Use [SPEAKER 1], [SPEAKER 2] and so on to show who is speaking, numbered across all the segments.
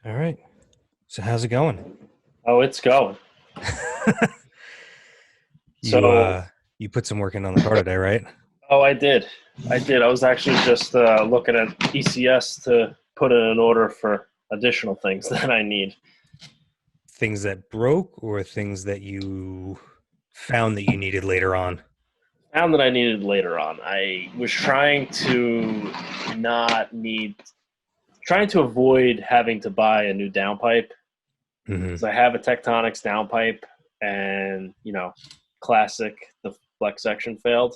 [SPEAKER 1] All right. So how's it going?
[SPEAKER 2] Oh, it's going.
[SPEAKER 1] You
[SPEAKER 2] So,
[SPEAKER 1] you put some work in on the car today, right?
[SPEAKER 2] oh, I did. I did. I was actually just looking at ECS to put in an order for additional things that I need.
[SPEAKER 1] Things that broke or things that you found that you needed later on?
[SPEAKER 2] Found that I needed later on. I was not need, trying to avoid having to buy a new downpipe
[SPEAKER 1] Hmm.
[SPEAKER 2] because I have a Tectonics downpipe and, classic, the flex section failed.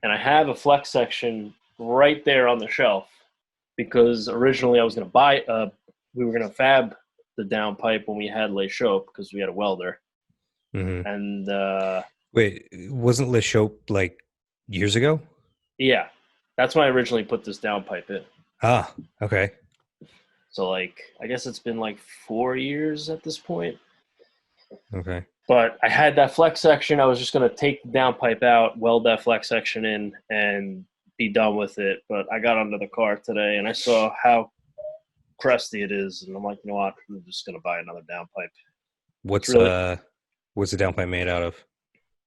[SPEAKER 2] And I have a flex section right there on the shelf because originally I was going to we were going to fab the downpipe when we had Le Chope because we had a welder.
[SPEAKER 1] Hmm.
[SPEAKER 2] And
[SPEAKER 1] Wait, wasn't Le Chope like years ago?
[SPEAKER 2] yeah, that's when I originally put this downpipe in.
[SPEAKER 1] Ah, okay.
[SPEAKER 2] So, I guess it's been like 4 years at this point.
[SPEAKER 1] Okay.
[SPEAKER 2] But I had that flex section. I was just going to take the downpipe out, weld that flex section in, and be done with it. But I got under the car today and I saw how crusty it is, and I'm like, you know what? I'm just gonna buy another downpipe. It's
[SPEAKER 1] What's
[SPEAKER 2] really
[SPEAKER 1] what's the downpipe made out of?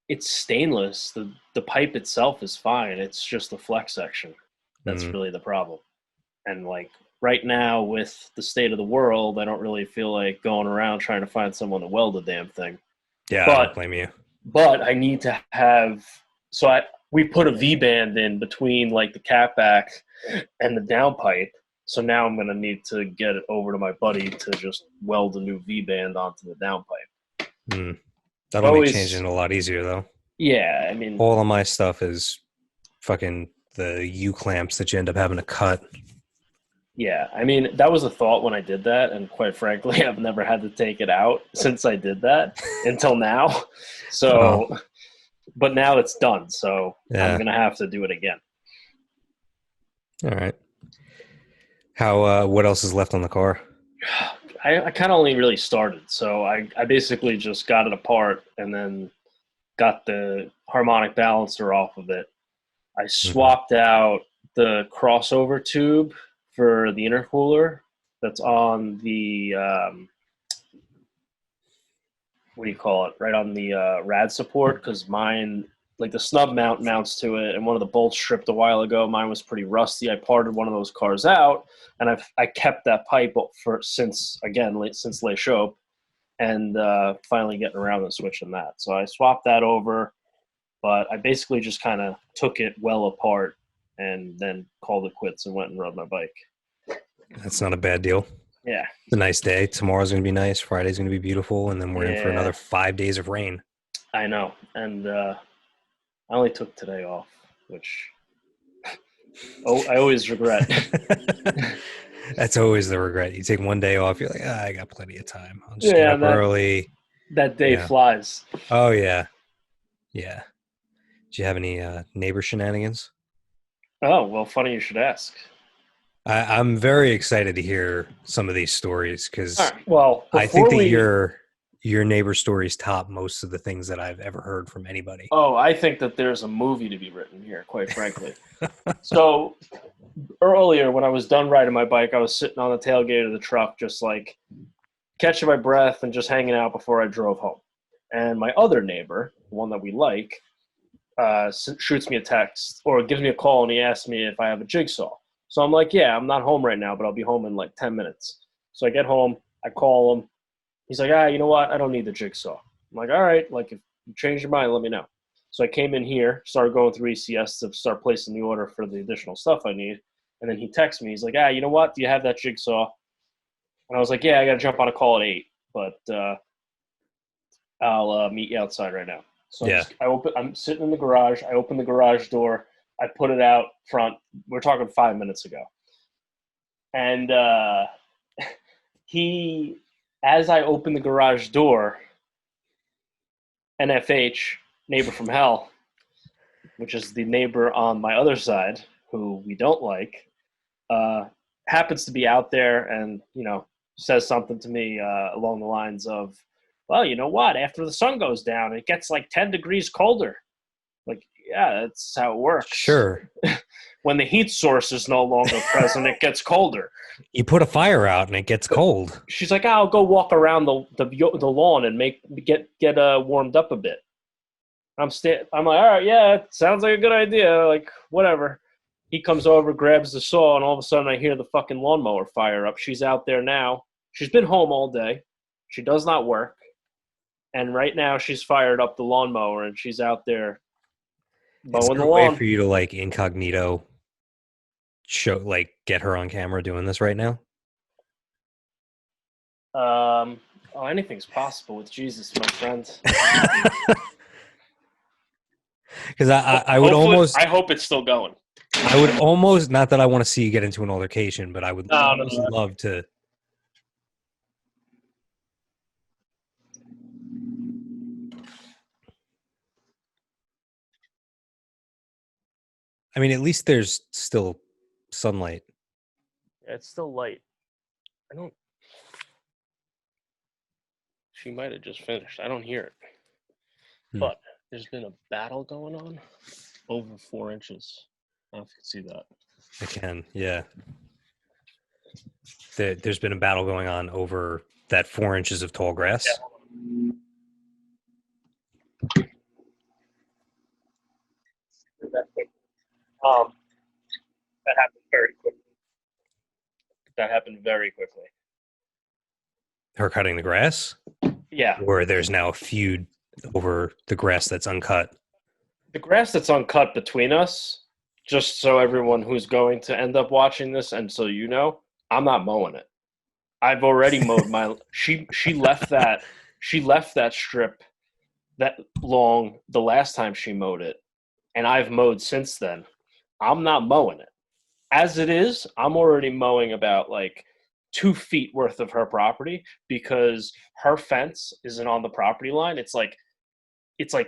[SPEAKER 2] it's stainless. The pipe itself is fine. It's just the flex section that's
[SPEAKER 1] Mm.
[SPEAKER 2] really the problem. And right now, with the state of the world, I don't really feel like going around trying to find someone to weld a damn thing.
[SPEAKER 1] Yeah, I don't
[SPEAKER 2] But
[SPEAKER 1] blame you.
[SPEAKER 2] I need to have so I we put a V band in between like the catback and the downpipe. So now I'm gonna need to get it over to my buddy to just weld a new V band onto the downpipe.
[SPEAKER 1] Mm.
[SPEAKER 2] I've
[SPEAKER 1] That'll make changing
[SPEAKER 2] always,
[SPEAKER 1] a lot easier though.
[SPEAKER 2] yeah, I mean,
[SPEAKER 1] All of my stuff is fucking the U clamps that you end up having to cut.
[SPEAKER 2] yeah, I mean that was a thought when I did that, and quite frankly, I've never had to take it out since I did that until now.
[SPEAKER 1] Oh,
[SPEAKER 2] So, but now it's done, so I'm
[SPEAKER 1] yeah.
[SPEAKER 2] gonna have to do it again.
[SPEAKER 1] All right. How what else is left on the car?
[SPEAKER 2] I kind of only really started, so I basically just got it apart and then got the harmonic balancer off of it. I
[SPEAKER 1] Hmm.
[SPEAKER 2] swapped out the crossover tube for the intercooler that's on the what do you call it? Right on the rad support, because mine, like the snub mount mounts to it, and one of the bolts stripped a while ago. Mine was pretty rusty. I parted one of those cars out, and I kept that pipe for since Le Chope, and finally getting around to switching that. So I swapped that over, but I basically just kind of took it well apart and then called it quits and went and rode my bike.
[SPEAKER 1] That's not a bad deal.
[SPEAKER 2] Yeah,
[SPEAKER 1] It's a nice day. Tomorrow's going to be nice. Friday's going to be beautiful. And then we're in for
[SPEAKER 2] yeah,
[SPEAKER 1] another 5 days of rain.
[SPEAKER 2] I know. And I only took today off, which I always regret.
[SPEAKER 1] That's always the regret. You take one day off, you're like, I got plenty of time. I'll just get
[SPEAKER 2] Yeah,
[SPEAKER 1] up
[SPEAKER 2] that
[SPEAKER 1] early.
[SPEAKER 2] that day
[SPEAKER 1] Yeah.
[SPEAKER 2] flies.
[SPEAKER 1] Oh, yeah. Yeah. Do you have any neighbor shenanigans?
[SPEAKER 2] Oh well, funny you should ask.
[SPEAKER 1] I'm very excited to hear some of these stories
[SPEAKER 2] All
[SPEAKER 1] because
[SPEAKER 2] right. Well,
[SPEAKER 1] I think
[SPEAKER 2] before
[SPEAKER 1] that
[SPEAKER 2] we,
[SPEAKER 1] your neighbor stories top most of the things that I've ever heard from anybody.
[SPEAKER 2] I think that there's a movie to be written here. Quite frankly. So earlier, when I was done riding my bike, I was sitting on the tailgate of the truck, just like catching my breath and just hanging out before I drove home. And my other neighbor, the one that we like, shoots me a text or gives me a call, and he asks me if I have a jigsaw. So I'm like, yeah, I'm not home right now, but I'll be home in like 10 minutes. So I get home, I call him. He's like, you know what? I don't need the jigsaw. I'm like, all right, like if you change your mind, let me know. So I came in here, started going through ECS to start placing the order for the additional stuff I need. And then he texts me. He's like, you know what? Do you have that jigsaw? And I was like, yeah, I got to jump on a call at 8, but I'll meet you outside right now. So
[SPEAKER 1] Yeah.
[SPEAKER 2] I'm sitting in the garage. I open the garage door. I put it out front. We're talking 5 minutes ago. And he, as I open the garage door, NFH, neighbor from hell, which is the neighbor on my other side, who we don't like, uh, happens to be out there and, says something to me along the lines of, well, you know what? After the sun goes down, it gets like 10 degrees colder. Like yeah, that's how it works.
[SPEAKER 1] Sure.
[SPEAKER 2] When the heat source is no longer present, it gets colder.
[SPEAKER 1] You put a fire out and it gets cold.
[SPEAKER 2] She's like, I'll go walk around the lawn and get warmed up a bit. I'm like, all right, yeah, it sounds like a good idea. Like, whatever. He comes over, grabs the saw, and all of a sudden I hear the fucking lawnmower fire up. She's out there now. She's been home all day. She does not work. And right now she's fired up the lawnmower and she's out there
[SPEAKER 1] Is
[SPEAKER 2] mowing
[SPEAKER 1] there
[SPEAKER 2] the
[SPEAKER 1] a way
[SPEAKER 2] lawn.
[SPEAKER 1] for you to like incognito show, like get her on camera doing this right now?
[SPEAKER 2] Anything's possible with Jesus, my friend.
[SPEAKER 1] Because I would
[SPEAKER 2] Hopefully,
[SPEAKER 1] almost,
[SPEAKER 2] I hope it's still going.
[SPEAKER 1] I would almost, not that I want to see you get into an altercation, but I would
[SPEAKER 2] No, no,
[SPEAKER 1] almost
[SPEAKER 2] no.
[SPEAKER 1] love to. I mean, at least there's still sunlight.
[SPEAKER 2] Yeah, it's still light. I don't. She might have just finished. I don't hear it. But there's been a battle going on over 4 inches. I don't know if you can see that.
[SPEAKER 1] I can, yeah. There's been a battle going on over that 4 inches of tall grass.
[SPEAKER 2] Yeah. That happened very quickly.
[SPEAKER 1] Her cutting the grass,
[SPEAKER 2] Yeah.
[SPEAKER 1] or there's now a feud over the grass that's uncut.
[SPEAKER 2] The grass that's uncut between us, just so everyone who's going to end up watching this, and so you know, I'm not mowing it. I've already mowed my. She left that. She left that strip that long the last time she mowed it, and I've mowed since then. I'm not mowing it. As it is, I'm already mowing about like 2 feet worth of her property because her fence isn't on the property line. It's like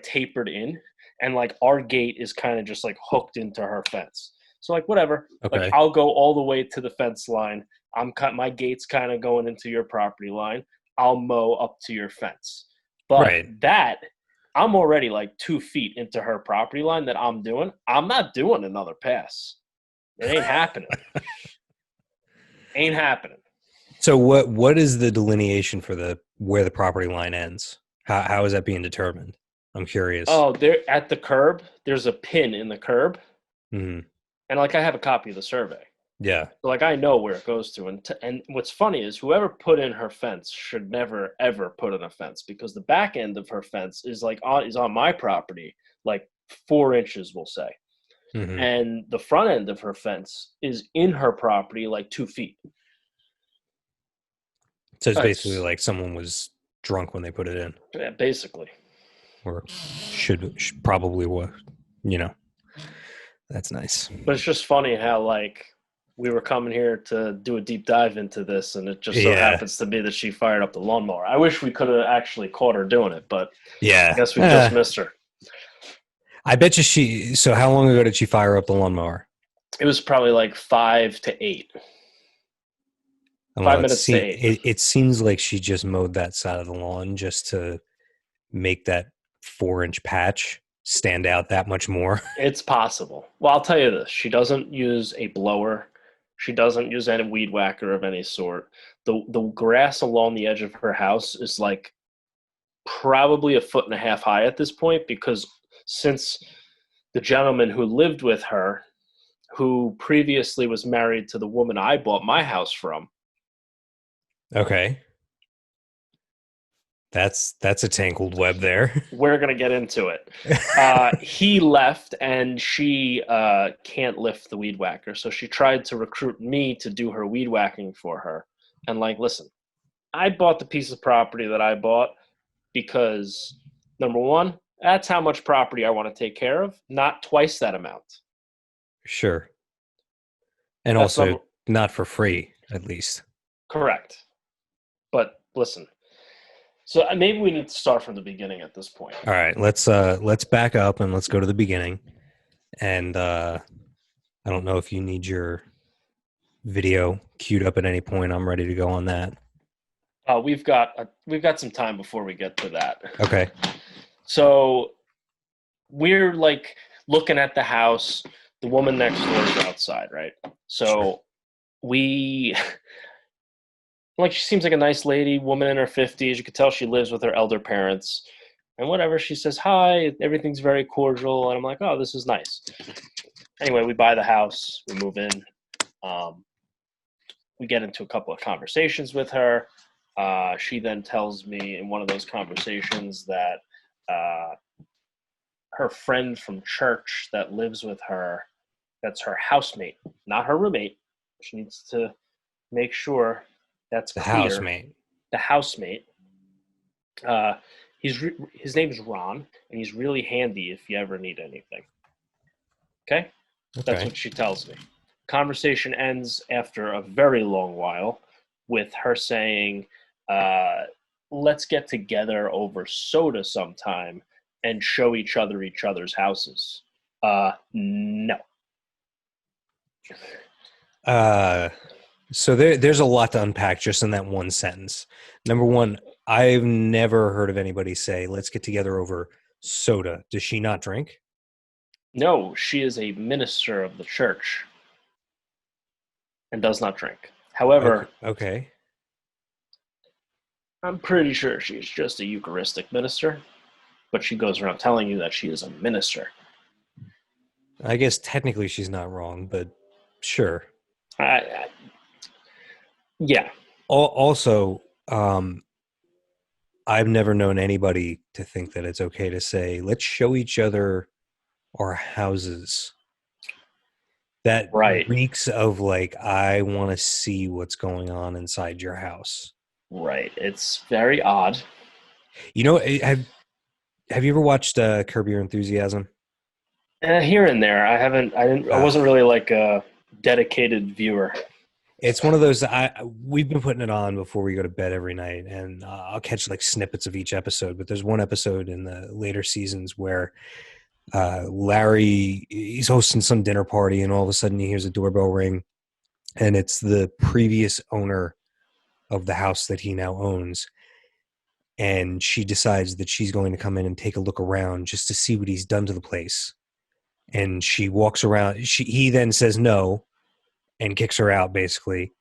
[SPEAKER 2] tapered in, and like our gate is kind of just like hooked into her fence. So like whatever, like
[SPEAKER 1] Okay.
[SPEAKER 2] I'll go all the way to the fence line. My gate's kind of going into your property line. I'll mow up to your fence. But
[SPEAKER 1] Right.
[SPEAKER 2] that I'm already like 2 feet into her property line that I'm doing. I'm not doing another pass. It ain't happening. Ain't happening.
[SPEAKER 1] So what is the delineation for where the property line ends? How is that being determined? I'm curious.
[SPEAKER 2] Oh, there at the curb, there's a pin in the curb.
[SPEAKER 1] Mhm.
[SPEAKER 2] And like I have a copy of the survey.
[SPEAKER 1] Yeah.
[SPEAKER 2] So like I know where it goes to. And what's funny is whoever put in her fence should never ever put in a fence because the back end of her fence is on my property, like 4 inches, we'll say.
[SPEAKER 1] Mhm.
[SPEAKER 2] And the front end of her fence is in her property like 2 feet.
[SPEAKER 1] So it's basically like someone was drunk when they put it in,
[SPEAKER 2] Yeah, basically.
[SPEAKER 1] or should probably was, you know. That's nice.
[SPEAKER 2] But it's just funny how like we were coming here to do a deep dive into this, and it just so
[SPEAKER 1] Yeah.
[SPEAKER 2] happens to be that she fired up the lawnmower. I wish we could have actually caught her doing it, but
[SPEAKER 1] Yeah.
[SPEAKER 2] I guess we just missed her.
[SPEAKER 1] I bet you so how long ago did she fire up the lawnmower?
[SPEAKER 2] It was probably like 5 to 8. 5 minutes to 8.
[SPEAKER 1] It seems like she just mowed that side of the lawn just to make that 4-inch patch stand out that much more.
[SPEAKER 2] It's possible. Well, I'll tell you this. She doesn't use a blower. She doesn't use any weed whacker of any sort. The grass along the edge of her house is like probably 1.5 feet high at this point because since the gentleman who lived with her, who previously was married to the woman I bought my house from.
[SPEAKER 1] Okay. That's a tangled web there.
[SPEAKER 2] We're going to get into it. He left and she can't lift the weed whacker. So she tried to recruit me to do her weed whacking for her. And like, listen, I bought the piece of property that I bought because, number one, that's how much property I want to take care of, not twice that amount.
[SPEAKER 1] Sure. And
[SPEAKER 2] That's
[SPEAKER 1] also not for free, at least.
[SPEAKER 2] Correct. But listen, so maybe we need to start from the beginning at this point.
[SPEAKER 1] All right, let's back up and let's go to the beginning. And I don't know if you need your video queued up at any point. I'm ready to go on that.
[SPEAKER 2] We've got some time before we get to that.
[SPEAKER 1] Okay.
[SPEAKER 2] So we're like, looking at the house. The woman next door is outside, right?
[SPEAKER 1] Sure.
[SPEAKER 2] So we like she seems like a nice lady, woman in her 50s. You could tell she lives with her elder parents. And whatever, she says hi, everything's very cordial, and I'm like, oh, this is nice. Anyway, we buy the house, we move in. Um, we get into a couple of conversations with her. She then tells me in one of those conversations that uh, her friend from church that lives with her, that's her housemate, not her roommate. She needs to make sure that's
[SPEAKER 1] The
[SPEAKER 2] clear.
[SPEAKER 1] housemate.
[SPEAKER 2] The housemate. Uh, his name is Ron, and he's really handy if you ever need anything. Okay? That's
[SPEAKER 1] Okay.
[SPEAKER 2] what she tells me. Conversation ends after a very long while with her saying, let's get together over soda sometime and show each other's houses. No.
[SPEAKER 1] So there's a lot to unpack just in that one sentence. Number one, I've never heard of anybody say, let's get together over soda. Does she not drink?
[SPEAKER 2] No, she is a minister of the church and does not drink.
[SPEAKER 1] Okay.
[SPEAKER 2] However,
[SPEAKER 1] Okay.
[SPEAKER 2] I'm pretty sure she's just a Eucharistic minister, but she goes around telling you that she is a minister.
[SPEAKER 1] I guess technically she's not wrong, but sure.
[SPEAKER 2] Yeah.
[SPEAKER 1] Also, I've never known anybody to think that it's okay to say, let's show each other our houses. That
[SPEAKER 2] Right.
[SPEAKER 1] reeks of like, I want to see what's going on inside your house.
[SPEAKER 2] Right. It's very odd.
[SPEAKER 1] You know, have you ever watched Curb Your Enthusiasm?
[SPEAKER 2] Here and there, I haven't. I didn't. I wasn't really like a dedicated viewer.
[SPEAKER 1] It's one of those. We've been putting it on before we go to bed every night, and I'll catch like snippets of each episode. But there's one episode in the later seasons where Larry he's hosting some dinner party, and all of a sudden he hears a doorbell ring, and it's the previous owner of the house that he now owns. And she decides that she's going to come in and take a look around just to see what he's done to the place. And she walks around. He then says no and kicks her out, basically.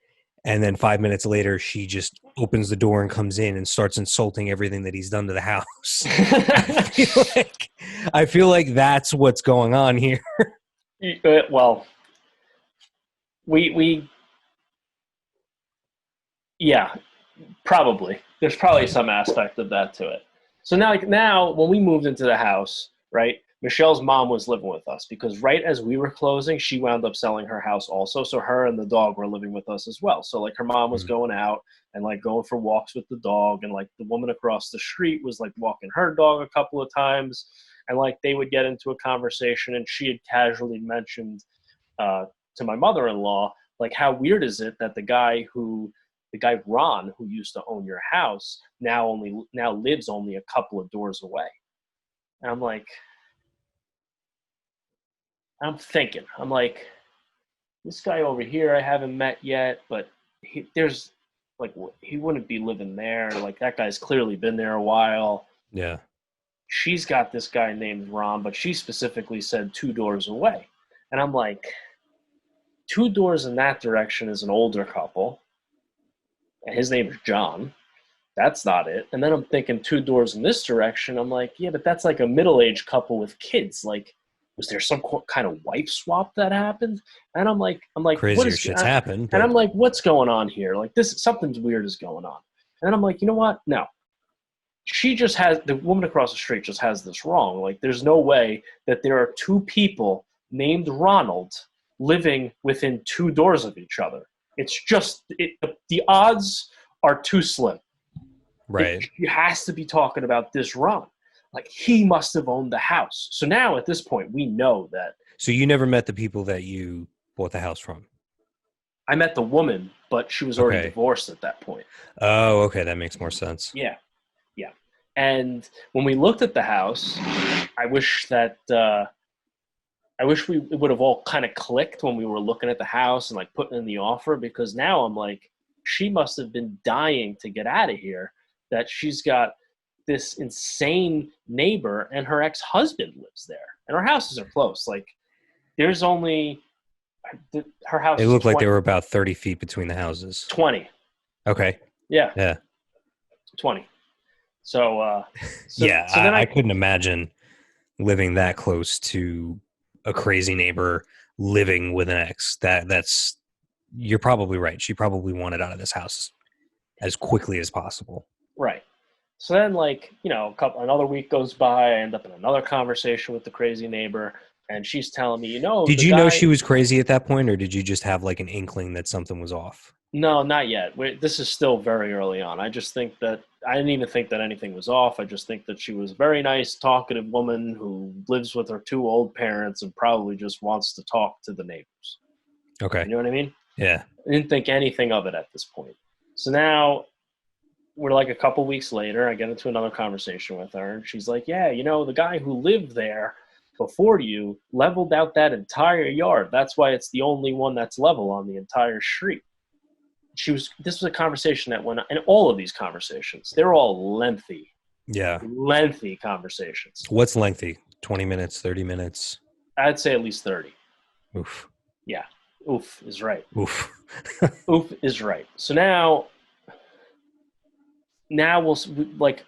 [SPEAKER 1] And then 5 minutes later, she just opens the door and comes in and starts insulting everything that he's done to the house. I feel like that's what's going on here.
[SPEAKER 2] Well, we yeah, probably. There's probably some aspect of that to it. So now when we moved into the house, right? Michelle's mom was living with us because right as we were closing, she wound up selling her house also. So her and the dog were living with us as well. So like her mom was going out and like going for walks with the dog, and like the woman across the street was like walking her dog a couple of times, and like they would get into a conversation, and she had casually mentioned to my mother-in-law, like, how weird is it that the guy Ron, who used to own your house, now lives only a couple of doors away. And I'm like, this guy over here I haven't met yet, but there's like he wouldn't be living there. Like that guy's clearly been there a while.
[SPEAKER 1] Yeah.
[SPEAKER 2] She's got this guy named Ron, but she specifically said 2 doors away. And I'm like, 2 doors in that direction is an older couple. And his name is John. That's not it. And then I'm thinking 2 doors in this direction. I'm like, yeah, but that's like a middle-aged couple with kids. Like, was there some kind of wife swap that happened? And I'm like,
[SPEAKER 1] Crazier shit's happened.
[SPEAKER 2] And I'm like, what's going on here? Like, something's weird is going on. And I'm like, you know what? No. The woman across the street just has this wrong. Like, there's no way that there are two people named Ronald living within 2 doors of each other. It's just, the odds are too slim.
[SPEAKER 1] Right.
[SPEAKER 2] He has to be talking about this Ron. Like, he must have owned the house. So now at this point, we know that.
[SPEAKER 1] So you never met the people that you bought the house from?
[SPEAKER 2] I met the woman, but she was already divorced at that point.
[SPEAKER 1] Oh, okay. That makes more sense.
[SPEAKER 2] Yeah. Yeah. And when we looked at the house, I wish we would have all kind of clicked when we were looking at the house and like putting in the offer, because now I'm like, she must have been dying to get out of here, that she's got this insane neighbor, and her ex-husband lives there, and our houses are close. Like, there's only her house
[SPEAKER 1] It
[SPEAKER 2] is
[SPEAKER 1] looked like they were about 30 feet between the houses.
[SPEAKER 2] 20.
[SPEAKER 1] Okay.
[SPEAKER 2] Yeah,
[SPEAKER 1] Yeah.
[SPEAKER 2] 20. So,
[SPEAKER 1] Yeah.
[SPEAKER 2] so then
[SPEAKER 1] I couldn't imagine living that close to a crazy neighbor living with an ex. That's you're probably right. She probably wanted out of this house as quickly as possible.
[SPEAKER 2] right. So then, like, another week goes by. I end up in another conversation with the crazy neighbor, and she's telling me,
[SPEAKER 1] Did
[SPEAKER 2] the
[SPEAKER 1] you know she
[SPEAKER 2] guy.
[SPEAKER 1] was crazy at that point, or did you just have like an inkling that something was off?
[SPEAKER 2] No, not yet. This is still very early on. I just think that I didn't even think that anything was off. I just think that she was a very nice, talkative woman who lives with her two old parents and probably just wants to talk to the neighbors.
[SPEAKER 1] Okay.
[SPEAKER 2] You know what I mean?
[SPEAKER 1] Yeah.
[SPEAKER 2] I didn't think anything of it at this point. So now we're like a couple weeks later. I get into another conversation with her, and she's like, "Yeah, the guy who lived there before you leveled out that entire yard. That's why it's the only one that's level on the entire street." This was a conversation that went, and all of these conversations, they're all
[SPEAKER 1] Yeah.
[SPEAKER 2] lengthy conversations.
[SPEAKER 1] What's lengthy? 20 minutes, 30 minutes?
[SPEAKER 2] I'd say at least 30.
[SPEAKER 1] Oof.
[SPEAKER 2] Yeah. Oof is right.
[SPEAKER 1] Oof.
[SPEAKER 2] Oof is right. So now we'll, like,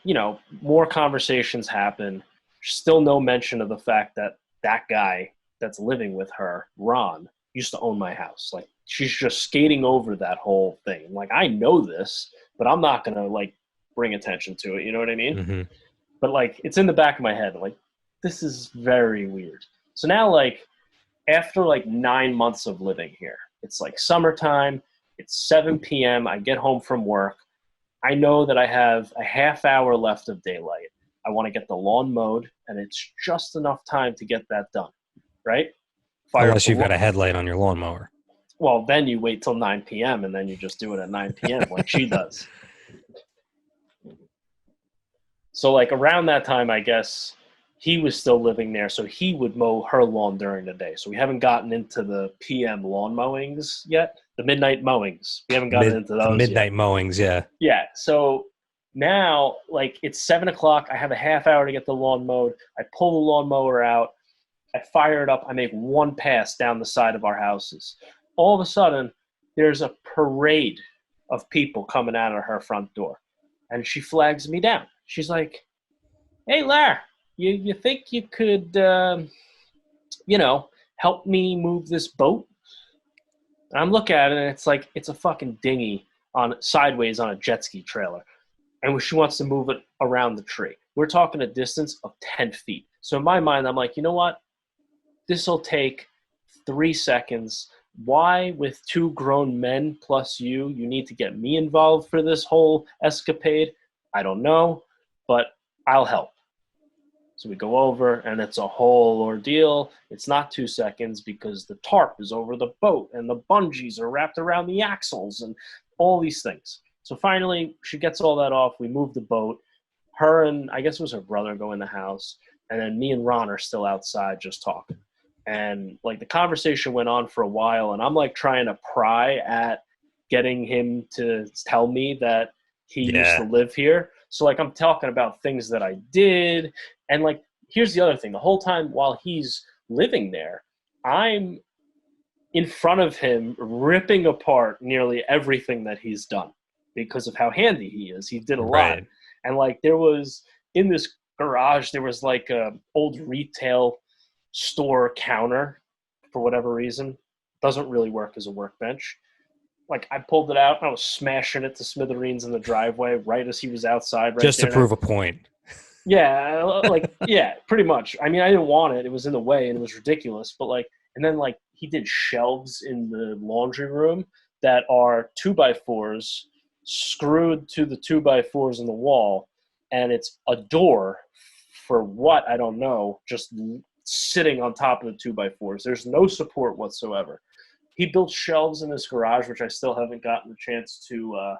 [SPEAKER 2] more conversations happen. Still no mention of the fact that that guy that's living with her, Ron, used to own my house. Like, she's just skating over that whole thing. Like, I know this, but I'm not going to, like, bring attention to it. You know what I mean?
[SPEAKER 1] Mm-hmm.
[SPEAKER 2] But, like, it's in the back of my head. Like, this is very weird. So now, like, after, like, 9 months of living here, it's, like, summertime. It's 7 p.m. I get home from work. I know that I have a half hour left of daylight. I want to get the lawn mowed, and it's just enough time to get that done, right?
[SPEAKER 1] Unless you've got a headlight on your lawnmower.
[SPEAKER 2] Well, then you wait till 9 p.m. and then you just do it at 9 p.m. like she does. So, like, around that time, I guess he was still living there, so he would mow her lawn during the day. So we haven't gotten into the PM lawn mowings yet, the midnight mowings. We haven't gotten into those
[SPEAKER 1] the midnight
[SPEAKER 2] yet.
[SPEAKER 1] mowings, yeah.
[SPEAKER 2] Yeah, so now, like, it's 7 o'clock. I have a half hour to get the lawn mowed. I pull the lawnmower out. I fire it up. I make one pass down the side of our houses. All of a sudden, there's a parade of people coming out of her front door. And she flags me down. She's like, "Hey, Lar, you think you could, help me move this boat?" And I'm looking at it, and it's like, it's a fucking dinghy on sideways on a jet ski trailer. And she wants to move it around the tree. We're talking a distance of 10 feet. So in my mind, I'm like, you know what? This will take 3 seconds. Why, with two grown men plus you need to get me involved for this whole escapade? I don't know, but I'll help. So we go over, and it's a whole ordeal. It's not 2 seconds because the tarp is over the boat, and the bungees are wrapped around the axles, and all these things. So finally, she gets all that off. We move the boat. Her and, I guess it was her brother, go in the house, and then me and Ron are still outside just talking. And, like, the conversation went on for a while, and I'm, like, trying to pry at getting him to tell me that he used to live here. So, like, I'm talking about things that I did. And, like, here's the other thing. The whole time while he's living there, I'm in front of him ripping apart nearly everything that he's done because of how handy he is. He did a lot. And, like, there was, in this garage, there was, like, a old retail store counter for whatever reason. Doesn't really work as a workbench. Like, I pulled it out and I was smashing it to smithereens in the driveway right as he was outside. Right
[SPEAKER 1] just
[SPEAKER 2] there.
[SPEAKER 1] To prove a point.
[SPEAKER 2] Yeah, like, yeah, pretty much. I mean, I didn't want it. It was in the way and it was ridiculous. But, like, and then, like, he did shelves in the laundry room that are 2x4s screwed to the 2x4s in the wall. And it's a door for what, I don't know, just sitting on top of the 2x4s. There's no support whatsoever. He built shelves in his garage, which I still haven't gotten a chance to,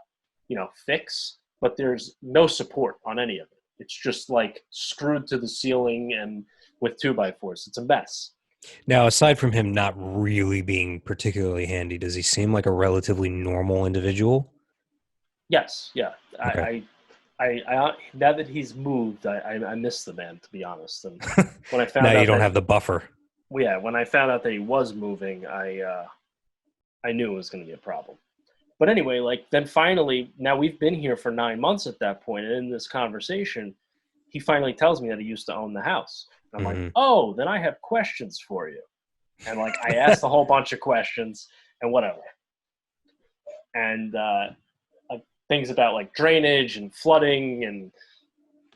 [SPEAKER 2] fix, but there's no support on any of it. It's just, like, screwed to the ceiling and with 2x4s. It's a mess.
[SPEAKER 1] Now, aside from him not really being particularly handy, does he seem like a relatively normal individual?
[SPEAKER 2] Yes, yeah.
[SPEAKER 1] Okay.
[SPEAKER 2] I now that he's moved, I miss the man, to be honest. And when I
[SPEAKER 1] Now
[SPEAKER 2] found
[SPEAKER 1] you
[SPEAKER 2] out
[SPEAKER 1] don't
[SPEAKER 2] that,
[SPEAKER 1] have the buffer.
[SPEAKER 2] well, yeah, when I found out that he was moving, I knew it was going to be a problem. But anyway, like then finally, now we've been here for 9 months at that point, and in this conversation, he finally tells me that he used to own the house. And I'm like,
[SPEAKER 1] Hmm.
[SPEAKER 2] oh, then I have questions for you. And like I asked a whole bunch of questions and whatever, and things about like drainage and flooding and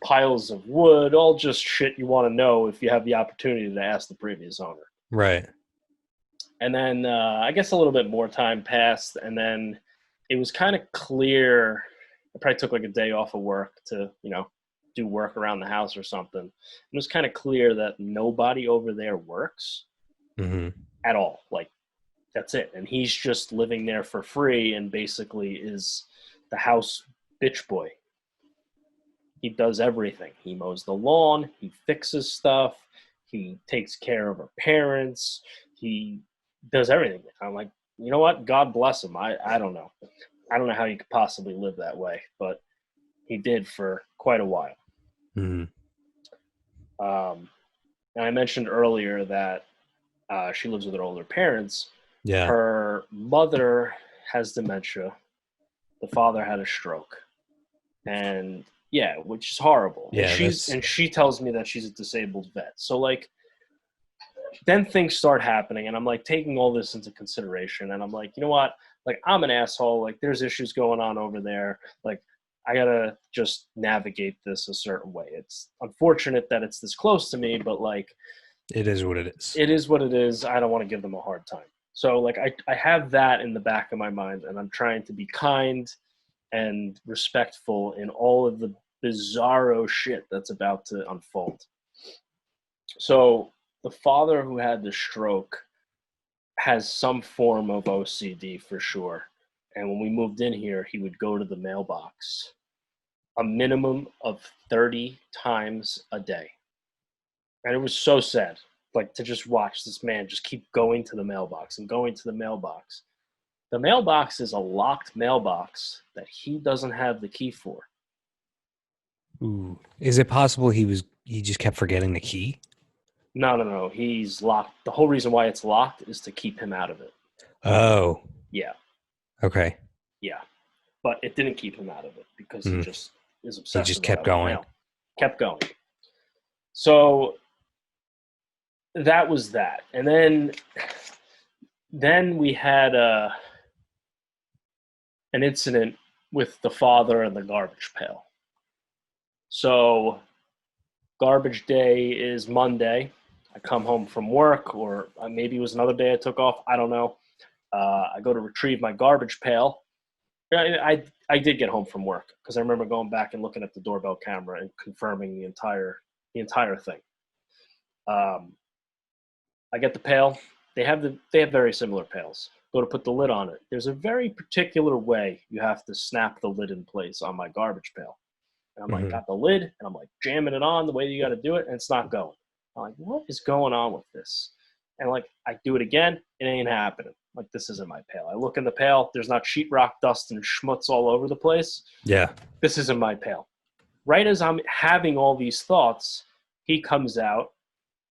[SPEAKER 2] piles of wood, all just shit you want to know if you have the opportunity to ask the previous owner.
[SPEAKER 1] Right.
[SPEAKER 2] And then I guess a little bit more time passed, and then it was kind of clear. I probably took like a day off of work to, do work around the house or something. It was kind of clear that nobody over there works
[SPEAKER 1] Hmm.
[SPEAKER 2] at all. Like, that's it. And he's just living there for free and basically is the house bitch boy. He does everything. He mows the lawn, he fixes stuff, he takes care of her parents, he does everything. I'm like, you know what? God bless him. I don't know. I don't know how you could possibly live that way, but he did for quite a while.
[SPEAKER 1] Hmm.
[SPEAKER 2] Um, and I mentioned earlier that she lives with her older parents.
[SPEAKER 1] Yeah.
[SPEAKER 2] Her mother has dementia. The father had a stroke, and yeah, which is horrible. And
[SPEAKER 1] Yeah. That's
[SPEAKER 2] she tells me that she's a disabled vet. So like, then things start happening, and I'm like taking all this into consideration, and I'm like, you know what? Like, I'm an asshole. Like, there's issues going on over there. Like, I gotta just navigate this a certain way. It's unfortunate that it's this close to me, but like,
[SPEAKER 1] it is what it is.
[SPEAKER 2] it is what it is. I don't want to give them a hard time. So like, I have that in the back of my mind, and I'm trying to be kind and respectful in all of the bizarro shit that's about to unfold. So the father who had the stroke has some form of OCD for sure. And when we moved in here, he would go to the mailbox a minimum of 30 times a day. And it was so sad, like to just watch this man just keep going to the mailbox and going to the mailbox. The mailbox is a locked mailbox that he doesn't have the key for.
[SPEAKER 1] Ooh. Is it possible he just kept forgetting the key?
[SPEAKER 2] No, no, no. He's locked. The whole reason why it's locked is to keep him out of it.
[SPEAKER 1] Oh.
[SPEAKER 2] Yeah,
[SPEAKER 1] Okay.
[SPEAKER 2] yeah. But it didn't keep him out of it because he
[SPEAKER 1] Mm.
[SPEAKER 2] just is
[SPEAKER 1] He just
[SPEAKER 2] obsessive
[SPEAKER 1] kept
[SPEAKER 2] about
[SPEAKER 1] going.
[SPEAKER 2] mail. Kept going. So that was that. And then we had an incident with the father and the garbage pail. So garbage day is Monday. I come home from work, or maybe it was another day I took off. I don't know. I go to retrieve my garbage pail. I did get home from work because I remember going back and looking at the doorbell camera and confirming the entire thing. Um, I get the pail. They have very similar pails. Go to put the lid on it. There's a very particular way you have to snap the lid in place on my garbage pail. And I'm like,
[SPEAKER 1] Hmm.
[SPEAKER 2] got the lid, and I'm like jamming it on the way you got to do it, and it's not going. I'm like, what is going on with this? And like, I do it again, it ain't happening. Like, this isn't my pail. I look in the pail, there's not sheetrock dust and schmutz all over the place.
[SPEAKER 1] Yeah.
[SPEAKER 2] This isn't my pail. Right as I'm having all these thoughts, he comes out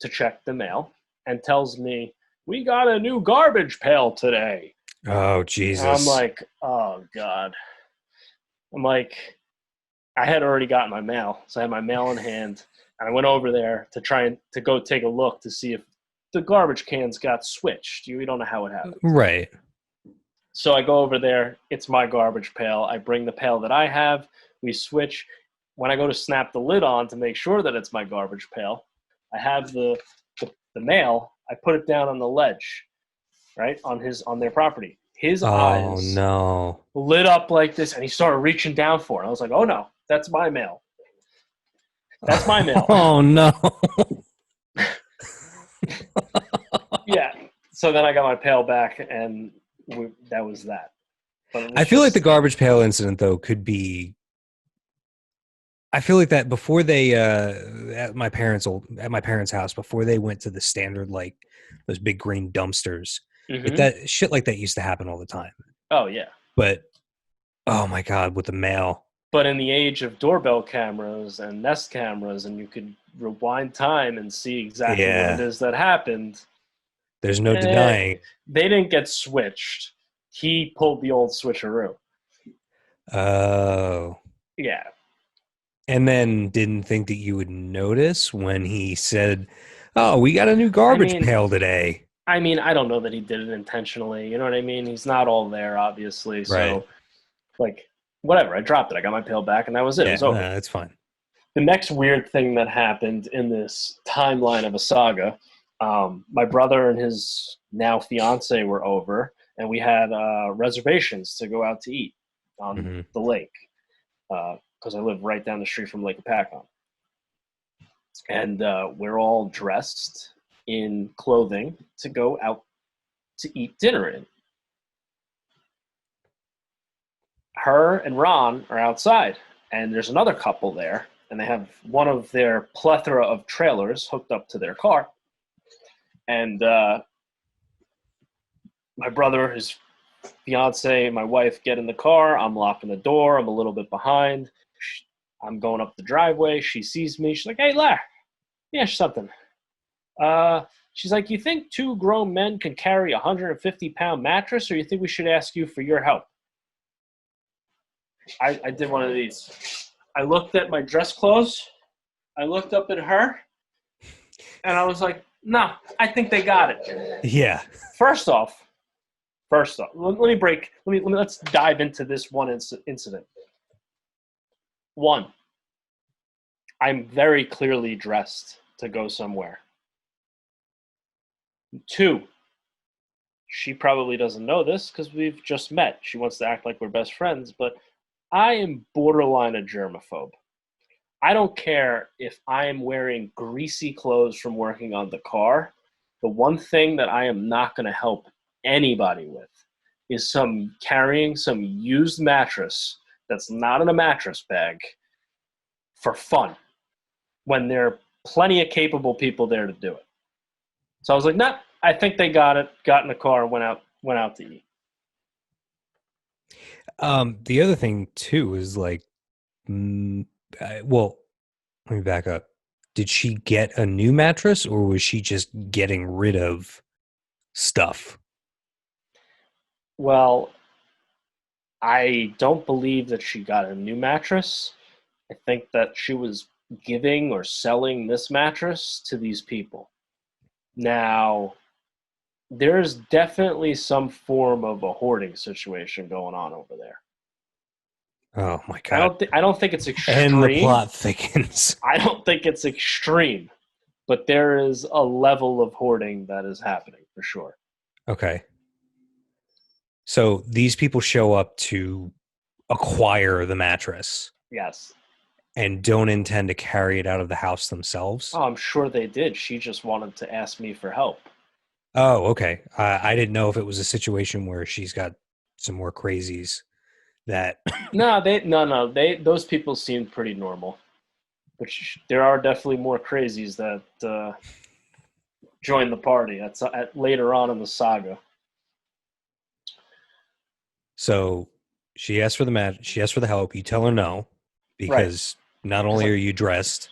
[SPEAKER 2] to check the mail and tells me, we got a new garbage pail today.
[SPEAKER 1] Oh,
[SPEAKER 2] And I'm
[SPEAKER 1] Jesus.
[SPEAKER 2] like, oh God. I'm like, I had already gotten my mail, so I had my mail in hand, and I went over there to try and to go take a look to see if the garbage cans got switched. We don't know how it happened.
[SPEAKER 1] Right.
[SPEAKER 2] So I go over there. It's my garbage pail. I bring the pail that I have. We switch. When I go to snap the lid on to make sure that it's my garbage pail, I have the mail. I put it down on the ledge, right on their property. His
[SPEAKER 1] Oh,
[SPEAKER 2] eyes
[SPEAKER 1] no.
[SPEAKER 2] lit up like this, and he started reaching down for it. I was like, "Oh no, that's my mail. That's my mail."
[SPEAKER 1] Oh, no.
[SPEAKER 2] Yeah. So then I got my pail back, and that was that. But it
[SPEAKER 1] I
[SPEAKER 2] was
[SPEAKER 1] feel like the
[SPEAKER 2] just
[SPEAKER 1] garbage pail incident, though, could be. I feel like that before they at my parents' house, before they went to the standard, like those big green dumpsters,
[SPEAKER 2] hmm
[SPEAKER 1] that shit like that used to happen all the time.
[SPEAKER 2] Oh yeah.
[SPEAKER 1] But oh my God, with the mail.
[SPEAKER 2] But in the age of doorbell cameras and Nest cameras, and you could rewind time and see exactly what it
[SPEAKER 1] Yeah.
[SPEAKER 2] is that happened,
[SPEAKER 1] There's no
[SPEAKER 2] eh,
[SPEAKER 1] denying.
[SPEAKER 2] they didn't get switched. He pulled the old switcheroo.
[SPEAKER 1] Oh.
[SPEAKER 2] Yeah.
[SPEAKER 1] And then didn't think that you would notice when he said, "Oh, we got a new
[SPEAKER 2] I
[SPEAKER 1] garbage
[SPEAKER 2] mean,
[SPEAKER 1] pail today."
[SPEAKER 2] I don't know that he did it intentionally. You know what I mean? He's not all there, obviously.
[SPEAKER 1] Right.
[SPEAKER 2] So, like, whatever. I dropped it. I got my pail back, and that was it. It
[SPEAKER 1] Yeah,
[SPEAKER 2] was over.
[SPEAKER 1] that's fine.
[SPEAKER 2] The next weird thing that happened in this timeline of a saga, my brother and his now fiance were over, and we had reservations to go out to eat on
[SPEAKER 1] Hmm.
[SPEAKER 2] the lake because I live right down the street from Lake Apacon. And we're all dressed in clothing to go out to eat dinner in. Her and Ron are outside, and there's another couple there, and they have one of their plethora of trailers hooked up to their car. And my brother, his fiance, my wife get in the car. I'm locking the door. I'm a little bit behind. I'm going up the driveway. She sees me. She's like, "Hey, Larry, yeah, something." She's like, "You think two grown men can carry a 150-pound mattress, or you think we should ask you for your help?" I did one of these. I looked at my dress clothes. I looked up at her, and I was like, "No, I think they got it."
[SPEAKER 1] Yeah.
[SPEAKER 2] First off, let's dive into this one incident. One, I'm very clearly dressed to go somewhere. Two, she probably doesn't know this because we've just met. She wants to act like we're best friends, but I am borderline a germaphobe. I don't care if I am wearing greasy clothes from working on the car. The one thing that I am not going to help anybody with is carrying some used mattress that's not in a mattress bag for fun when there are plenty of capable people there to do it. So I was like, "Nah, I think they got it." Got in the car and went out to eat.
[SPEAKER 1] The other thing too is like, well, let me back up. Did she get a new mattress, or was she just getting rid of stuff?
[SPEAKER 2] Well, I don't believe that she got a new mattress. I think that she was giving or selling this mattress to these people. Now, there's definitely some form of a hoarding situation going on over there.
[SPEAKER 1] Oh my
[SPEAKER 2] I
[SPEAKER 1] god!
[SPEAKER 2] don't I don't think it's
[SPEAKER 1] And the
[SPEAKER 2] extreme.
[SPEAKER 1] plot thickens.
[SPEAKER 2] I don't think it's extreme, but there is a level of hoarding that is happening for sure.
[SPEAKER 1] Okay, so these people show up to acquire the mattress
[SPEAKER 2] Yes.
[SPEAKER 1] and don't intend to carry it out of the house themselves.
[SPEAKER 2] Oh, I'm sure they did. She just wanted to ask me for help.
[SPEAKER 1] Oh, okay. I didn't know if it was a situation where she's got some more crazies that.
[SPEAKER 2] No, they those people seemed pretty normal. But there are definitely more crazies that join the party. That's later on in the saga.
[SPEAKER 1] So she asks for the she asks for the help. You tell her no,
[SPEAKER 2] Right.
[SPEAKER 1] because not
[SPEAKER 2] Because
[SPEAKER 1] only are you dressed,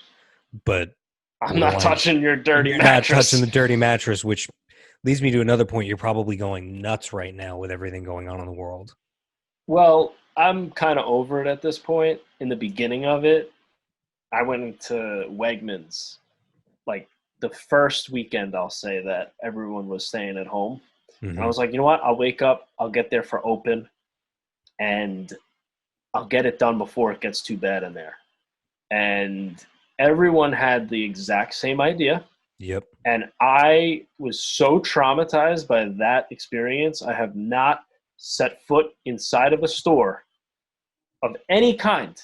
[SPEAKER 1] but
[SPEAKER 2] I'm not
[SPEAKER 1] borderline,
[SPEAKER 2] touching your dirty
[SPEAKER 1] you're not touching
[SPEAKER 2] mattress.
[SPEAKER 1] the dirty mattress, which leads me to another point. You're probably going nuts right now with everything going on in the world.
[SPEAKER 2] Well, I'm kind of over it at this point. In the beginning of it, I went into Wegmans like the first weekend, I'll say, that everyone was staying at home. And I
[SPEAKER 1] Hmm.
[SPEAKER 2] was like, you know what? I'll wake up, I'll get there for open, and I'll get it done before it gets too bad in there. And everyone had the exact same idea.
[SPEAKER 1] Yep.
[SPEAKER 2] And I was so traumatized by that experience. I have not set foot inside of a store of any kind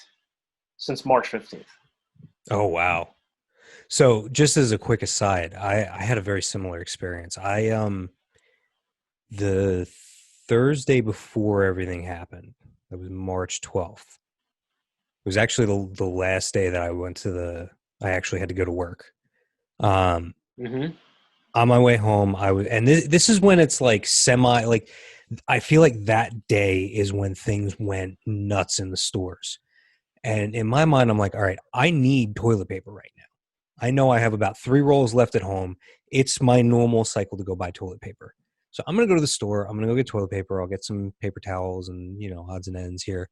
[SPEAKER 2] since March 15th.
[SPEAKER 1] Oh wow. So just as a quick aside, I had a very similar experience. The Thursday before everything happened, that was March 12th. It was actually the last day that I actually had to go to work. Um,
[SPEAKER 2] Mm-hmm.
[SPEAKER 1] on my way home, and this is when it's like like, I feel like that day is when things went nuts in the stores. And in my mind, I'm like, all right, I need toilet paper right now. I know I have about 3 rolls left at home. It's my normal cycle to go buy toilet paper. So I'm going to go to the store. I'm going to go get toilet paper. I'll get some paper towels and, odds and ends here.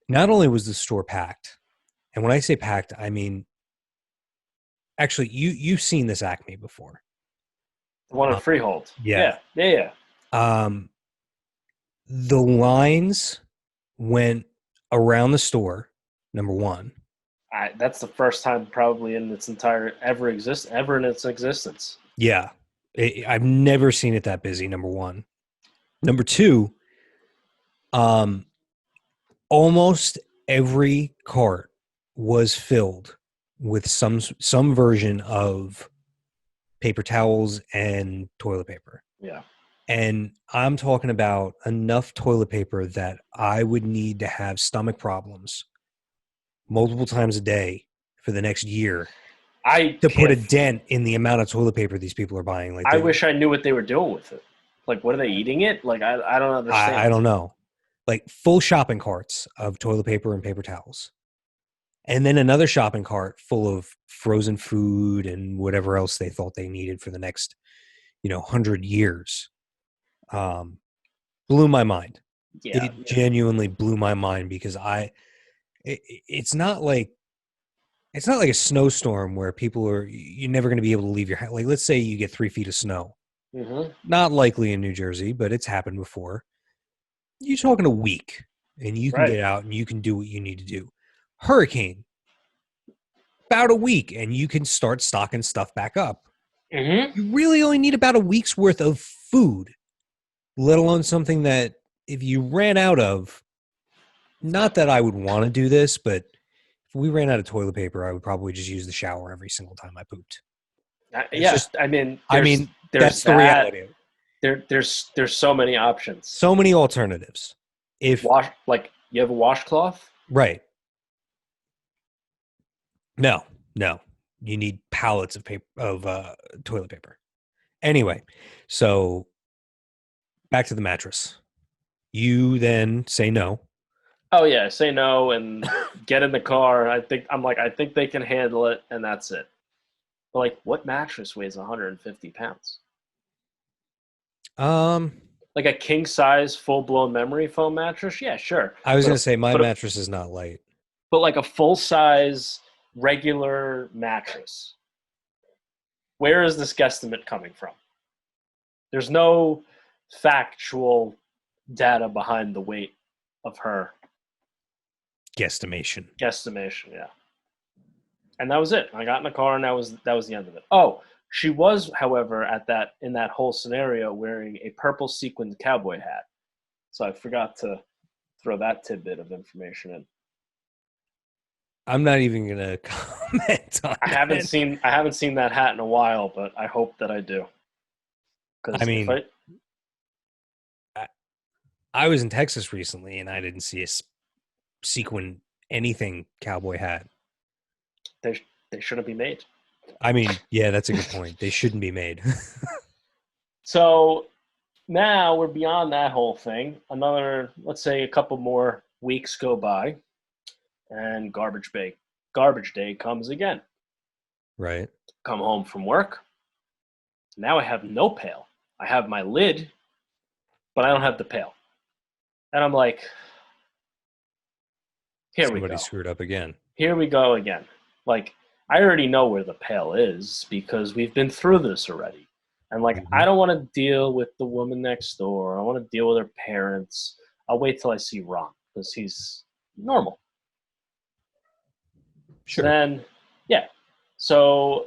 [SPEAKER 1] Not only was the store packed, and when I say packed, I mean, actually, you've seen this Acme before.
[SPEAKER 2] The one in Freehold.
[SPEAKER 1] Yeah.
[SPEAKER 2] Yeah, yeah, yeah.
[SPEAKER 1] The lines went around the store, number one.
[SPEAKER 2] That's the first time probably in its entire ever in its existence.
[SPEAKER 1] Yeah. I've never seen it that busy, number one. Number two, almost every cart was filled with some version of paper towels and toilet paper.
[SPEAKER 2] Yeah.
[SPEAKER 1] And I'm talking about enough toilet paper that I would need to have stomach problems multiple times a day for the next year to put a dent in the amount of toilet paper these people are buying. Like,
[SPEAKER 2] I wish I knew what they were doing with it. Like, what are they eating it? Like, I don't understand.
[SPEAKER 1] I don't know. Like full shopping carts of toilet paper and paper towels. And then another shopping cart full of frozen food and whatever else they thought they needed for the next, 100 years. Blew my mind.
[SPEAKER 2] Yeah,
[SPEAKER 1] it genuinely blew my mind because it's not like a snowstorm where you're never going to be able to leave your house. Like, let's say you get 3 feet of snow.
[SPEAKER 2] Mm-hmm.
[SPEAKER 1] Not likely in New Jersey, but it's happened before. You're talking a week and you can get out and you can do what you need to do. Hurricane, about a week and you can start stocking stuff back up.
[SPEAKER 2] Mm-hmm.
[SPEAKER 1] You really only need about a week's worth of food, let alone something that if you ran out of, not that I would want to do this, but if we ran out of toilet paper, I would probably just use the shower every single time I pooped. That's the reality.
[SPEAKER 2] There's so many options.
[SPEAKER 1] So many alternatives.
[SPEAKER 2] You have a washcloth?
[SPEAKER 1] Right. No. You need pallets of paper toilet paper. Anyway, so back to the mattress. You then say no.
[SPEAKER 2] Oh yeah, say no and get in the car. I think they can handle it, and that's it. But like, what mattress weighs 150 pounds? Like a king size, full blown memory foam mattress? Yeah, sure.
[SPEAKER 1] I was gonna say my mattress is not light.
[SPEAKER 2] But like a full size regular mattress. Where is this guesstimate coming from? There's no factual data behind the weight of her
[SPEAKER 1] guesstimation,
[SPEAKER 2] yeah. And that was it. I got in the car and that was the end of it. Oh, she was, however, in that whole scenario wearing a purple sequined cowboy hat. So I forgot to throw that tidbit of information in.
[SPEAKER 1] I'm not even gonna comment on
[SPEAKER 2] I haven't seen that hat in a while, but I hope that I do.
[SPEAKER 1] I mean, I was in Texas recently and I didn't see a sequin anything cowboy hat.
[SPEAKER 2] They shouldn't be made.
[SPEAKER 1] I mean, yeah, that's a good point. They shouldn't be made.
[SPEAKER 2] So now we're beyond that whole thing. Let's say a couple more weeks go by, and garbage day comes again.
[SPEAKER 1] Right.
[SPEAKER 2] Come home from work. Now I have no pail. I have my lid, but I don't have the pail. And I'm like,
[SPEAKER 1] Somebody screwed up again.
[SPEAKER 2] Here we go again. Like, I already know where the pail is because we've been through this already. And like, I don't want to deal with the woman next door. I want to deal with her parents. I'll wait till I see Ron because he's normal.
[SPEAKER 1] Sure.
[SPEAKER 2] Then, yeah. So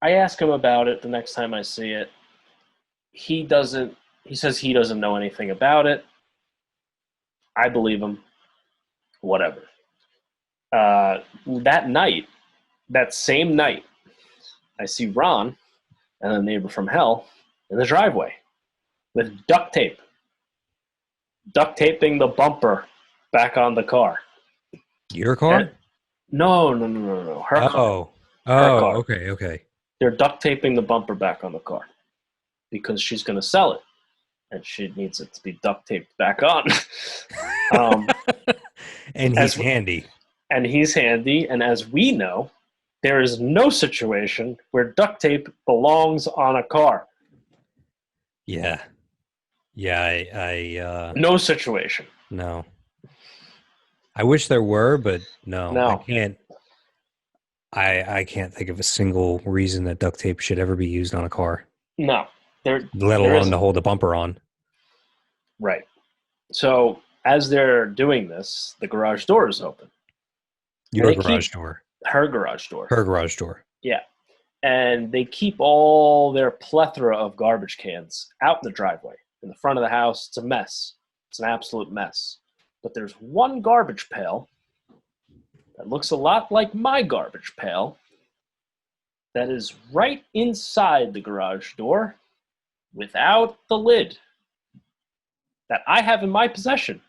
[SPEAKER 2] I ask him about it the next time I see it. He says he doesn't know anything about it. I believe him. Whatever. That same night, I see Ron and a neighbor from hell in the driveway with duct taping the bumper back on the car.
[SPEAKER 1] Your car?
[SPEAKER 2] No. Her car. Her car.
[SPEAKER 1] Okay.
[SPEAKER 2] They're duct taping the bumper back on the car because she's going to sell it. and she needs it to be duct taped back on. um,
[SPEAKER 1] And he's
[SPEAKER 2] as
[SPEAKER 1] handy.
[SPEAKER 2] and he's handy, and as we know, there is no situation where duct tape belongs on a car.
[SPEAKER 1] Yeah. Yeah, I
[SPEAKER 2] No situation.
[SPEAKER 1] no. I wish there were, but no, I
[SPEAKER 2] No,
[SPEAKER 1] can't. I can't think of a single reason that duct tape should ever be used on a car,
[SPEAKER 2] no, there
[SPEAKER 1] let
[SPEAKER 2] there
[SPEAKER 1] alone to
[SPEAKER 2] isn't.
[SPEAKER 1] hold a bumper on.
[SPEAKER 2] Right. So as they're doing this, the garage door is open, and
[SPEAKER 1] Your
[SPEAKER 2] they
[SPEAKER 1] garage
[SPEAKER 2] keep
[SPEAKER 1] door,
[SPEAKER 2] her garage door.
[SPEAKER 1] her garage door.
[SPEAKER 2] Yeah, and they keep all their plethora of garbage cans out in the driveway, in the front of the house. It's a mess. It's an absolute mess. But there's one garbage pail that looks a lot like my garbage pail that is right inside the garage door without the lid that I have in my possession.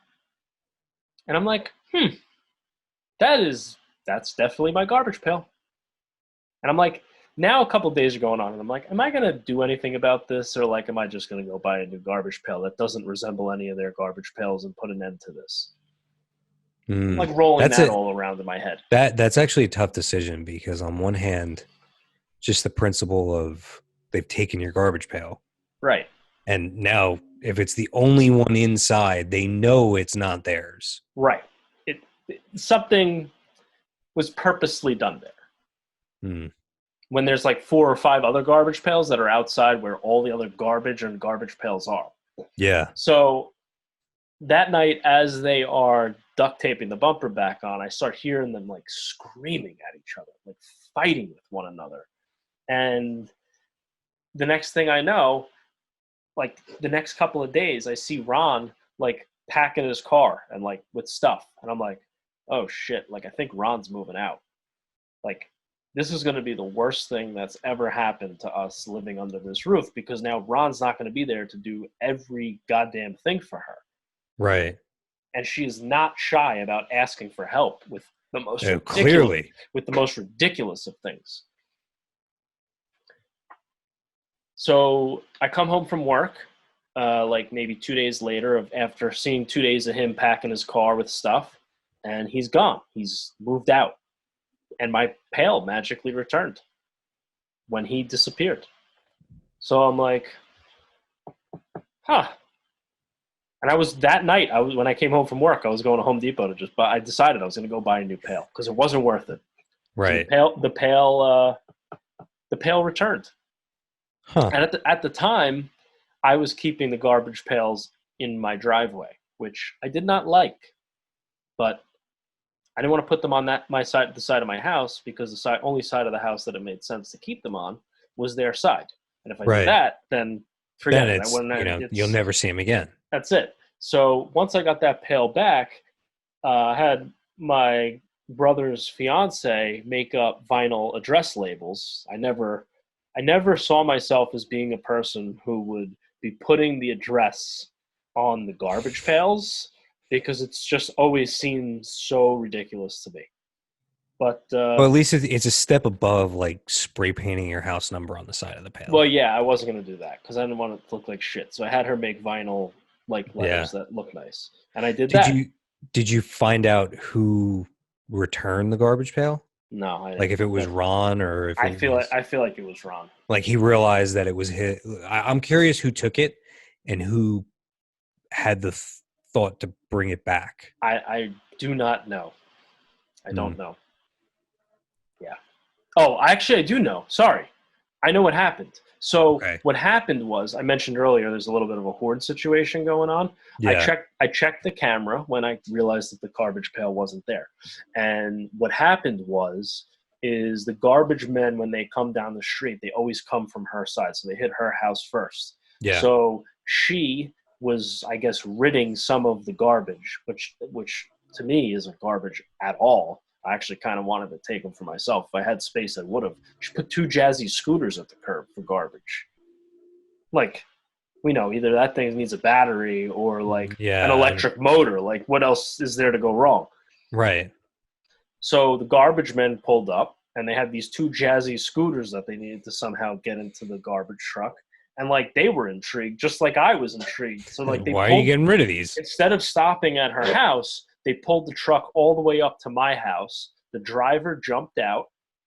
[SPEAKER 2] And I'm like, that's definitely my garbage pail. And I'm like, now a couple of days are going on, and I'm like, am I gonna do anything about this, or like, am I just gonna go buy a new garbage pail that doesn't resemble any of their garbage pails and put an end to this? I'm
[SPEAKER 1] Mm.
[SPEAKER 2] like rolling
[SPEAKER 1] That's
[SPEAKER 2] that
[SPEAKER 1] it.
[SPEAKER 2] all around in my head.
[SPEAKER 1] That's actually a tough decision because on one hand, just the principle of they've taken your garbage pail,
[SPEAKER 2] Right,
[SPEAKER 1] and now if it's the only one inside, they know it's not theirs.
[SPEAKER 2] right. Something was purposely done there.
[SPEAKER 1] Mm.
[SPEAKER 2] When there's like 4 or 5 other garbage pails that are outside where all the other garbage and garbage pails are.
[SPEAKER 1] Yeah.
[SPEAKER 2] So that night, as they are duct taping the bumper back on, I start hearing them like screaming at each other, like fighting with one another. And the next thing I know, like the next couple of days, I see Ron like packing his car and like with stuff. And I'm like, oh shit, like I think Ron's moving out. Like this is going to be the worst thing that's ever happened to us living under this roof, because now Ron's not going to be there to do every goddamn thing for her.
[SPEAKER 1] Right.
[SPEAKER 2] And she is not shy about asking for help with the most
[SPEAKER 1] Oh,
[SPEAKER 2] ridiculous
[SPEAKER 1] clearly.
[SPEAKER 2] of things. So I come home from work, like maybe 2 days later, after seeing 2 days of him packing his car with stuff, and he's gone. He's moved out, and my pail magically returned when he disappeared. So I'm like, huh. And I was that night. When I came home from work, I was going to Home Depot to just buy. I decided I was going to go buy a new pail because it wasn't worth it. So
[SPEAKER 1] Right.
[SPEAKER 2] the pail returned.
[SPEAKER 1] Huh.
[SPEAKER 2] And at the time, I was keeping the garbage pails in my driveway, which I did not like. But I didn't want to put them on the side of my house, because the only side of the house that it made sense to keep them on was their side. And if I did
[SPEAKER 1] Right.
[SPEAKER 2] that, then
[SPEAKER 1] Then
[SPEAKER 2] forget it. I
[SPEAKER 1] it's,
[SPEAKER 2] wouldn't.
[SPEAKER 1] you'll never see him again.
[SPEAKER 2] That's it. So once I got that pail back, I had my brother's fiance make up vinyl address labels. I never saw myself as being a person who would be putting the address on the garbage pails, because it's just always seemed so ridiculous to me. But
[SPEAKER 1] Well, at least it's a step above like spray painting your house number on the side of the
[SPEAKER 2] well,
[SPEAKER 1] pail.
[SPEAKER 2] yeah, I wasn't gonna do that because I didn't want it to look like shit. So I had her make vinyl like
[SPEAKER 1] Yeah.
[SPEAKER 2] letters that look nice, and I did
[SPEAKER 1] Did
[SPEAKER 2] that.
[SPEAKER 1] you did you find out who returned the garbage pail?
[SPEAKER 2] No, I
[SPEAKER 1] Like
[SPEAKER 2] didn't.
[SPEAKER 1] if it was Ron or if
[SPEAKER 2] I
[SPEAKER 1] it
[SPEAKER 2] feel like
[SPEAKER 1] was
[SPEAKER 2] I feel like it was Ron.
[SPEAKER 1] like he realized that it was his. I'm curious who took it and who had the thought to bring it back.
[SPEAKER 2] I do not know. I
[SPEAKER 1] Hmm.
[SPEAKER 2] don't know. Yeah. Oh, actually, I do know. Sorry. I know what happened. So
[SPEAKER 1] Okay.
[SPEAKER 2] what happened was, I mentioned earlier, there's a little bit of a hoard situation going on.
[SPEAKER 1] Yeah.
[SPEAKER 2] I checked the camera when I realized that the garbage pail wasn't there. And what happened is the garbage men, when they come down the street, they always come from her side. So they hit her house first.
[SPEAKER 1] Yeah.
[SPEAKER 2] So she was, I guess, ridding some of the garbage, which to me isn't garbage at all. I actually kind of wanted to take them for myself. If I had space, I would have. She put 2 jazzy scooters at the curb for garbage. Like, we know either that thing needs a battery or like an
[SPEAKER 1] Yeah.
[SPEAKER 2] electric motor. Like, what else is there to go wrong?
[SPEAKER 1] Right.
[SPEAKER 2] So the garbage men pulled up, and they had these 2 jazzy scooters that they needed to somehow get into the garbage truck. And like they were intrigued, just like I was intrigued. So like they
[SPEAKER 1] Why are you
[SPEAKER 2] pulled,
[SPEAKER 1] getting rid of these?
[SPEAKER 2] instead of stopping at her house, they pulled the truck all the way up to my house. The driver jumped out.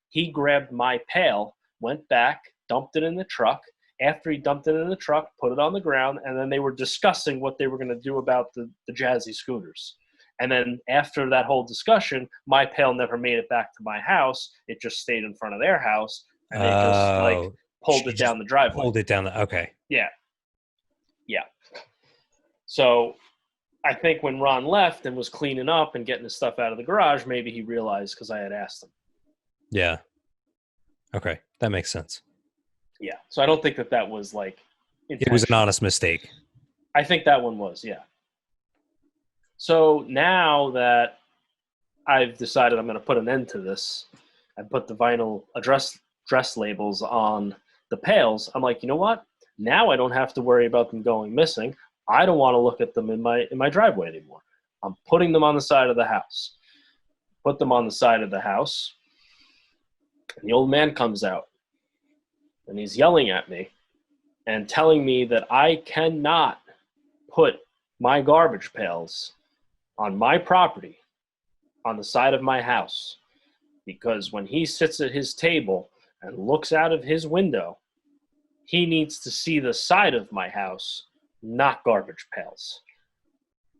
[SPEAKER 2] He grabbed my pail, went back, dumped it in the truck. After he dumped it in the truck, put it on the ground, and then they were discussing what they were going to do about the jazzy scooters. And then after that whole discussion, my pail never made it back to my house. It just stayed in front of their house, and they just like
[SPEAKER 1] Oh,
[SPEAKER 2] pulled
[SPEAKER 1] she
[SPEAKER 2] it
[SPEAKER 1] just
[SPEAKER 2] down the driveway.
[SPEAKER 1] pulled it down. Okay.
[SPEAKER 2] Yeah, yeah. So I think when Ron left and was cleaning up and getting his stuff out of the garage, maybe he realized because I had asked him.
[SPEAKER 1] Yeah. Okay. That makes sense.
[SPEAKER 2] Yeah. So I don't think that was like
[SPEAKER 1] It was an
[SPEAKER 2] intentional.
[SPEAKER 1] honest mistake.
[SPEAKER 2] I think that one was, yeah. So now that I've decided I'm going to put an end to this, I put the vinyl dress labels on the pails. I'm like, you know what? Now I don't have to worry about them going missing. I don't want to look at them in my driveway anymore. I'm putting them on the side of the house. Put them on the side of the house. And the old man comes out and he's yelling at me and telling me that I cannot put my garbage pails on my property on the side of my house because when he sits at his table and looks out of his window, he needs to see the side of my house, not garbage pails.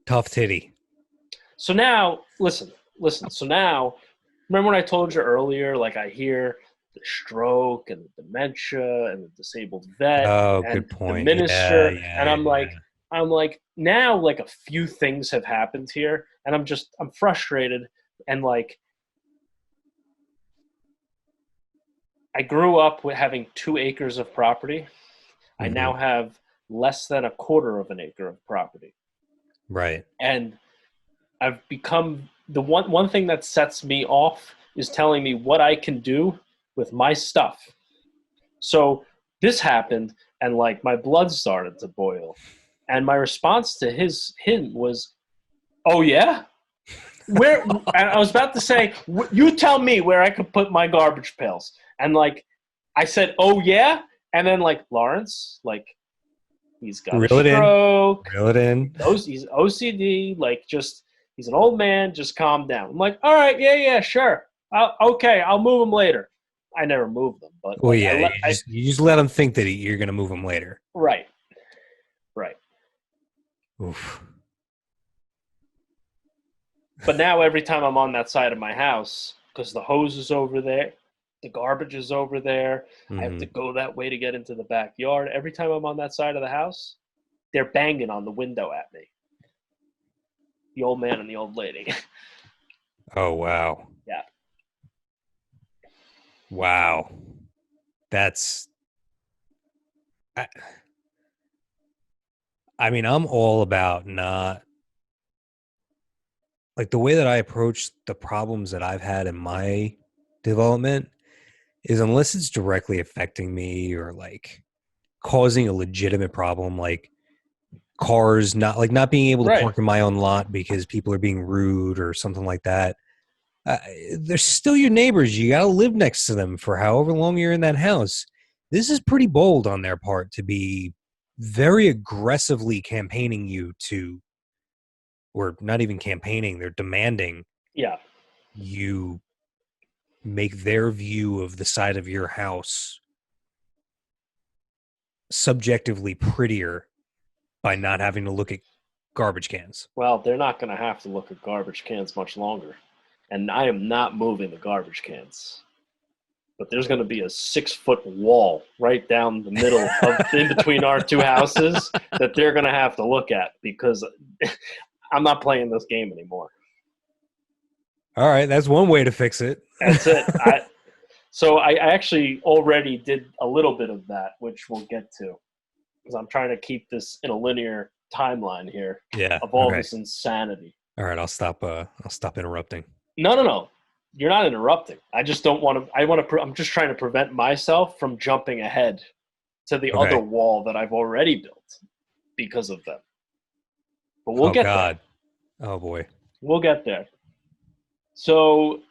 [SPEAKER 1] Tough titty.
[SPEAKER 2] So now, listen. So now, remember when I told you earlier, like I hear the stroke and the dementia and the disabled vet
[SPEAKER 1] Oh,
[SPEAKER 2] and
[SPEAKER 1] good
[SPEAKER 2] the
[SPEAKER 1] point. Yeah,
[SPEAKER 2] minister,
[SPEAKER 1] yeah,
[SPEAKER 2] and
[SPEAKER 1] yeah.
[SPEAKER 2] I'm like, now like a few things have happened here, and I'm frustrated, and like I grew up with having 2 acres of property. I
[SPEAKER 1] Hmm.
[SPEAKER 2] now have less than a quarter of an acre of property,
[SPEAKER 1] Right.
[SPEAKER 2] and I've become the one thing that sets me off is telling me what I can do with my stuff. So this happened, and like my blood started to boil, and my response to him was, "Oh yeah, where?" And I was about to say, "You tell me where I could put my garbage pails," and like I said, "Oh yeah," and then like Lawrence, like he's got a
[SPEAKER 1] Reel it in.
[SPEAKER 2] stroke,
[SPEAKER 1] Reel it in.
[SPEAKER 2] he's OCD, like just he's an old man, just calm down. I'm like, all right, yeah, sure, okay, I'll move him later. I never moved them, but
[SPEAKER 1] Well,
[SPEAKER 2] like
[SPEAKER 1] yeah, you just let him think that you're gonna move him later.
[SPEAKER 2] right, right.
[SPEAKER 1] Oof.
[SPEAKER 2] But now every time I'm on that side of my house, because the hose is over there, the garbage is over there, I have
[SPEAKER 1] Hmm.
[SPEAKER 2] to go that way to get into the backyard. Every time I'm on that side of the house, they're banging on the window at me. The old man and the old lady.
[SPEAKER 1] Oh wow,
[SPEAKER 2] Yeah.
[SPEAKER 1] wow. That's. I, I mean, I'm all about not like the way that I approach the problems that I've had in my development is unless it's directly affecting me or like causing a legitimate problem, like cars not being able to
[SPEAKER 2] Right.
[SPEAKER 1] park in my own lot because people are being rude or something like that. uh, they're still your neighbors. You got to live next to them for however long you're in that house. This is pretty bold on their part to be very aggressively campaigning you to, or not even campaigning, they're demanding
[SPEAKER 2] Yeah.
[SPEAKER 1] you make their view of the side of your house subjectively prettier by not having to look at garbage cans.
[SPEAKER 2] Well, they're not going to have to look at garbage cans much longer. And I am not moving the garbage cans. But there's going to be a 6-foot wall right down the middle of in between our two houses that they're going to have to look at because I'm not playing this game anymore.
[SPEAKER 1] All right, that's one way to fix it.
[SPEAKER 2] That's it. So I actually already did a little bit of that, which we'll get to, because I'm trying to keep this in a linear timeline here
[SPEAKER 1] Yeah.
[SPEAKER 2] of all
[SPEAKER 1] Okay.
[SPEAKER 2] this insanity.
[SPEAKER 1] All right. I'll stop interrupting.
[SPEAKER 2] No. You're not interrupting. I just don't want to. I'm just trying to prevent myself from jumping ahead to the other
[SPEAKER 1] Okay.
[SPEAKER 2] wall that I've already built because of them. But we'll
[SPEAKER 1] Oh
[SPEAKER 2] get there.
[SPEAKER 1] God. Oh boy.
[SPEAKER 2] We'll get there. So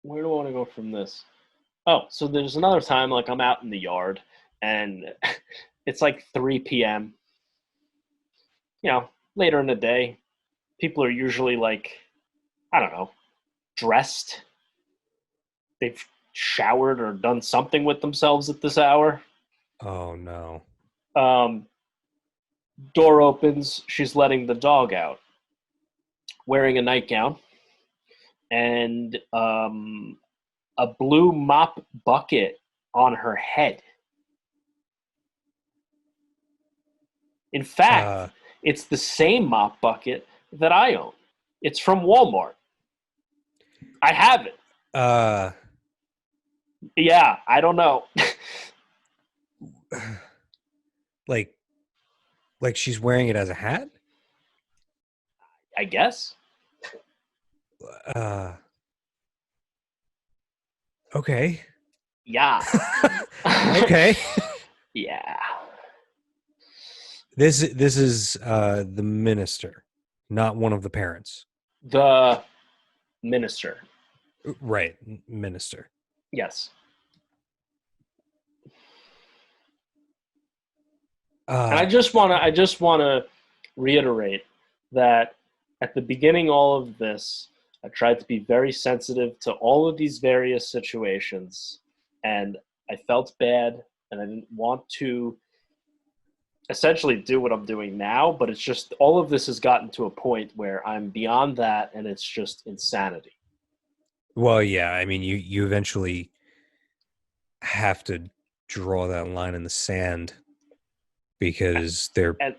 [SPEAKER 2] where do I want to go from this? Oh, so there's another time like I'm out in the yard and it's like 3 p.m. Later in the day. People are usually like, I don't know, dressed. They've showered or done something with themselves at this hour.
[SPEAKER 1] Oh no.
[SPEAKER 2] Um, Door opens. She's letting the dog out, wearing a nightgown and a blue mop bucket on her head. In fact,
[SPEAKER 1] Uh
[SPEAKER 2] it's the same mop bucket that I own. It's from Walmart. I have it.
[SPEAKER 1] uh
[SPEAKER 2] Yeah, I don't know.
[SPEAKER 1] like she's wearing it as a hat?
[SPEAKER 2] I guess.
[SPEAKER 1] Uh okay.
[SPEAKER 2] Yeah.
[SPEAKER 1] Okay.
[SPEAKER 2] Yeah.
[SPEAKER 1] This is the minister, not one of the parents.
[SPEAKER 2] The minister.
[SPEAKER 1] Right, minister.
[SPEAKER 2] Yes. And
[SPEAKER 1] Uh
[SPEAKER 2] I just wanna reiterate that at the beginning all of this, I tried to be very sensitive to all of these various situations, and I felt bad, and I didn't want to essentially do what I'm doing now, but it's just all of this has gotten to a point where I'm beyond that, and it's just insanity.
[SPEAKER 1] well, yeah, I mean you eventually have to draw that line in the sand because they're
[SPEAKER 2] And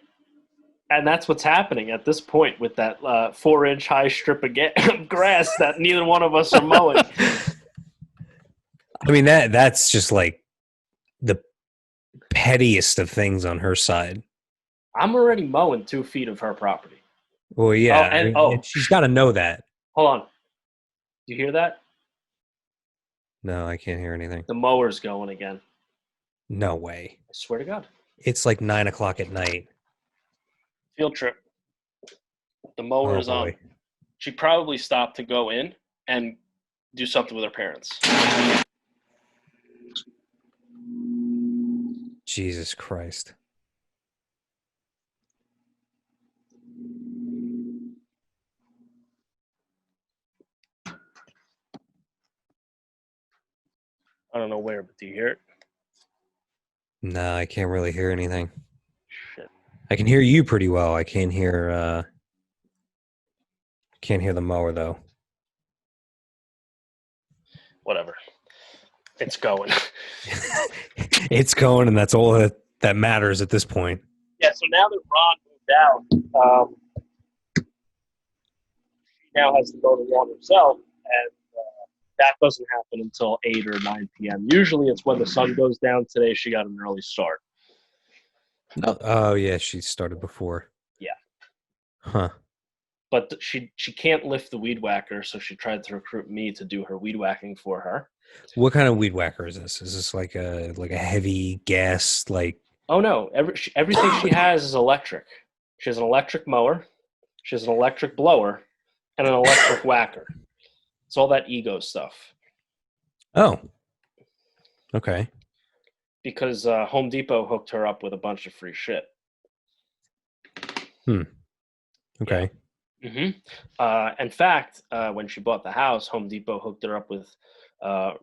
[SPEAKER 2] and that's what's happening at this point with that 4-inch high strip of grass that neither one of us are mowing.
[SPEAKER 1] I mean that's just like the pettiest of things on her side.
[SPEAKER 2] I'm already mowing 2 feet of her property.
[SPEAKER 1] Well,
[SPEAKER 2] Oh,
[SPEAKER 1] yeah, I
[SPEAKER 2] and
[SPEAKER 1] mean, and she's got to know that.
[SPEAKER 2] hold on. Do you hear that?
[SPEAKER 1] No, I can't hear anything.
[SPEAKER 2] The mower's going again.
[SPEAKER 1] No way.
[SPEAKER 2] I swear to God.
[SPEAKER 1] It's like 9 o'clock at night.
[SPEAKER 2] Field trip. The mower
[SPEAKER 1] Oh
[SPEAKER 2] is on.
[SPEAKER 1] boy.
[SPEAKER 2] She probably stopped to go in and do something with her parents.
[SPEAKER 1] Jesus Christ.
[SPEAKER 2] I don't know where, but do you hear it?
[SPEAKER 1] No, I can't really hear anything.
[SPEAKER 2] Shit.
[SPEAKER 1] I can hear you pretty well. I can't hear the mower though.
[SPEAKER 2] Whatever. It's going.
[SPEAKER 1] It's going and that's all that matters at this point.
[SPEAKER 2] Yeah, so now that Ron moved out, she now has to go to one herself, and that doesn't happen until 8 or 9 p.m. Usually it's when the sun goes down. Today she got an early start.
[SPEAKER 1] No. Oh yeah, she started before.
[SPEAKER 2] Yeah.
[SPEAKER 1] Huh.
[SPEAKER 2] But she can't lift the weed whacker, so she tried to recruit me to do her weed whacking for her.
[SPEAKER 1] What kind of weed whacker is this? Is this like a heavy gas like
[SPEAKER 2] Oh no, everything she has is electric. She has an electric mower, she has an electric blower, and an electric whacker. It's all that ego stuff.
[SPEAKER 1] Oh. Okay.
[SPEAKER 2] Because Home Depot hooked her up with a bunch of free shit.
[SPEAKER 1] Hmm.
[SPEAKER 2] Yeah.
[SPEAKER 1] Okay.
[SPEAKER 2] In fact, when she bought the house, Home Depot hooked her up with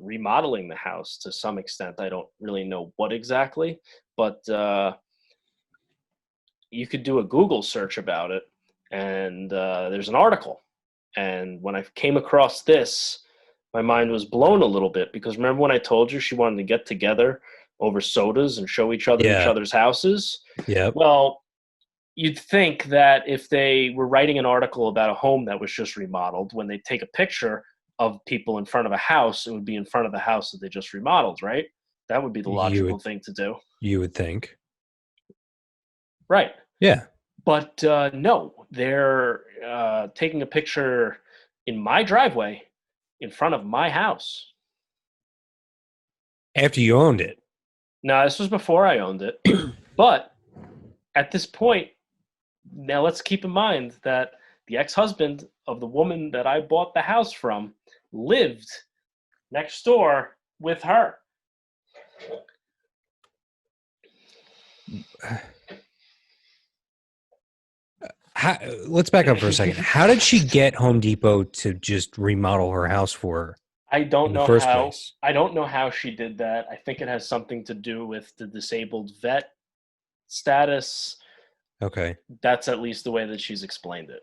[SPEAKER 2] remodeling the house to some extent. I don't really know what exactly, but you could do a Google search about it, and there's an article. And when I came across this, my mind was blown a little bit because remember when I told you she wanted to get together over sodas and show each
[SPEAKER 1] Yeah.
[SPEAKER 2] other's houses?
[SPEAKER 1] Yep.
[SPEAKER 2] Well, you'd think that if they were writing an article about a home that was just remodeled, when they take a picture of people in front of a house, it would be in front of the house that they just remodeled, right? That would be the
[SPEAKER 1] You
[SPEAKER 2] logical
[SPEAKER 1] would
[SPEAKER 2] thing to do.
[SPEAKER 1] you would think.
[SPEAKER 2] Right.
[SPEAKER 1] Yeah.
[SPEAKER 2] But no, they're taking a picture in my driveway in front of my house.
[SPEAKER 1] After you owned it.
[SPEAKER 2] Now, this was before I owned it. But at this point, now let's keep in mind that the ex-husband of the woman that I bought the house from lived next door with her.
[SPEAKER 1] How, let's back up for a second. How did she get Home Depot to just remodel her house for her
[SPEAKER 2] I don't
[SPEAKER 1] in the
[SPEAKER 2] know
[SPEAKER 1] first
[SPEAKER 2] how.
[SPEAKER 1] place?
[SPEAKER 2] I don't know how she did that. I think it has something to do with the disabled vet status.
[SPEAKER 1] Okay.
[SPEAKER 2] That's at least the way that she's explained it.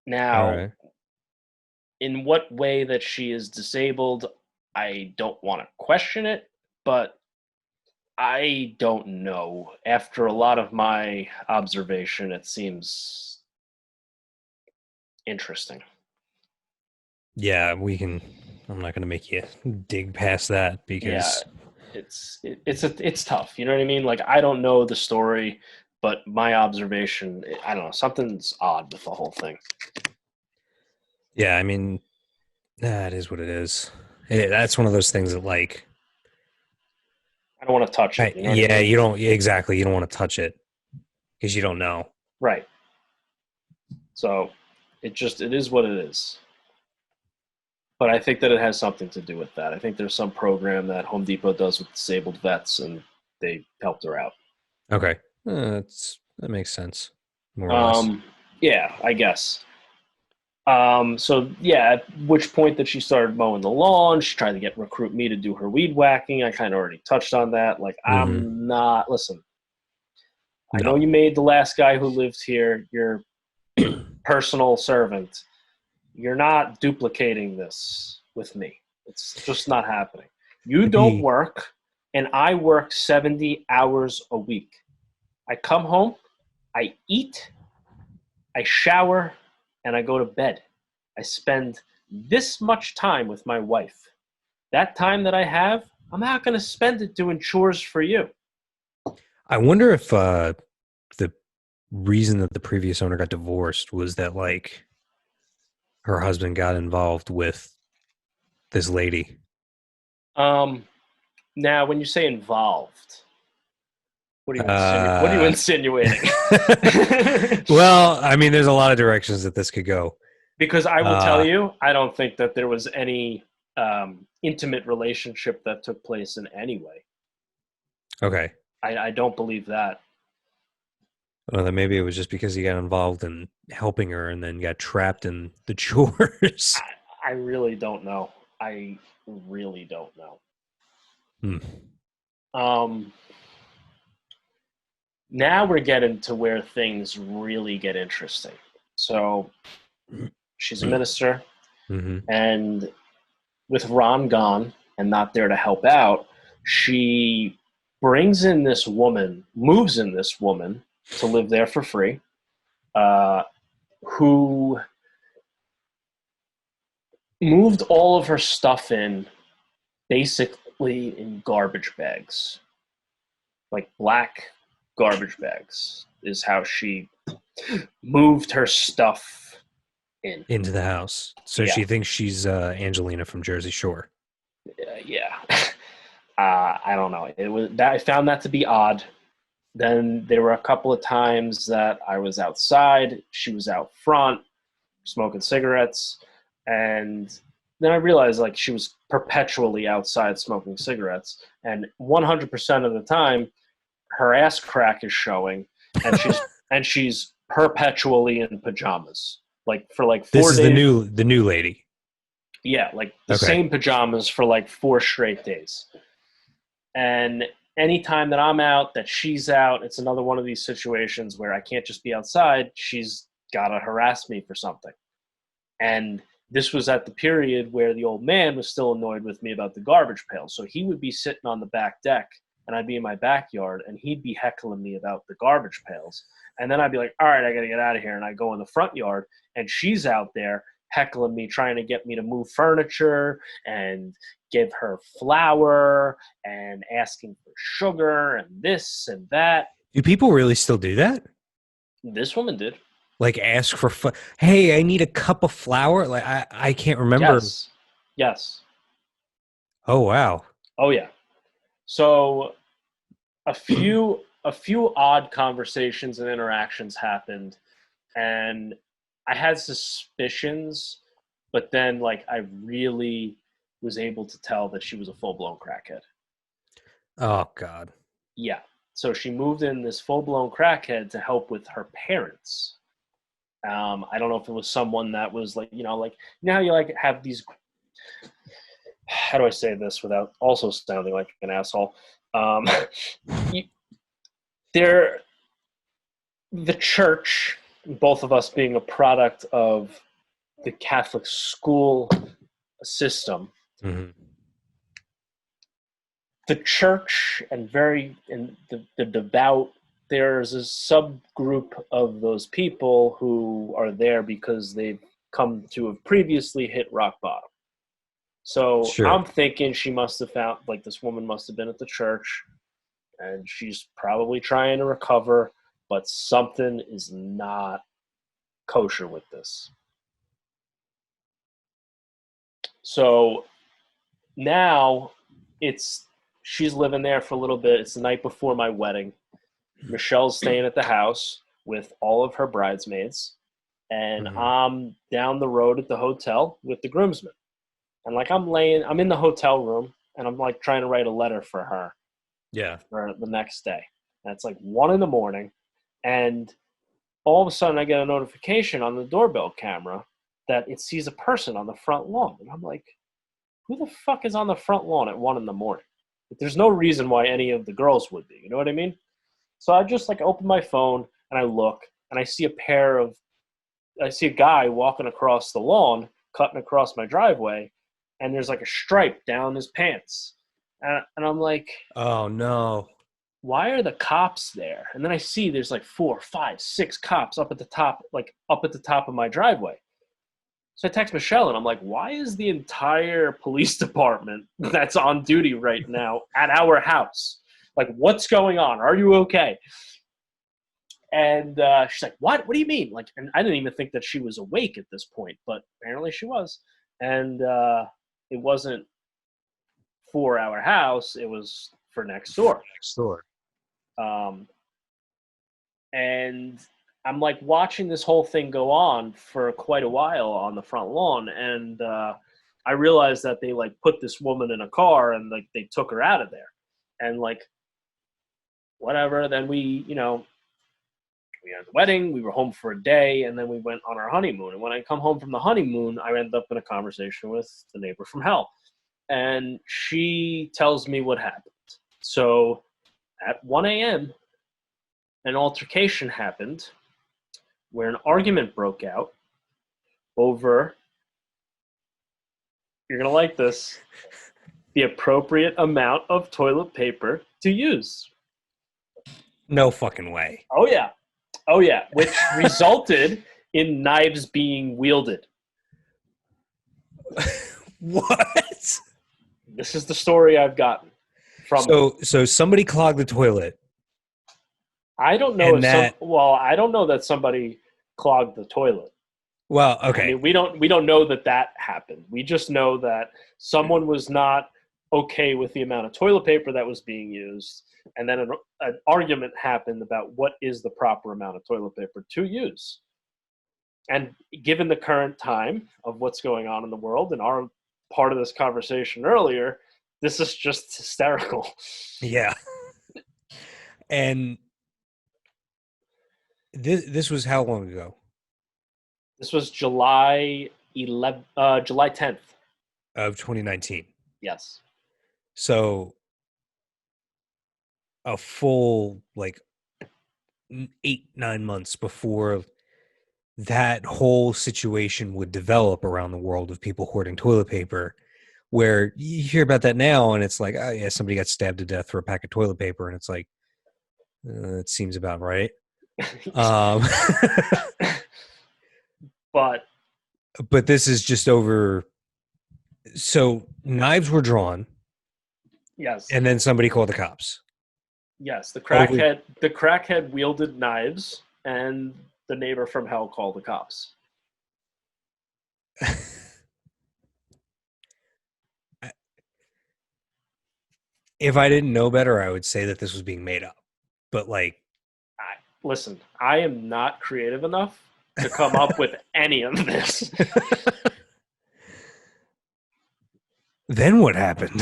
[SPEAKER 1] All
[SPEAKER 2] Now,
[SPEAKER 1] right.
[SPEAKER 2] in what way that she is disabled, I don't want to question it, but I don't know. After a lot of my observation, it seems interesting.
[SPEAKER 1] Yeah, we can. I'm not going to make you dig past that
[SPEAKER 2] Yeah,
[SPEAKER 1] because
[SPEAKER 2] it's tough. You know what I mean? Like I don't know the story, but my observation, I don't know, something's odd with the whole thing.
[SPEAKER 1] yeah, I mean, that is what it is. That's one of those things that like,
[SPEAKER 2] I don't want to touch it. You know what I
[SPEAKER 1] yeah,
[SPEAKER 2] mean?
[SPEAKER 1] you don't exactly. You don't want to touch it because you don't know.
[SPEAKER 2] Right. So it is what it is. But I think that it has something to do with that. I think there's some program that Home Depot does with disabled vets, and they helped her out.
[SPEAKER 1] Okay, that makes sense, more or less.
[SPEAKER 2] Um, yeah, I guess. So yeah, at which point that she started mowing the lawn, she tried to recruit me to do her weed whacking. I kind of already touched on that. Like
[SPEAKER 1] Hmm.
[SPEAKER 2] I'm not listen. I know
[SPEAKER 1] No.
[SPEAKER 2] you made the last guy who lived here your personal servant. You're not duplicating this with me. It's just not happening. You don't
[SPEAKER 1] Maybe
[SPEAKER 2] work, and I work 70 hours a week. I come home, I eat, I shower, and I go to bed. I spend this much time with my wife. That time that I have, I'm not going to spend it doing chores for you.
[SPEAKER 1] I wonder if the reason that the previous owner got divorced was that like her husband got involved with this lady.
[SPEAKER 2] Um, Now, when you say involved, what are you
[SPEAKER 1] Uh,
[SPEAKER 2] insinuating?
[SPEAKER 1] well, I mean, there's a lot of directions that this could go.
[SPEAKER 2] Because I will tell
[SPEAKER 1] Uh,
[SPEAKER 2] you, I don't think that there was any intimate relationship that took place in any way.
[SPEAKER 1] okay.
[SPEAKER 2] I don't believe that.
[SPEAKER 1] Well, then maybe it was just because he got involved in helping her and then got trapped in the chores.
[SPEAKER 2] I really don't know. I really don't know.
[SPEAKER 1] Hmm.
[SPEAKER 2] Um, Now we're getting to where things really get interesting. So she's a minister,
[SPEAKER 1] Mm-hmm.
[SPEAKER 2] and with Ron gone and not there to help out, she brings in this woman, moves in this woman to live there for free, uh, who moved all of her stuff in basically in garbage bags, like black garbage bags, is how she moved her stuff in.
[SPEAKER 1] Into the house. So
[SPEAKER 2] Yeah,
[SPEAKER 1] she thinks she's Angelina from Jersey Shore.
[SPEAKER 2] yeah. I don't know. It was that I found that to be odd. Then there were a couple of times that I was outside, she was out front smoking cigarettes, and then I realized like she was perpetually outside smoking cigarettes, and 100% of the time her ass crack is showing, and she's perpetually in pajamas, like for like
[SPEAKER 1] This
[SPEAKER 2] four
[SPEAKER 1] is
[SPEAKER 2] days.
[SPEAKER 1] the new lady.
[SPEAKER 2] Yeah, like the
[SPEAKER 1] Okay.
[SPEAKER 2] same pajamas for like 4 straight days. And anytime that I'm out, that she's out, it's another one of these situations where I can't just be outside. She's got to harass me for something. And this was at the period where the old man was still annoyed with me about the garbage pail. So he would be sitting on the back deck and I'd be in my backyard and he'd be heckling me about the garbage pails. And then I'd be like, all right, I got to get out of here. And I go in the front yard and she's out there heckling me, trying to get me to move furniture and give her flour and asking for sugar and this and that.
[SPEAKER 1] Do people really still do that?
[SPEAKER 2] This woman did.
[SPEAKER 1] Like ask for, hey, I need a cup of flour. Like I can't remember.
[SPEAKER 2] Yes. Yes.
[SPEAKER 1] Oh wow.
[SPEAKER 2] Oh, yeah. So a few odd conversations and interactions happened, and I had suspicions, but then like I really was able to tell that she was a full blown crackhead.
[SPEAKER 1] Oh god.
[SPEAKER 2] Yeah. So she moved in this full-blown crackhead to help with her parents. I don't know if it was someone that was like, like now you like have these. How do I say this without also sounding like an asshole? Um, you, they're the church. Both of us being a product of the Catholic school system.
[SPEAKER 1] Mm-hmm.
[SPEAKER 2] The church and the devout, there's a subgroup of those people who are there because they've come to have previously hit rock bottom. So
[SPEAKER 1] Sure.
[SPEAKER 2] I'm thinking she must have found, like, this woman must have been at the church and she's probably trying to recover, but something is not kosher with this. So now she's living there for a little bit. It's the night before my wedding. Michelle's staying at the house with all of her bridesmaids, and
[SPEAKER 1] Mm-hmm.
[SPEAKER 2] I'm down the road at the hotel with the groomsmen. And like I'm in the hotel room, and I'm like trying to write a letter for her
[SPEAKER 1] Yeah.
[SPEAKER 2] for the next day. And it's like 1 a.m, and all of a sudden I get a notification on the doorbell camera that it sees a person on the front lawn, and I'm like, who the fuck is on the front lawn at 1 a.m? There's no reason why any of the girls would be. You know what I mean? So I just like open my phone and I look and I see a guy walking across the lawn, cutting across my driveway, and there's like a stripe down his pants. And I'm like,
[SPEAKER 1] Oh no.
[SPEAKER 2] why are the cops there? And then I see there's like 4, 5, 6 cops up at the top of my driveway. So I text Michelle and I'm like, why is the entire police department that's on duty right now at our house? Like, what's going on? Are you okay? And she's like, what? What do you mean? Like, and I didn't even think that she was awake at this point, but apparently she was. And it wasn't for our house, it was for next door.
[SPEAKER 1] Next door.
[SPEAKER 2] Um, and I'm like watching this whole thing go on for quite a while on the front lawn, and I realized that they like put this woman in a car and like they took her out of there, and like whatever. Then we had the wedding, we were home for a day, and then we went on our honeymoon. And when I come home from the honeymoon, I end up in a conversation with the neighbor from hell, and she tells me what happened. So at 1 a.m., an altercation happened where an argument broke out over, you're going to like this, the appropriate amount of toilet paper to use.
[SPEAKER 1] No fucking way.
[SPEAKER 2] Oh, yeah. Oh, yeah. Which resulted in knives being wielded.
[SPEAKER 1] What?
[SPEAKER 2] This is the story I've gotten from.
[SPEAKER 1] So somebody clogged the toilet.
[SPEAKER 2] I don't know
[SPEAKER 1] and that.
[SPEAKER 2] I don't know that somebody clogged the toilet.
[SPEAKER 1] Well,
[SPEAKER 2] I
[SPEAKER 1] okay.
[SPEAKER 2] mean, we don't know that happened. We just know that someone was not okay with the amount of toilet paper that was being used, and then an argument happened about what is the proper amount of toilet paper to use. And given the current time of what's going on in the world and our part of this conversation earlier, this is just hysterical.
[SPEAKER 1] Yeah. And this was how long ago?
[SPEAKER 2] This was July 10th.
[SPEAKER 1] Of 2019.
[SPEAKER 2] Yes.
[SPEAKER 1] So a full like 8-9 months before that whole situation would develop around the world of people hoarding toilet paper, where you hear about that now and it's like, oh yeah, somebody got stabbed to death for a pack of toilet paper, and it's like, it seems about right. um
[SPEAKER 2] But
[SPEAKER 1] this is just over. So knives were drawn,
[SPEAKER 2] yes,
[SPEAKER 1] and then somebody called the cops.
[SPEAKER 2] yes, the
[SPEAKER 1] Over.
[SPEAKER 2] crackhead wielded knives, and the neighbor from hell called the cops.
[SPEAKER 1] If I didn't know better, I would say that this was being made up. But like,
[SPEAKER 2] Listen, I am not creative enough to come up with any of this.
[SPEAKER 1] then what happened?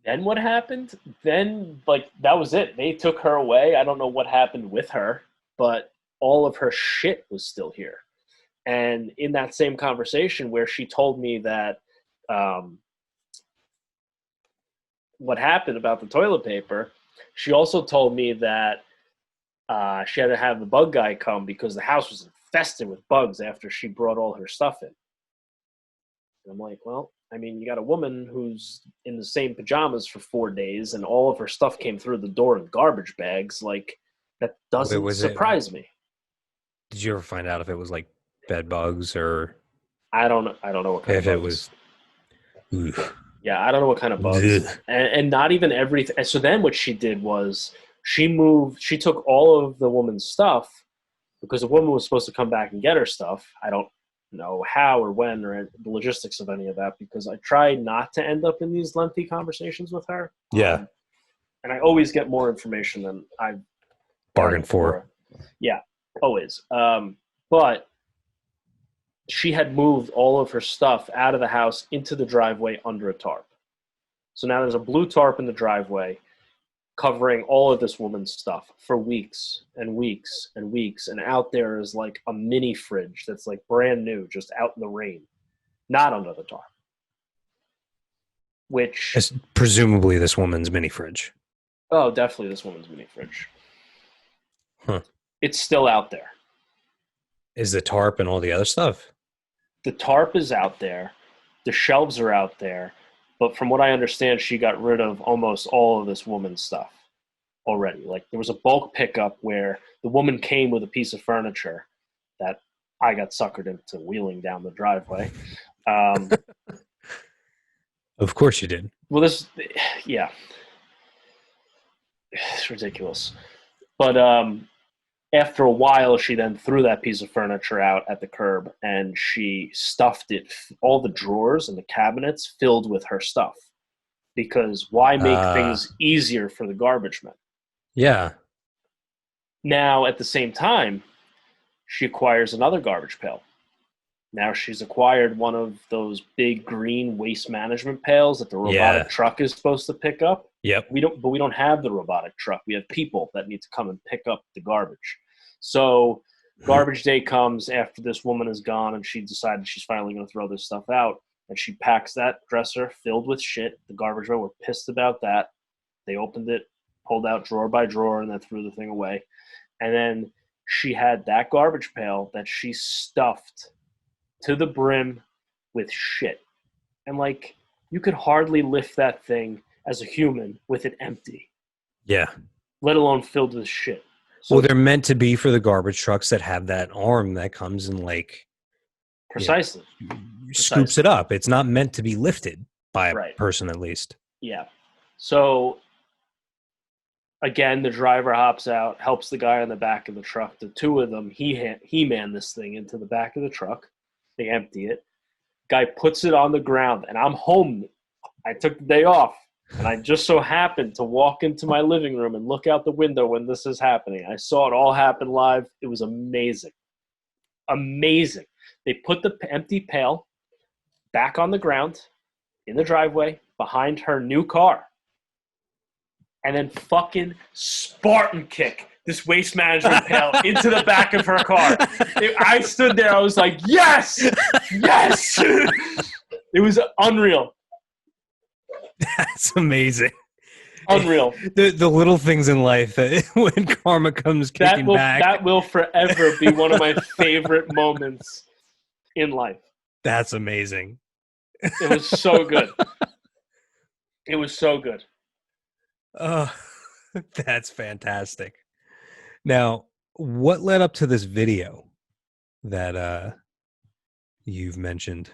[SPEAKER 2] Then what happened? Then, like, that was it. They took her away. I don't know what happened with her, but all of her shit was still here. And in that same conversation where she told me that um, what happened about the toilet paper, she also told me that she had to have the bug guy come because the house was infested with bugs after she brought all her stuff in. And I'm like, well, I mean, you got a woman who's in the same pajamas for 4 days and all of her stuff came through the door in garbage bags. Like, that
[SPEAKER 1] Wait,
[SPEAKER 2] doesn't
[SPEAKER 1] was it?
[SPEAKER 2] surprise me.
[SPEAKER 1] Did you ever find out if it was like bed bugs or
[SPEAKER 2] I don't know. I don't know what kind of
[SPEAKER 1] if it
[SPEAKER 2] bugs.
[SPEAKER 1] was? Ugh.
[SPEAKER 2] Yeah, I don't know what kind of bugs.
[SPEAKER 1] Ugh.
[SPEAKER 2] And not even everything. And so then what she did was she took all of the woman's stuff because the woman was supposed to come back and get her stuff. I don't know how or when or the logistics of any of that because I try not to end up in these lengthy conversations with her.
[SPEAKER 1] Yeah,
[SPEAKER 2] And I always get more information than I
[SPEAKER 1] bargain
[SPEAKER 2] bargained
[SPEAKER 1] for.
[SPEAKER 2] for. Yeah, always. But she had moved all of her stuff out of the house into the driveway under a tarp. So now there's a blue tarp in the driveway covering all of this woman's stuff for weeks and weeks and weeks. And out there is like a mini fridge that's like brand new, just out in the rain, not under the tarp. Which,
[SPEAKER 1] It's presumably this woman's mini fridge.
[SPEAKER 2] oh, definitely this woman's mini fridge.
[SPEAKER 1] Huh.
[SPEAKER 2] It's still out there.
[SPEAKER 1] Is the tarp and all the other stuff?
[SPEAKER 2] The tarp is out there. The shelves are out there. But from what I understand, she got rid of almost all of this woman's stuff already. Like there was a bulk pickup where the woman came with a piece of furniture that I got suckered into wheeling down the driveway.
[SPEAKER 1] Of course you did.
[SPEAKER 2] Well, yeah, it's ridiculous. But after a while, she then threw that piece of furniture out at the curb and she stuffed it, all the drawers and the cabinets filled with her stuff. Because why make things easier for the garbage men?
[SPEAKER 1] Yeah.
[SPEAKER 2] Now, at the same time, she acquires another garbage pail. Now she's acquired one of those big green waste management pails that the robotic truck is supposed to pick up.
[SPEAKER 1] Yep.
[SPEAKER 2] But we don't have the robotic truck. We have people that need to come and pick up the garbage. So garbage day comes after this woman is gone and she decided she's finally going to throw this stuff out. And she packs that dresser filled with shit. The garbage men were pissed about that. They opened it, pulled out drawer by drawer, and then threw the thing away. And then she had that garbage pail that she stuffed to the brim with shit. And like, you could hardly lift that thing as a human with it empty.
[SPEAKER 1] Yeah.
[SPEAKER 2] Let alone filled with shit. So
[SPEAKER 1] well, they're meant to be for the garbage trucks that have that arm that comes and like
[SPEAKER 2] precisely
[SPEAKER 1] scoops it up. It's not meant to be lifted by a person, at least.
[SPEAKER 2] Yeah. So again, the driver hops out, helps the guy on the back of the truck. The two of them, he man this thing into the back of the truck. They empty it. Guy puts it on the ground, and I'm home. I took the day off, and I just so happened to walk into my living room and look out the window when this is happening. I saw it all happen live. It was amazing. Amazing. They put the empty pail back on the ground in the driveway behind her new car, and then fucking Spartan kick this waste management pail into the back of her car. I stood there. I was like, yes, yes. It was unreal.
[SPEAKER 1] That's amazing.
[SPEAKER 2] Unreal.
[SPEAKER 1] The little things in life that when karma comes kicking back.
[SPEAKER 2] That will forever be one of my favorite moments in life.
[SPEAKER 1] That's amazing.
[SPEAKER 2] It was so good. It was so good.
[SPEAKER 1] Oh, that's fantastic. Now, what led up to this video that you've mentioned?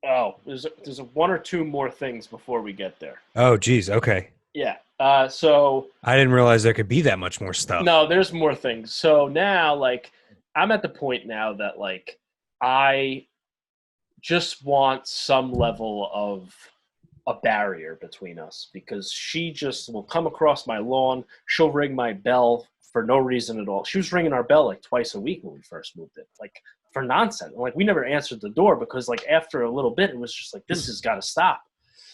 [SPEAKER 2] Oh, there's one or two more things before we get there.
[SPEAKER 1] Oh, geez. Okay.
[SPEAKER 2] Yeah. So
[SPEAKER 1] I didn't realize there could be that much more stuff.
[SPEAKER 2] No, there's more things. So now, like, I'm at the point now that, like, I just want some level of a barrier between us because she just will come across my lawn. She'll ring my bell for no reason at all. She was ringing our bell like twice a week when we first moved in, like for nonsense. Like we never answered the door because like after a little bit, it was just like, this has got to stop.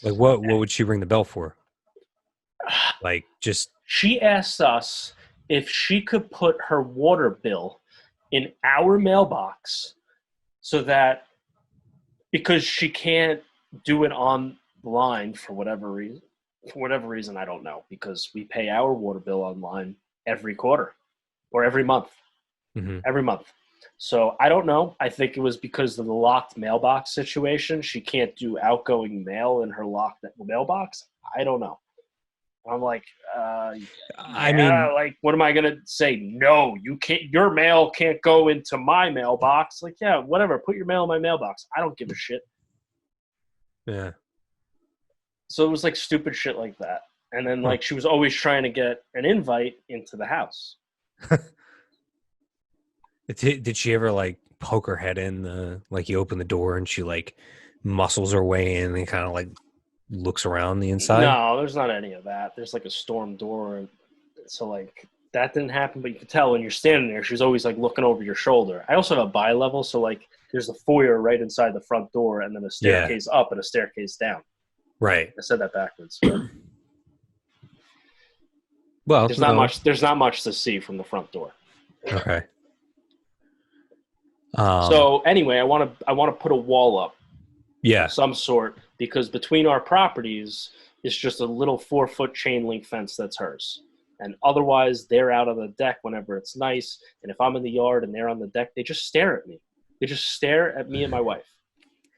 [SPEAKER 1] Like what would she ring the bell for? Like, just
[SPEAKER 2] She asked us if she could put her water bill in our mailbox so that because she can't do it online for whatever reason. For whatever reason, I don't know, because we pay our water bill online every quarter or every month.
[SPEAKER 1] mhm.
[SPEAKER 2] Every month. So I don't know. I think it was because of the locked mailbox situation. She can't do outgoing mail in her locked mailbox. I don't know. I'm like,
[SPEAKER 1] I
[SPEAKER 2] yeah,
[SPEAKER 1] mean,
[SPEAKER 2] like, what am I going to say? No, you can't, your mail can't go into my mailbox. Like, yeah, whatever. Put your mail in my mailbox. I don't give a shit.
[SPEAKER 1] yeah.
[SPEAKER 2] So it was like stupid shit like that. And then,
[SPEAKER 1] Huh.
[SPEAKER 2] like, she was always trying to get an invite into the house.
[SPEAKER 1] Did she ever like poke her head in the like you open the door and she like muscles her way in and kind of like looks around the inside?
[SPEAKER 2] No, there's not any of that. There's like a storm door. So, like, that didn't happen, but you could tell when you're standing there, she's always like looking over your shoulder. I also have a bi-level, so like there's a foyer right inside the front door and then a
[SPEAKER 1] Yeah,
[SPEAKER 2] staircase up and a staircase down.
[SPEAKER 1] right.
[SPEAKER 2] I said that backwards. But
[SPEAKER 1] Well, no.
[SPEAKER 2] there's not much to see from the front door.
[SPEAKER 1] Okay. Um,
[SPEAKER 2] So anyway, I want to put a wall up of
[SPEAKER 1] yeah.
[SPEAKER 2] some sort because between our properties is just a little 4-foot chain link fence that's hers. And otherwise, they're out on the deck whenever it's nice. And if I'm in the yard and they're on the deck, they just stare at me. They just stare at me and my wife.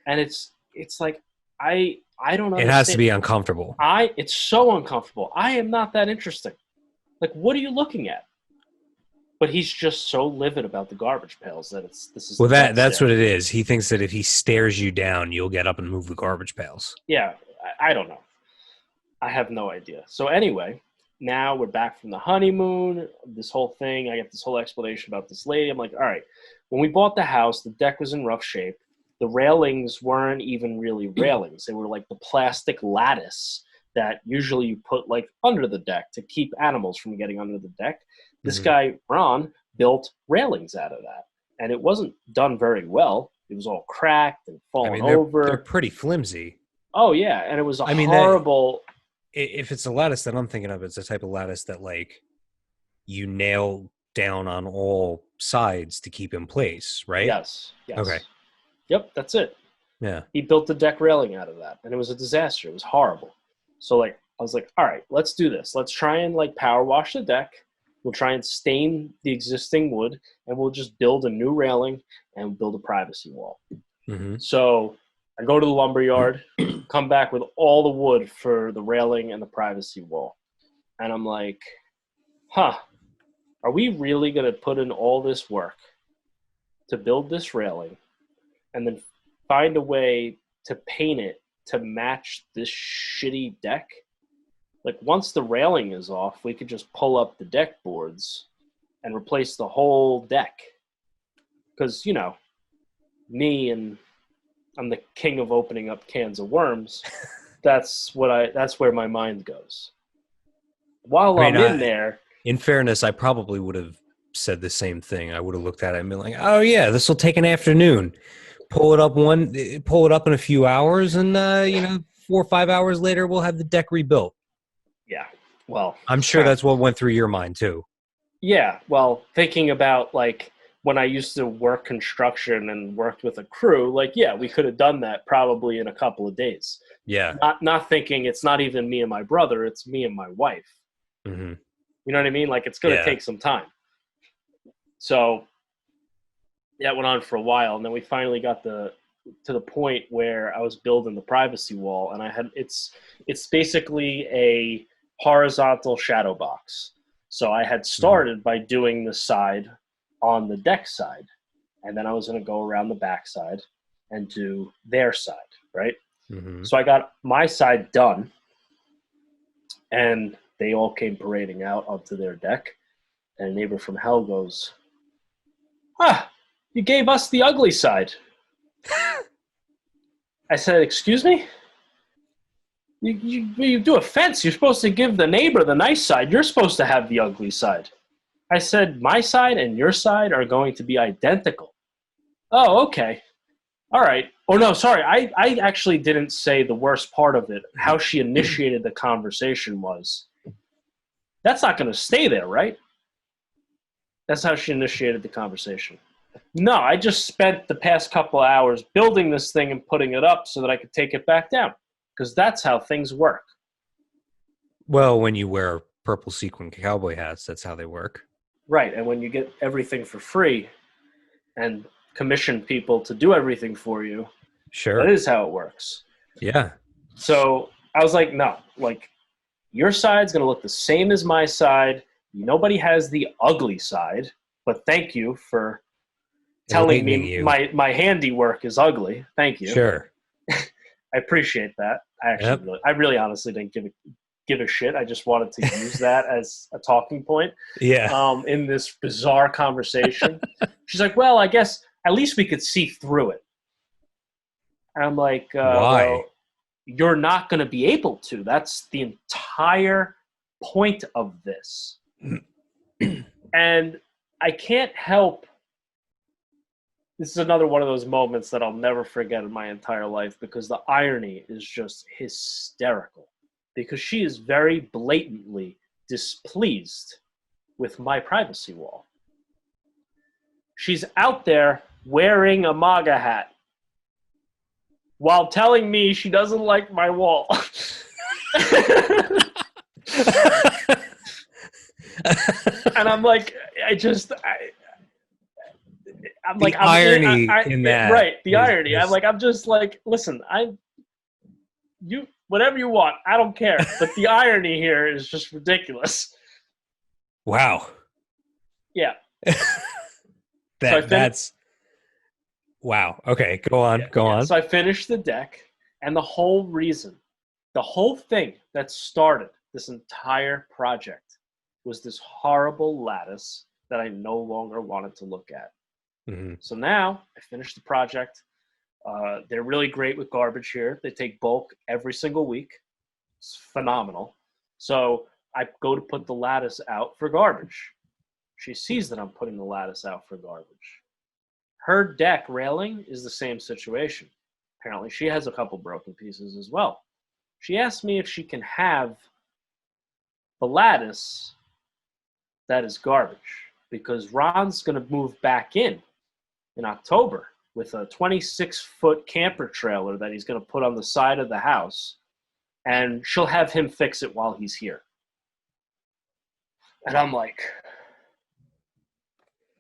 [SPEAKER 2] And it's like I don't
[SPEAKER 1] It has to
[SPEAKER 2] understand.
[SPEAKER 1] be uncomfortable.
[SPEAKER 2] It's so uncomfortable. I am not that interesting. Like, what are you looking at? But he's just so livid about the garbage pails that this is
[SPEAKER 1] Well,
[SPEAKER 2] the death
[SPEAKER 1] that's
[SPEAKER 2] stare.
[SPEAKER 1] what it is. He thinks that if he stares you down, you'll get up and move the garbage pails.
[SPEAKER 2] Yeah, I don't know. I have no idea. So anyway, now we're back from the honeymoon. This whole thing, I get this whole explanation about this lady. I'm like, all right. When we bought the house, the deck was in rough shape. The railings weren't even really railings. They were like the plastic lattice that usually you put like under the deck to keep animals from getting under the deck. This
[SPEAKER 1] Mhm.
[SPEAKER 2] guy, Ron, built railings out of that. And it wasn't done very well. It was all cracked and
[SPEAKER 1] I
[SPEAKER 2] fallen
[SPEAKER 1] mean, they're
[SPEAKER 2] over.
[SPEAKER 1] pretty flimsy.
[SPEAKER 2] Oh yeah, and it was a
[SPEAKER 1] I mean, that
[SPEAKER 2] horrible.
[SPEAKER 1] if it's a lattice that I'm thinking of, it's the type of lattice that like you nail down on all sides to keep in place, right?
[SPEAKER 2] Yes,
[SPEAKER 1] Okay.
[SPEAKER 2] yes. Yep, that's it.
[SPEAKER 1] Yeah.
[SPEAKER 2] He built the deck railing out of that, and it was a disaster. It was horrible. So like I was like, all right, let's do this. Let's try and like power wash the deck. We'll try and stain the existing wood, and we'll just build a new railing and build a privacy wall.
[SPEAKER 1] Hmm.
[SPEAKER 2] So I go to the lumber yard, come back with all the wood for the railing and the privacy wall, and I'm like, huh, are we really gonna put in all this work to build this railing and then find a way to paint it to match this shitty deck? Like, once the railing is off, we could just pull up the deck boards and replace the whole deck. Because, you know, me and I'm the king of opening up cans of worms. That's where my mind goes. While
[SPEAKER 1] I mean,
[SPEAKER 2] I'm in there,
[SPEAKER 1] in fairness, I probably would have said the same thing. I would have looked at it and been like, "Oh yeah, this will take an afternoon. Pull it up in a few hours, and 4 or 5 hours later, we'll have the deck rebuilt."
[SPEAKER 2] yeah, well,
[SPEAKER 1] I'm sure that's what went through your mind too.
[SPEAKER 2] yeah, well, thinking about like when I used to work construction and worked with a crew, like, yeah, we could have done that probably in a couple of days.
[SPEAKER 1] Yeah.
[SPEAKER 2] Not thinking it's not even me and my brother, it's me and my wife.
[SPEAKER 1] Hmm.
[SPEAKER 2] You know what I mean? Like, it's going to
[SPEAKER 1] Yeah.
[SPEAKER 2] take some time. So that went on for a while, and then we finally got to the point where I was building the privacy wall, and it's basically a horizontal shadow box. So I had started by doing the side on the deck side, and then I was going to go around the back side and do their side, right?
[SPEAKER 1] Hmm.
[SPEAKER 2] So I got my side done, and they all came parading out onto their deck, and a neighbor from hell goes, "Ah, you gave us the ugly side." I said, "Excuse me? You do a fence. You're supposed to give the neighbor the nice side. You're supposed to have the ugly side." I said, "My side and your side are going to be identical." "Oh, okay." All right. Oh, no, sorry. I actually didn't say the worst part of it. How she initiated the conversation was, that's not going to stay there, right? That's how she initiated the conversation. No, I just spent the past couple of hours building this thing and putting it up so that I could take it back down. Because that's how things work.
[SPEAKER 1] Well, when you wear purple sequin cowboy hats, that's how they work.
[SPEAKER 2] Right. And when you get everything for free and commission people to do everything for you, that
[SPEAKER 1] Sure.
[SPEAKER 2] is how it works.
[SPEAKER 1] Yeah.
[SPEAKER 2] So I was like, no, like your side's going to look the same as my side. Nobody has the ugly side, but thank you for telling
[SPEAKER 1] Enlightening
[SPEAKER 2] me
[SPEAKER 1] you.
[SPEAKER 2] my handiwork is ugly. Thank you.
[SPEAKER 1] Sure.
[SPEAKER 2] I appreciate that.
[SPEAKER 1] Yep.
[SPEAKER 2] I really honestly didn't give a shit. I just wanted to use that as a talking point
[SPEAKER 1] Yeah.
[SPEAKER 2] in this bizarre conversation. She's like, well, I guess at least we could see through it. And I'm like,
[SPEAKER 1] Why?
[SPEAKER 2] well, you're not going to be able to. That's the entire point of this. And I can't help. This is another one of those moments that I'll never forget in my entire life because the irony is just hysterical. Because she is very blatantly displeased with my privacy wall. She's out there wearing a MAGA hat while telling me she doesn't like my wall. And I'm like, I'm
[SPEAKER 1] The
[SPEAKER 2] like,
[SPEAKER 1] irony in that
[SPEAKER 2] right, the
[SPEAKER 1] is
[SPEAKER 2] irony.
[SPEAKER 1] just
[SPEAKER 2] I'm just like, listen, you, whatever you want, I don't care. But the irony here is just ridiculous.
[SPEAKER 1] wow.
[SPEAKER 2] Yeah. So
[SPEAKER 1] That's wow. Okay, go on. Go
[SPEAKER 2] yeah.
[SPEAKER 1] on.
[SPEAKER 2] So I finished the deck, and the whole reason, the whole thing that started this entire project was this horrible lattice that I no longer wanted to look at.
[SPEAKER 1] Mm-hmm.
[SPEAKER 2] So now I finished the project. They're really great with garbage here. They take bulk every single week. It's phenomenal. So I go to put the lattice out for garbage. She sees that I'm putting the lattice out for garbage. Her deck railing is the same situation. Apparently, she has a couple broken pieces as well. She asked me if she can have the lattice that is garbage because Ron's going to move back in October with a 26-foot camper trailer that he's going to put on the side of the house, and she'll have him fix it while he's here. And I'm like,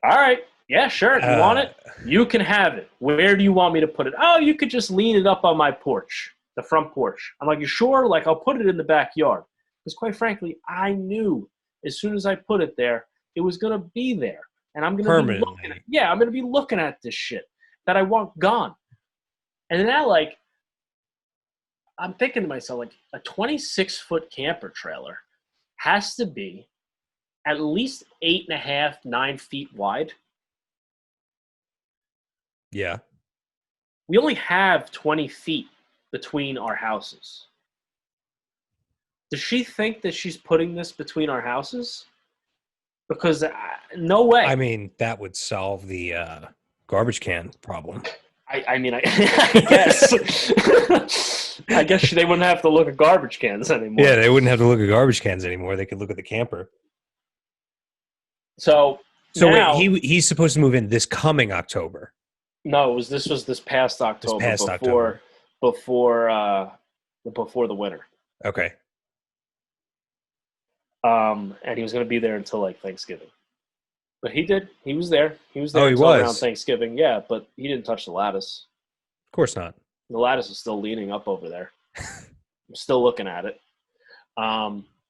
[SPEAKER 2] all right, yeah, sure. You want it? You can have it. Where do you want me to put it? Oh, you could just lean it up on my porch, the front porch. I'm like, you sure? Like, I'll put it in the backyard. Because quite frankly, I knew as soon as I put it there, it was going to be there. And I'm going to be looking at, I'm going to be looking at this shit that I want gone. And now, like, I'm thinking to myself, like, a 26-foot camper trailer has to be at least 8.5, 9 feet wide.
[SPEAKER 1] Yeah.
[SPEAKER 2] We only have 20 feet between our houses. Does she think that she's putting this between our houses? Because no way.
[SPEAKER 1] I mean, that would solve the garbage can problem.
[SPEAKER 2] I mean, I guess. I guess they wouldn't have to look at garbage cans anymore.
[SPEAKER 1] Yeah, they wouldn't have to look at garbage cans anymore. They could look at the camper.
[SPEAKER 2] So now,
[SPEAKER 1] wait, he's supposed to move in this coming October.
[SPEAKER 2] No, this was this past October, before the winter.
[SPEAKER 1] Okay.
[SPEAKER 2] And he was going to be there until like Thanksgiving. But he did. He was there. He was there
[SPEAKER 1] he
[SPEAKER 2] until
[SPEAKER 1] was
[SPEAKER 2] around Thanksgiving. Yeah, but he didn't touch the lattice.
[SPEAKER 1] Of course not.
[SPEAKER 2] The lattice is still leaning up over there. I'm still looking at it.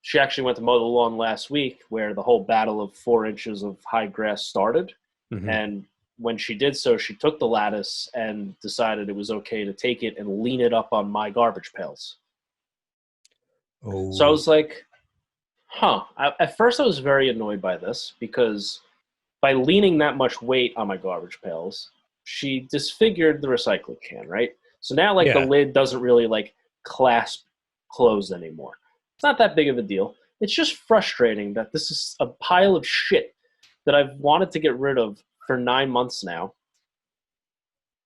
[SPEAKER 2] She actually went to mow the lawn last week where the whole battle of 4 inches of high grass started.
[SPEAKER 1] Mm-hmm.
[SPEAKER 2] And when she did so, she took the lattice and decided it was okay to take it and lean it up on my garbage pails.
[SPEAKER 1] Oh.
[SPEAKER 2] So I was like, huh. At first I was very annoyed by this because by leaning that much weight on my garbage pails, she disfigured the recycling can, right? So now like the lid doesn't really like clasp closed anymore. It's not that big of a deal. It's just frustrating that this is a pile of shit that I've wanted to get rid of for 9 months now.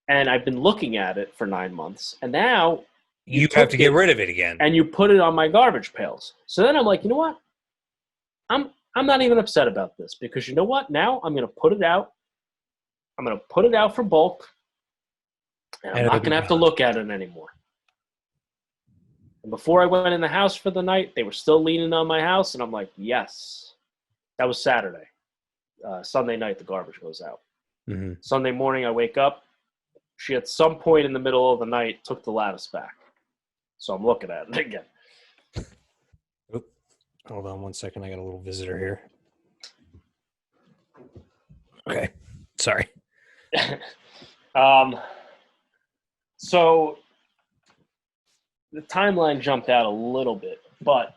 [SPEAKER 2] And I've been looking at it for 9 months, and now you
[SPEAKER 1] You have to
[SPEAKER 2] took
[SPEAKER 1] get
[SPEAKER 2] it
[SPEAKER 1] rid of it again.
[SPEAKER 2] and you put it on my garbage pails. So then I'm like, you know what? I'm not even upset about this, because you know what? Now I'm going to put it out. I'm going to put it out for bulk, and I'm
[SPEAKER 1] And it'll
[SPEAKER 2] not going
[SPEAKER 1] be
[SPEAKER 2] to have to
[SPEAKER 1] gone.
[SPEAKER 2] look at it anymore. And before I went in the house for the night, they were still leaning on my house, and I'm like, yes. That was Saturday. Sunday night, the garbage goes out.
[SPEAKER 1] Mm-hmm.
[SPEAKER 2] Sunday morning, I wake up. She, at some point in the middle of the night, took the lattice back. So I'm looking at it again.
[SPEAKER 1] Oop. Hold on 1 second. I got a little visitor here. Okay. Sorry.
[SPEAKER 2] So the timeline jumped out a little bit, but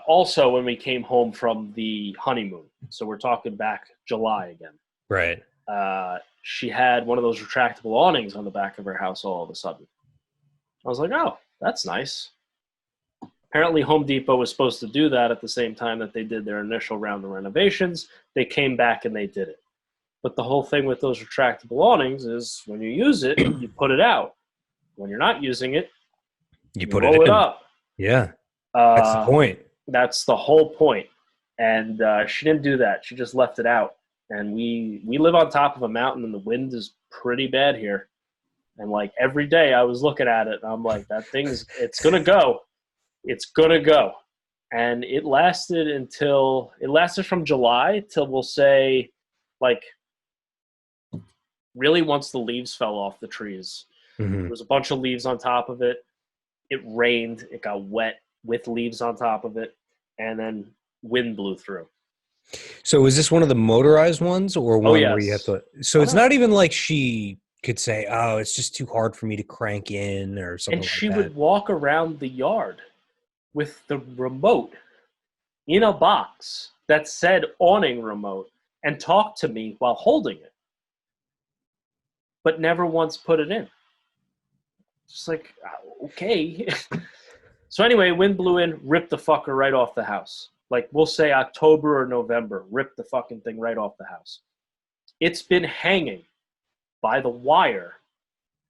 [SPEAKER 2] also when we came home from the honeymoon, so we're talking back July again,
[SPEAKER 1] Right.
[SPEAKER 2] she had one of those retractable awnings on the back of her house all of a sudden. I was like, oh, that's nice. Apparently, Home Depot was supposed to do that at the same time that they did their initial round of renovations. They came back and they did it. But the whole thing with those retractable awnings is when you use it, you put it out. When you're not using it,
[SPEAKER 1] You
[SPEAKER 2] you
[SPEAKER 1] put it
[SPEAKER 2] roll it
[SPEAKER 1] in.
[SPEAKER 2] up.
[SPEAKER 1] Yeah. That's the
[SPEAKER 2] Uh,
[SPEAKER 1] point.
[SPEAKER 2] that's the whole point. And she didn't do that. She just left it out. And we live on top of a mountain, and the wind is pretty bad here. And like every day I was looking at it, and I'm like, it's going to go. It's going to go. And it lasted from July till, we'll say, like, really once the leaves fell off the trees.
[SPEAKER 1] Mm-hmm.
[SPEAKER 2] There was a bunch of leaves on top of it. It rained. It got wet with leaves on top of it. And then wind blew through.
[SPEAKER 1] So is this one of the motorized ones or
[SPEAKER 2] Oh,
[SPEAKER 1] one where you have
[SPEAKER 2] yes.
[SPEAKER 1] to? So
[SPEAKER 2] Oh,
[SPEAKER 1] it's
[SPEAKER 2] no.
[SPEAKER 1] not even like she could say, "Oh, it's just too hard for me to crank in" or
[SPEAKER 2] And
[SPEAKER 1] something like
[SPEAKER 2] she
[SPEAKER 1] that.
[SPEAKER 2] would walk around the yard with the remote in a box that said awning remote and talk to me while holding it, but never once put it in. Just like, okay. So anyway, wind blew in, ripped the fucker right off the house. Like, we'll say October or November, ripped the fucking thing right off the house. It's been hanging by the wire,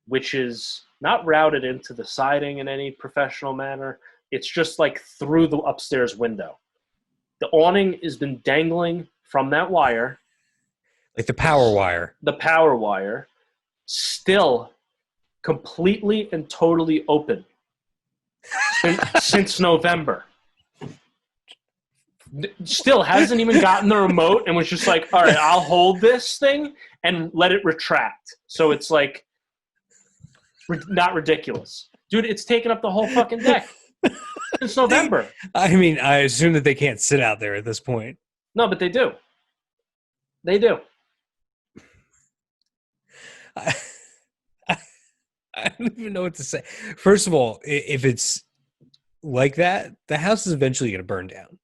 [SPEAKER 2] which is not routed into the siding in any professional manner. It's just like through the upstairs window. The awning has been dangling from that wire,
[SPEAKER 1] Like the power wire.
[SPEAKER 2] the power wire, still completely and totally open since November. Still hasn't even gotten the remote, and was just like, all right, I'll hold this thing and let it retract. So it's like not ridiculous. Dude, it's taken up the whole fucking deck since November.
[SPEAKER 1] I mean, I assume that they can't sit out there at this point.
[SPEAKER 2] No, but they do. They do.
[SPEAKER 1] I, I don't even know what to say. First of all, if it's like that, the house is eventually going to burn down.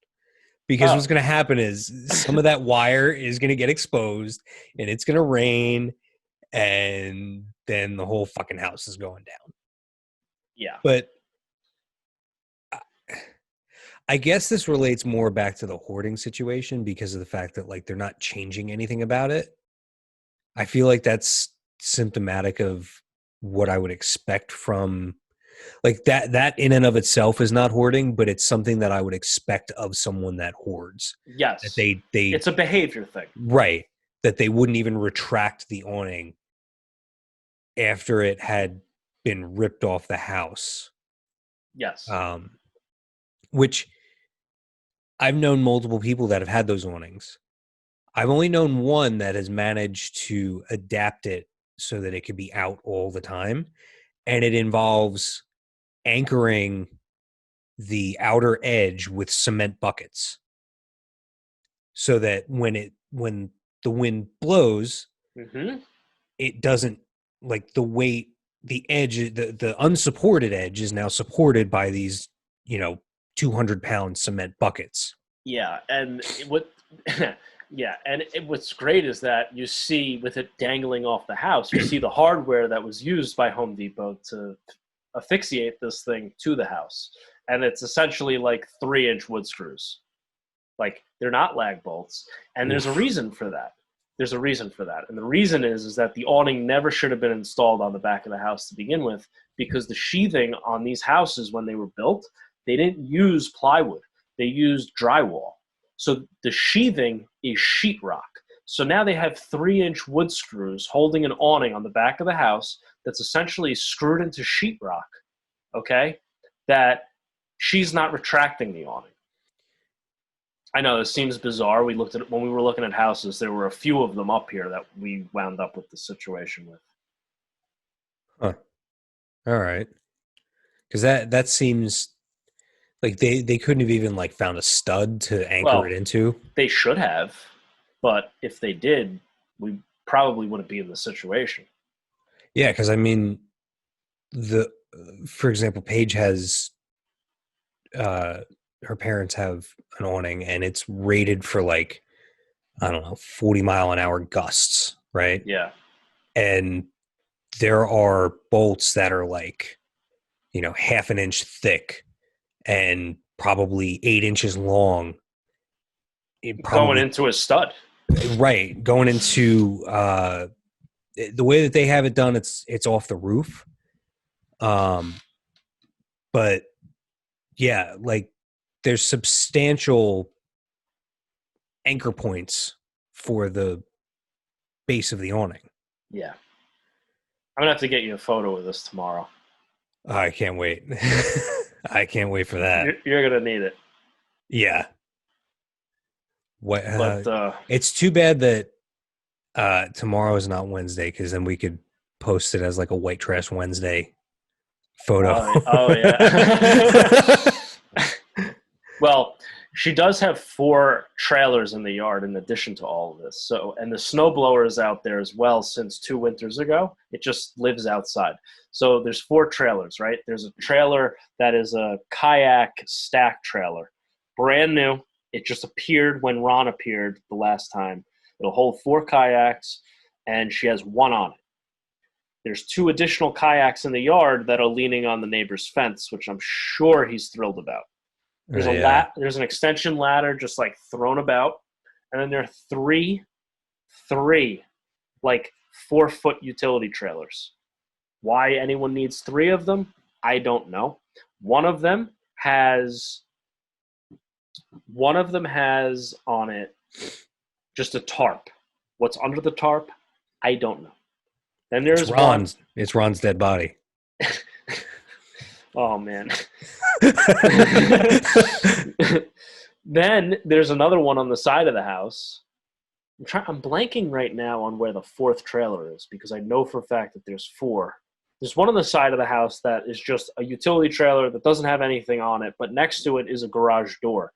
[SPEAKER 1] Because what's
[SPEAKER 2] Oh,
[SPEAKER 1] going to happen is some of that wire is going to get exposed and it's going to rain and then the whole fucking house is going down.
[SPEAKER 2] yeah.
[SPEAKER 1] But I guess this relates more back to the hoarding situation because of the fact that like they're not changing anything about it. I feel like that's symptomatic of what I would expect from like that in and of itself is not hoarding, but it's something that I would expect of someone that hoards. That
[SPEAKER 2] Yes.
[SPEAKER 1] they
[SPEAKER 2] It's a behavior thing.
[SPEAKER 1] right, that they wouldn't even retract the awning after it had been ripped off the house.
[SPEAKER 2] Yes.
[SPEAKER 1] Which I've known multiple people that have had those awnings. I've only known one that has managed to adapt it so that it could be out all the time. And it involves anchoring the outer edge with cement buckets so that when the wind blows,
[SPEAKER 2] Mm-hmm.
[SPEAKER 1] it doesn't like the weight, the edge, the unsupported edge is now supported by these, 200-pound cement buckets.
[SPEAKER 2] Yeah, and what's great is that you see with it dangling off the house, you see the hardware that was used by Home Depot to asphyxiate this thing to the house, and it's essentially like 3-inch wood screws. Like, they're not lag bolts, and there's a
[SPEAKER 1] Oof.
[SPEAKER 2] reason for that. There's a reason for that. And the reason is that the awning never should have been installed on the back of the house to begin with, because the sheathing on these houses when they were built, they didn't use plywood. They used drywall. So the sheathing is sheetrock. So now they have 3-inch wood screws holding an awning on the back of the house that's essentially screwed into sheetrock, okay, that she's not retracting the awning. I know this seems bizarre. We looked at when we were looking at houses, there were a few of them up here that we wound up with the situation with.
[SPEAKER 1] Huh. All right. Because that seems like they couldn't have even like found a stud to anchor it
[SPEAKER 2] Well,
[SPEAKER 1] into.
[SPEAKER 2] they should have, but if they did, we probably wouldn't be in this situation.
[SPEAKER 1] Yeah, because I mean, the for example, Paige has uh her parents have an awning, and it's rated for like, I don't know, 40-mile-an-hour gusts, right?
[SPEAKER 2] Yeah.
[SPEAKER 1] And there are bolts that are like, half an inch thick and probably 8 inches long. It
[SPEAKER 2] Going
[SPEAKER 1] probably
[SPEAKER 2] into a stud.
[SPEAKER 1] right going into the way that they have it done. It's off the roof, um, but yeah, like there's substantial anchor points for the base of the awning.
[SPEAKER 2] Yeah. I'm going to have to get you a photo of this tomorrow.
[SPEAKER 1] I can't wait. I can't wait for that.
[SPEAKER 2] You're going to need it.
[SPEAKER 1] Yeah. What?
[SPEAKER 2] But
[SPEAKER 1] It's too bad that tomorrow is not Wednesday, because then we could post it as like a white trash Wednesday photo.
[SPEAKER 2] oh yeah. Well, she does have 4 trailers in the yard in addition to all of this. So, and the snowblower is out there as well since 2 winters ago. It just lives outside. So there's 4 trailers, right? There's a trailer that is a kayak stack trailer, brand new. It just appeared when Ron appeared the last time. It'll hold 4 kayaks, and she has 1 on it. There's 2 additional kayaks in the yard that are leaning on the neighbor's fence, which I'm sure he's thrilled about. There's
[SPEAKER 1] Yeah.
[SPEAKER 2] there's an extension ladder just like thrown about, and then there are three like 4-foot utility trailers. Why anyone needs 3 of them, I don't know. One of them has on it just a tarp. What's under the tarp, I don't know. Then
[SPEAKER 1] It's
[SPEAKER 2] there's one.
[SPEAKER 1] Ron's. It's Ron's dead body.
[SPEAKER 2] Oh man. Then there's another one on the side of the house. I'm blanking right now on where the 4th trailer is, because I know for a fact that there's 4. There's one on the side of the house that is just a utility trailer that doesn't have anything on it, but next to it is a garage door.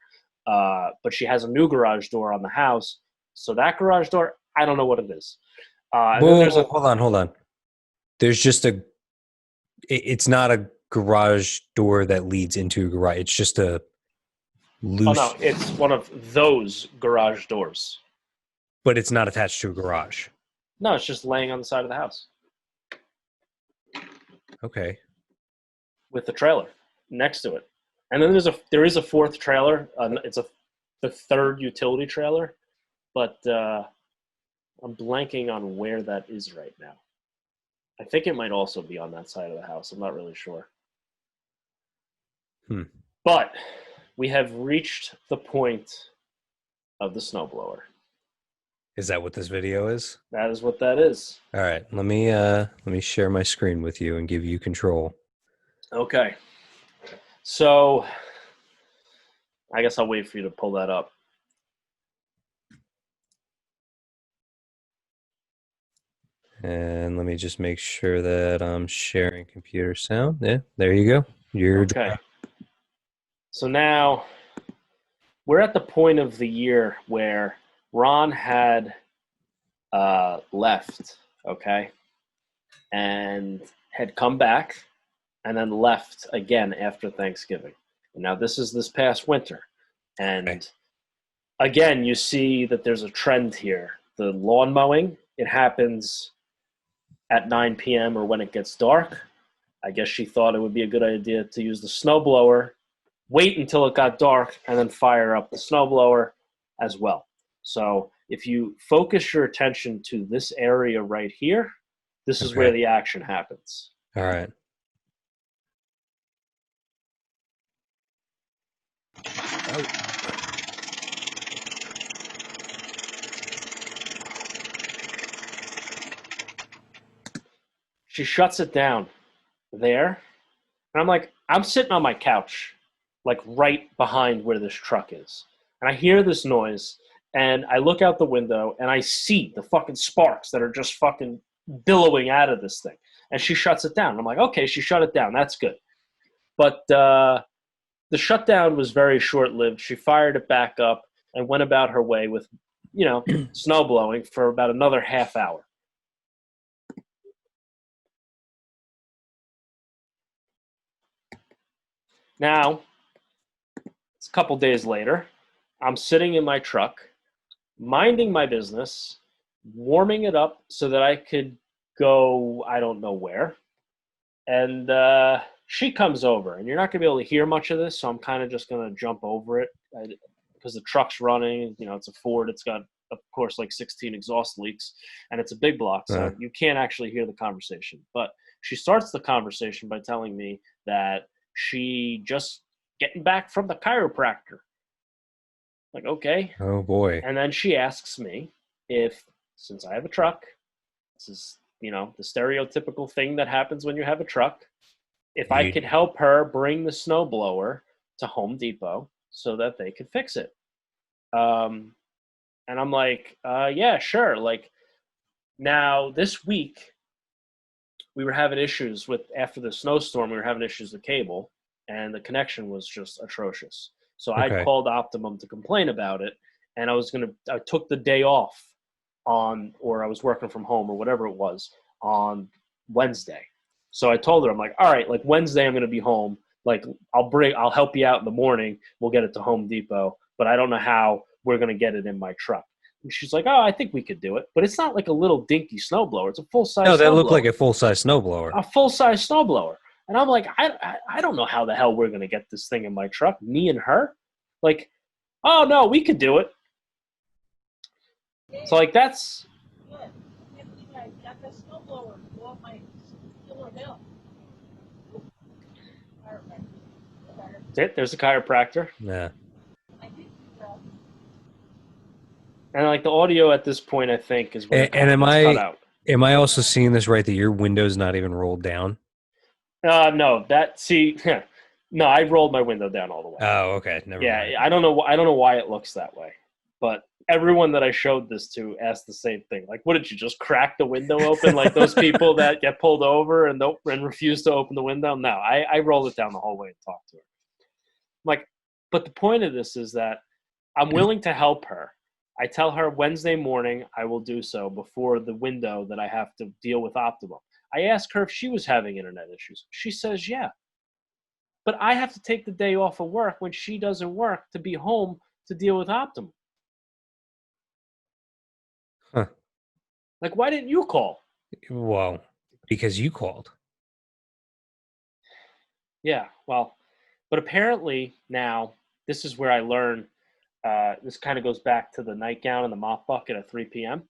[SPEAKER 2] But she has a new garage door on the house. So that garage door, I don't know what it is. And then there's
[SPEAKER 1] Hold on. There's just it's not a garage door that leads into a garage. It's just a loose.
[SPEAKER 2] Oh no, it's one of those garage doors.
[SPEAKER 1] But it's not attached to a garage.
[SPEAKER 2] No, it's just laying on the side of the house
[SPEAKER 1] Okay.
[SPEAKER 2] with the trailer next to it. And then there is a 4th trailer. It's the 3rd utility trailer, but I'm blanking on where that is right now. I think it might also be on that side of the house. I'm not really sure. But we have reached the point of the snowblower.
[SPEAKER 1] Is that what this video is?
[SPEAKER 2] That is what that is.
[SPEAKER 1] All right. Let me share my screen with you and give you control.
[SPEAKER 2] Okay. So I guess I'll wait for you to pull that up.
[SPEAKER 1] And let me just make sure that I'm sharing computer sound. Yeah, there you go. You're
[SPEAKER 2] okay. So now we're at the point of the year where Ron had left, okay, and had come back and then left again after Thanksgiving. And now this is this past winter. And again, you see that there's a trend here. The lawn mowing, it happens at 9 p.m. or when it gets dark. I guess she thought it would be a good idea to use the snowblower, wait until it got dark, and then fire up the snowblower as well. So If you focus your attention to this area right here, this is where
[SPEAKER 1] Okay.
[SPEAKER 2] the action happens.
[SPEAKER 1] All right. Oh.
[SPEAKER 2] She shuts it down there. And I'm like, I'm sitting on my couch, like right behind where this truck is. And I hear this noise, and I look out the window, and I see the fucking sparks that are just fucking billowing out of this thing. And she shuts it down. I'm like, okay, she shut it down. That's good. But the shutdown was very short lived. She fired it back up and went about her way with, snow blowing for about another half hour. Now, it's a couple days later. I'm sitting in my truck, minding my business, warming it up so that I could go, I don't know where. And she comes over, and you're not going to be able to hear much of this, so I'm kind of just going to jump over it because the truck's running. It's a Ford. It's got, of course, like 16 exhaust leaks, and it's a big block, so you can't actually hear the conversation. But she starts the conversation by telling me that she just getting back from the chiropractor. Like, okay.
[SPEAKER 1] Oh boy.
[SPEAKER 2] And then she asks me if, since I have a truck, this is, the stereotypical thing that happens when you have a truck, if I could help her bring the snowblower to Home Depot so that they could fix it. And I'm like, yeah, sure. Like, now this week, we were having issues after the snowstorm, we were having issues with cable, and the connection was just atrocious. So I
[SPEAKER 1] Okay.
[SPEAKER 2] called Optimum to complain about it, and I took the day off or I was working from home or whatever it was on Wednesday. So I told her, I'm like, all right, like Wednesday I'm going to be home. Like I'll help you out in the morning. We'll get it to Home Depot, but I don't know how we're going to get it in my truck. And she's like, oh, I think we could do it. But it's not like a little dinky snowblower. It's a full-size
[SPEAKER 1] No, that looked like
[SPEAKER 2] snowblower.
[SPEAKER 1] a full-size snowblower.
[SPEAKER 2] A full-size snowblower. And I'm like, I don't know how the hell we're going to get this thing in my truck, me and her. Like, oh, no, we could do it. So, like, that's... There's a chiropractor.
[SPEAKER 1] Yeah.
[SPEAKER 2] And, like, the audio at this point, I think, is where
[SPEAKER 1] And
[SPEAKER 2] it's cut out.
[SPEAKER 1] am I also seeing this right that your window's not even rolled down?
[SPEAKER 2] No, no, I rolled my window down all the way.
[SPEAKER 1] Oh, okay. Never mind.
[SPEAKER 2] I don't know why it looks that way, but everyone that I showed this to asked the same thing. Like, what did you just crack the window open? Like those people that get pulled over and refuse to open the window? No, I rolled it down the whole way and talked to her. Like, but the point of this is that I'm willing to help her. I tell her Wednesday morning I will do so before the window that I have to deal with Optimum. I asked her if she was having internet issues. She says, yeah. But I have to take the day off of work when she doesn't work to be home to deal with Optimum.
[SPEAKER 1] Huh.
[SPEAKER 2] Like, why didn't you call?
[SPEAKER 1] Well, because you called.
[SPEAKER 2] Yeah, well, but apparently now this is where I learn. This kind of goes back to the nightgown and the mop bucket at 3 p.m.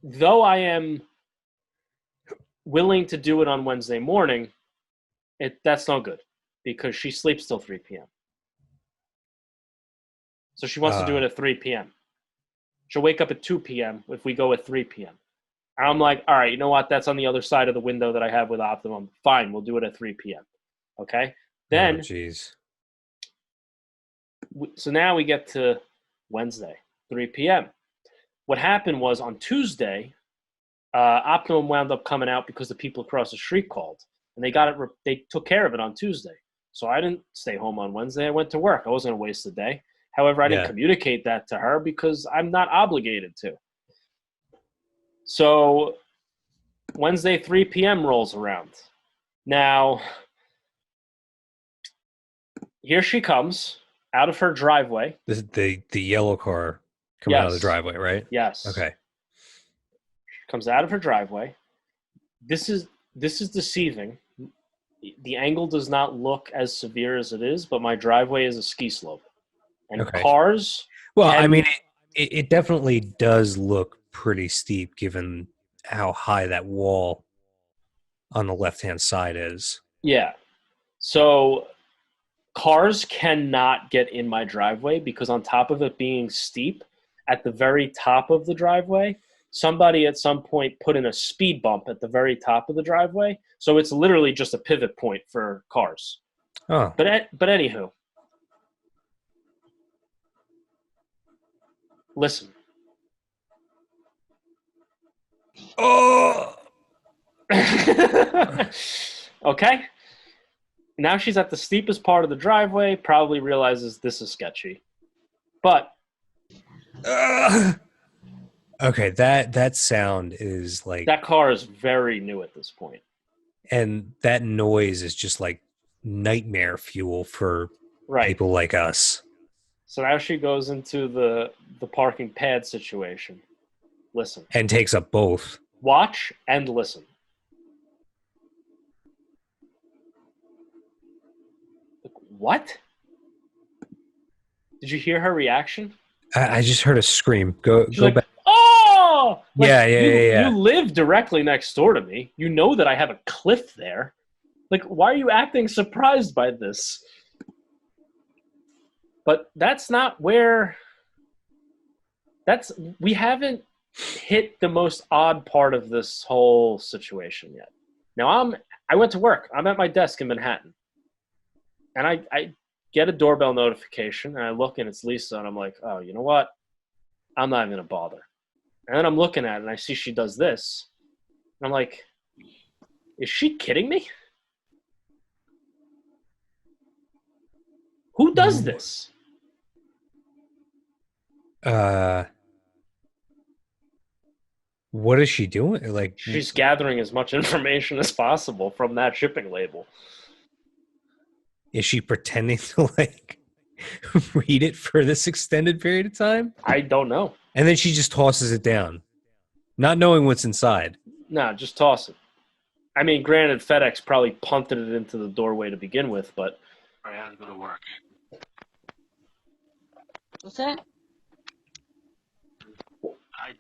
[SPEAKER 2] Though I am willing to do it on Wednesday morning, that's no good because she sleeps till 3 p.m. So she wants to do it at 3 p.m. She'll wake up at 2 p.m. if we go at 3 p.m. And I'm like, all right, you know what? That's on the other side of the window that I have with Optimum. Fine, we'll do it at 3 p.m. Okay? Then,
[SPEAKER 1] jeez.
[SPEAKER 2] So now we get to Wednesday, 3 p.m. What happened was on Tuesday, Optimum wound up coming out because the people across the street called, and they took care of it on Tuesday. So I didn't stay home on Wednesday. I went to work. I wasn't going to waste the day. However, I didn't communicate that to her because I'm not obligated to. So Wednesday, 3 p.m. rolls around. Now, here she comes out of her driveway.
[SPEAKER 1] This is the yellow car coming out of the driveway, right?
[SPEAKER 2] Yes.
[SPEAKER 1] Okay.
[SPEAKER 2] She comes out of her driveway. This is deceiving. The angle does not look as severe as it is, but my driveway is a ski slope. And
[SPEAKER 1] Okay.
[SPEAKER 2] cars
[SPEAKER 1] Well, I mean,
[SPEAKER 2] can,
[SPEAKER 1] it definitely does look pretty steep given how high that wall on the left hand side is.
[SPEAKER 2] yeah. So cars cannot get in my driveway because on top of it being steep, at the very top of the driveway, somebody at some point put in a speed bump at the very top of the driveway. So it's literally just a pivot point for cars.
[SPEAKER 1] Oh.
[SPEAKER 2] But anywho, listen.
[SPEAKER 1] Oh.
[SPEAKER 2] Okay. Now she's at the steepest part of the driveway, probably realizes this is sketchy. But
[SPEAKER 1] Okay, that sound is like,
[SPEAKER 2] that car is very new at this point.
[SPEAKER 1] and that noise is just like nightmare fuel for
[SPEAKER 2] Right.
[SPEAKER 1] people like us.
[SPEAKER 2] So now she goes into the parking pad situation. Listen.
[SPEAKER 1] And takes up both.
[SPEAKER 2] Watch and listen. What? Did you hear her reaction?
[SPEAKER 1] I just heard a scream. Go
[SPEAKER 2] She's
[SPEAKER 1] go
[SPEAKER 2] like,
[SPEAKER 1] back.
[SPEAKER 2] "Oh!" Like
[SPEAKER 1] Yeah, yeah, yeah,
[SPEAKER 2] you
[SPEAKER 1] yeah.
[SPEAKER 2] live directly next door to me. You know that I have a cliff there. Like, why are you acting surprised by this? But that's not where that's we haven't hit the most odd part of this whole situation yet. Now I went to work. I'm at my desk in Manhattan. And I get a doorbell notification and I look and it's Lisa and I'm like, oh, you know what? I'm not even gonna bother. And then I'm looking at it and I see she does this. And I'm like, is she kidding me? Who does this?
[SPEAKER 1] Uh, what is she doing? Like,
[SPEAKER 2] She's gathering as much information as possible from that shipping label.
[SPEAKER 1] is she pretending to like read it for this extended period of time?
[SPEAKER 2] I don't know.
[SPEAKER 1] And then she just tosses it down, not knowing what's inside.
[SPEAKER 2] No, just toss it. I mean, granted, FedEx probably punted it into the doorway to begin with, but
[SPEAKER 3] I had to go to work.
[SPEAKER 4] What's that?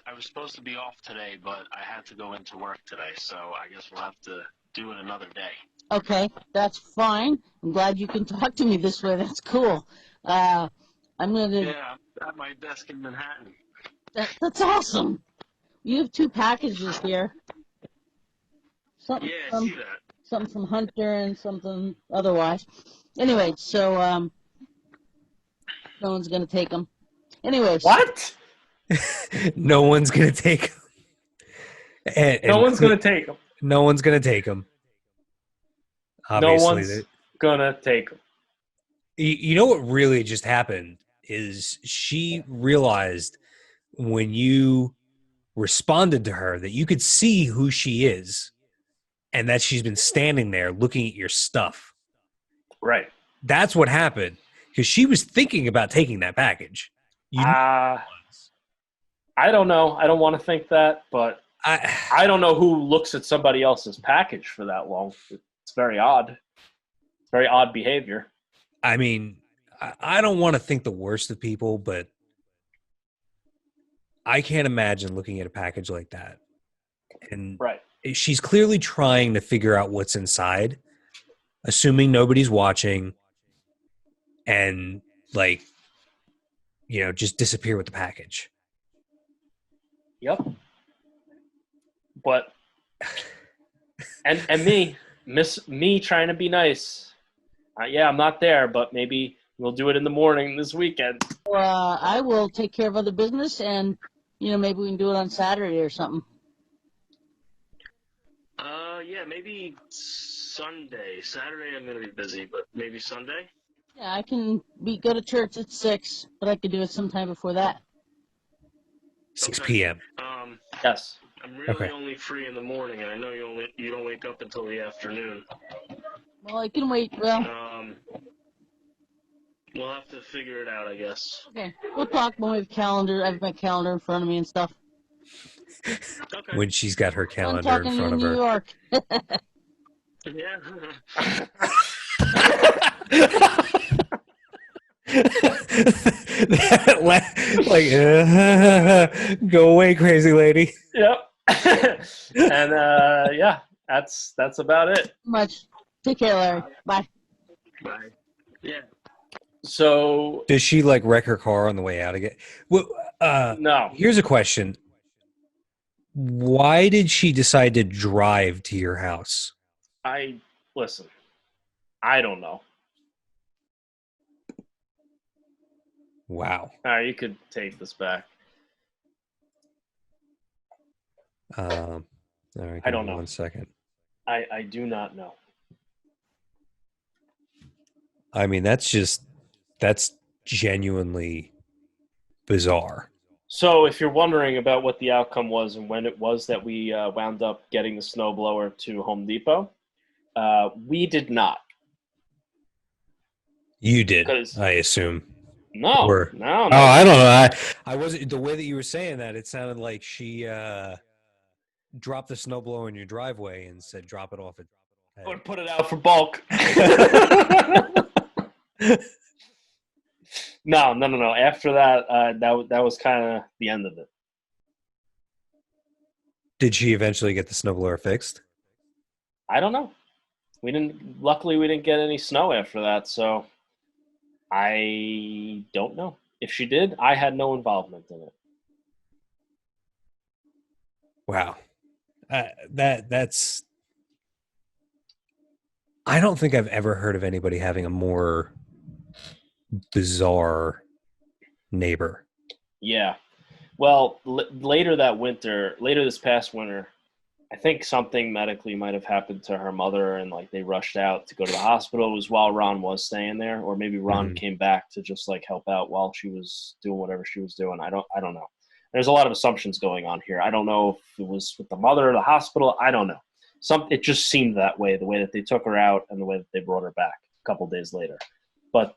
[SPEAKER 3] I was supposed to be off today, but I had to go into work today, so I guess we'll have to do it another day.
[SPEAKER 4] Okay, that's fine. I'm glad you can talk to me this way. That's cool. I'm gonna.
[SPEAKER 3] Yeah, I'm at my desk in Manhattan.
[SPEAKER 4] That's awesome. You have two packages here. Something
[SPEAKER 3] Yeah, I
[SPEAKER 4] from
[SPEAKER 3] see that.
[SPEAKER 4] something from Hunter and something otherwise. Anyway, so no one's gonna take them. Anyways,
[SPEAKER 2] what?
[SPEAKER 1] No one's gonna take them.
[SPEAKER 2] No one's gonna take them.
[SPEAKER 1] No one's gonna take them.
[SPEAKER 2] No
[SPEAKER 1] Obviously,
[SPEAKER 2] one's gonna take them.
[SPEAKER 1] you know what really just happened is she realized when you responded to her that you could see who she is and that she's been standing there looking at your stuff.
[SPEAKER 2] Right.
[SPEAKER 1] That's what happened because she was thinking about taking that package. You
[SPEAKER 2] I don't know. I don't want to think that, but
[SPEAKER 1] I
[SPEAKER 2] I don't know who looks at somebody else's package for that long. It's very odd. It's very odd behavior.
[SPEAKER 1] I mean, I don't want to think the worst of people, but I can't imagine looking at a package like that. And
[SPEAKER 2] Right.
[SPEAKER 1] she's clearly trying to figure out what's inside, assuming nobody's watching, and like, you know, just disappear with the package.
[SPEAKER 2] Yep. But and me trying to be nice. Yeah, I'm not there, but maybe we'll do it in the morning this weekend.
[SPEAKER 4] I will take care of other business, and maybe we can do it on Saturday or something.
[SPEAKER 3] Yeah, maybe Sunday. Saturday I'm gonna be busy, but maybe Sunday.
[SPEAKER 4] Yeah, I can go to church at 6, but I could do it sometime before that.
[SPEAKER 1] 6
[SPEAKER 3] Okay.
[SPEAKER 1] p.m.
[SPEAKER 2] Yes.
[SPEAKER 3] I'm really only free in the morning, and I know you don't wake up until the afternoon.
[SPEAKER 4] Well, I can wait. Well,
[SPEAKER 3] We'll have to figure it out, I guess.
[SPEAKER 4] okay. We'll talk when we have calendar. I have my calendar in front of me and stuff.
[SPEAKER 3] Okay.
[SPEAKER 1] When she's got her
[SPEAKER 4] I'm
[SPEAKER 1] calendar in
[SPEAKER 4] talking
[SPEAKER 1] front
[SPEAKER 4] in
[SPEAKER 1] of
[SPEAKER 4] New
[SPEAKER 1] her.
[SPEAKER 4] York.
[SPEAKER 3] Yeah.
[SPEAKER 1] like, go away, crazy lady.
[SPEAKER 2] Yep. And yeah, that's about it.
[SPEAKER 4] Much. Take care, Larry. Bye.
[SPEAKER 3] Bye. Yeah.
[SPEAKER 2] So
[SPEAKER 1] Does she like wreck her car on the way out again? Well,
[SPEAKER 2] no,
[SPEAKER 1] here's a question. Why did she decide to drive to your house?
[SPEAKER 2] I listen. I don't know.
[SPEAKER 1] Wow.
[SPEAKER 2] All right, you could take this back.
[SPEAKER 1] All right,
[SPEAKER 2] I
[SPEAKER 1] give
[SPEAKER 2] don't
[SPEAKER 1] me
[SPEAKER 2] know.
[SPEAKER 1] 1 second.
[SPEAKER 2] I do not know.
[SPEAKER 1] I mean, that's genuinely bizarre.
[SPEAKER 2] So, if you're wondering about what the outcome was and when it was that we wound up getting the snowblower to Home Depot, we did not.
[SPEAKER 1] You did,
[SPEAKER 2] Because
[SPEAKER 1] I assume.
[SPEAKER 2] no,
[SPEAKER 1] Or
[SPEAKER 2] no,
[SPEAKER 1] oh,
[SPEAKER 2] no,
[SPEAKER 1] I
[SPEAKER 2] no.
[SPEAKER 1] don't know. I wasn't the way that you were saying that. It sounded like she dropped the snowblower in your driveway and said, "Drop it off at."
[SPEAKER 2] I would put it out for bulk. No. After that, that was kind of the end of it.
[SPEAKER 1] Did she eventually get the snowblower fixed?
[SPEAKER 2] I don't know. We didn't. Luckily, we didn't get any snow after that, so I don't know. If she did, I had no involvement in it.
[SPEAKER 1] Wow, that's. I don't think I've ever heard of anybody having a more bizarre neighbor.
[SPEAKER 2] Yeah. Well, later that winter, later this past winter, I think something medically might have happened to her mother, and like they rushed out to go to the hospital. It was while Ron was staying there, or maybe Ron
[SPEAKER 1] Mhm.
[SPEAKER 2] came back to just like help out while she was doing whatever she was doing. I don't know. There's a lot of assumptions going on here. I don't know if it was with the mother or the hospital. I don't know. It just seemed that way, the way that they took her out and the way that they brought her back a couple days later. But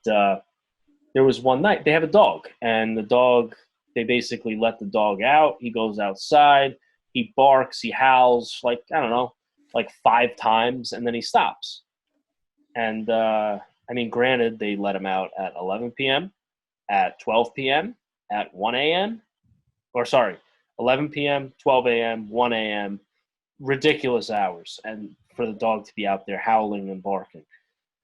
[SPEAKER 2] there was one night they have a dog, and the dog, they basically let the dog out. He goes outside, he barks, he howls like, I don't know, like 5 times, and then he stops. And I mean, granted, they let him out at 11 p.m., at 12 p.m., at 1 a.m., or sorry, 11 p.m., 12 a.m., 1 a.m., ridiculous hours, and for the dog to be out there howling and barking.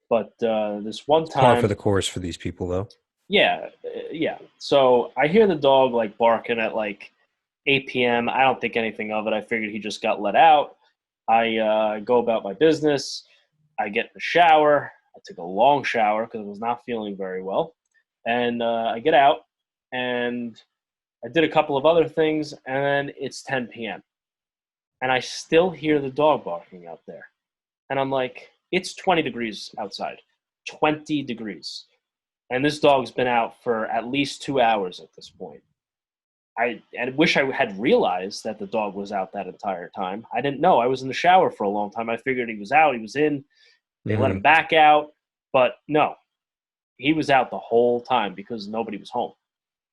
[SPEAKER 2] But this one
[SPEAKER 1] It's par for
[SPEAKER 2] time,
[SPEAKER 1] the course for these people, though.
[SPEAKER 2] yeah, yeah. So I hear the dog like barking at like 8 p.m. I don't think anything of it. I figured he just got let out. I go about my business. I get in the shower. I took a long shower because I was not feeling very well. And I get out and I did a couple of other things. And then it's 10 p.m. And I still hear the dog barking out there. And I'm like, it's 20 degrees outside. 20 degrees. And this dog's been out for at least 2 hours at this point. I wish I had realized that the dog was out that entire time. I didn't know. I was in the shower for a long time. I figured he was out. He was in. They let him
[SPEAKER 1] Mhm.
[SPEAKER 2] back out. But no, he was out the whole time because nobody was home.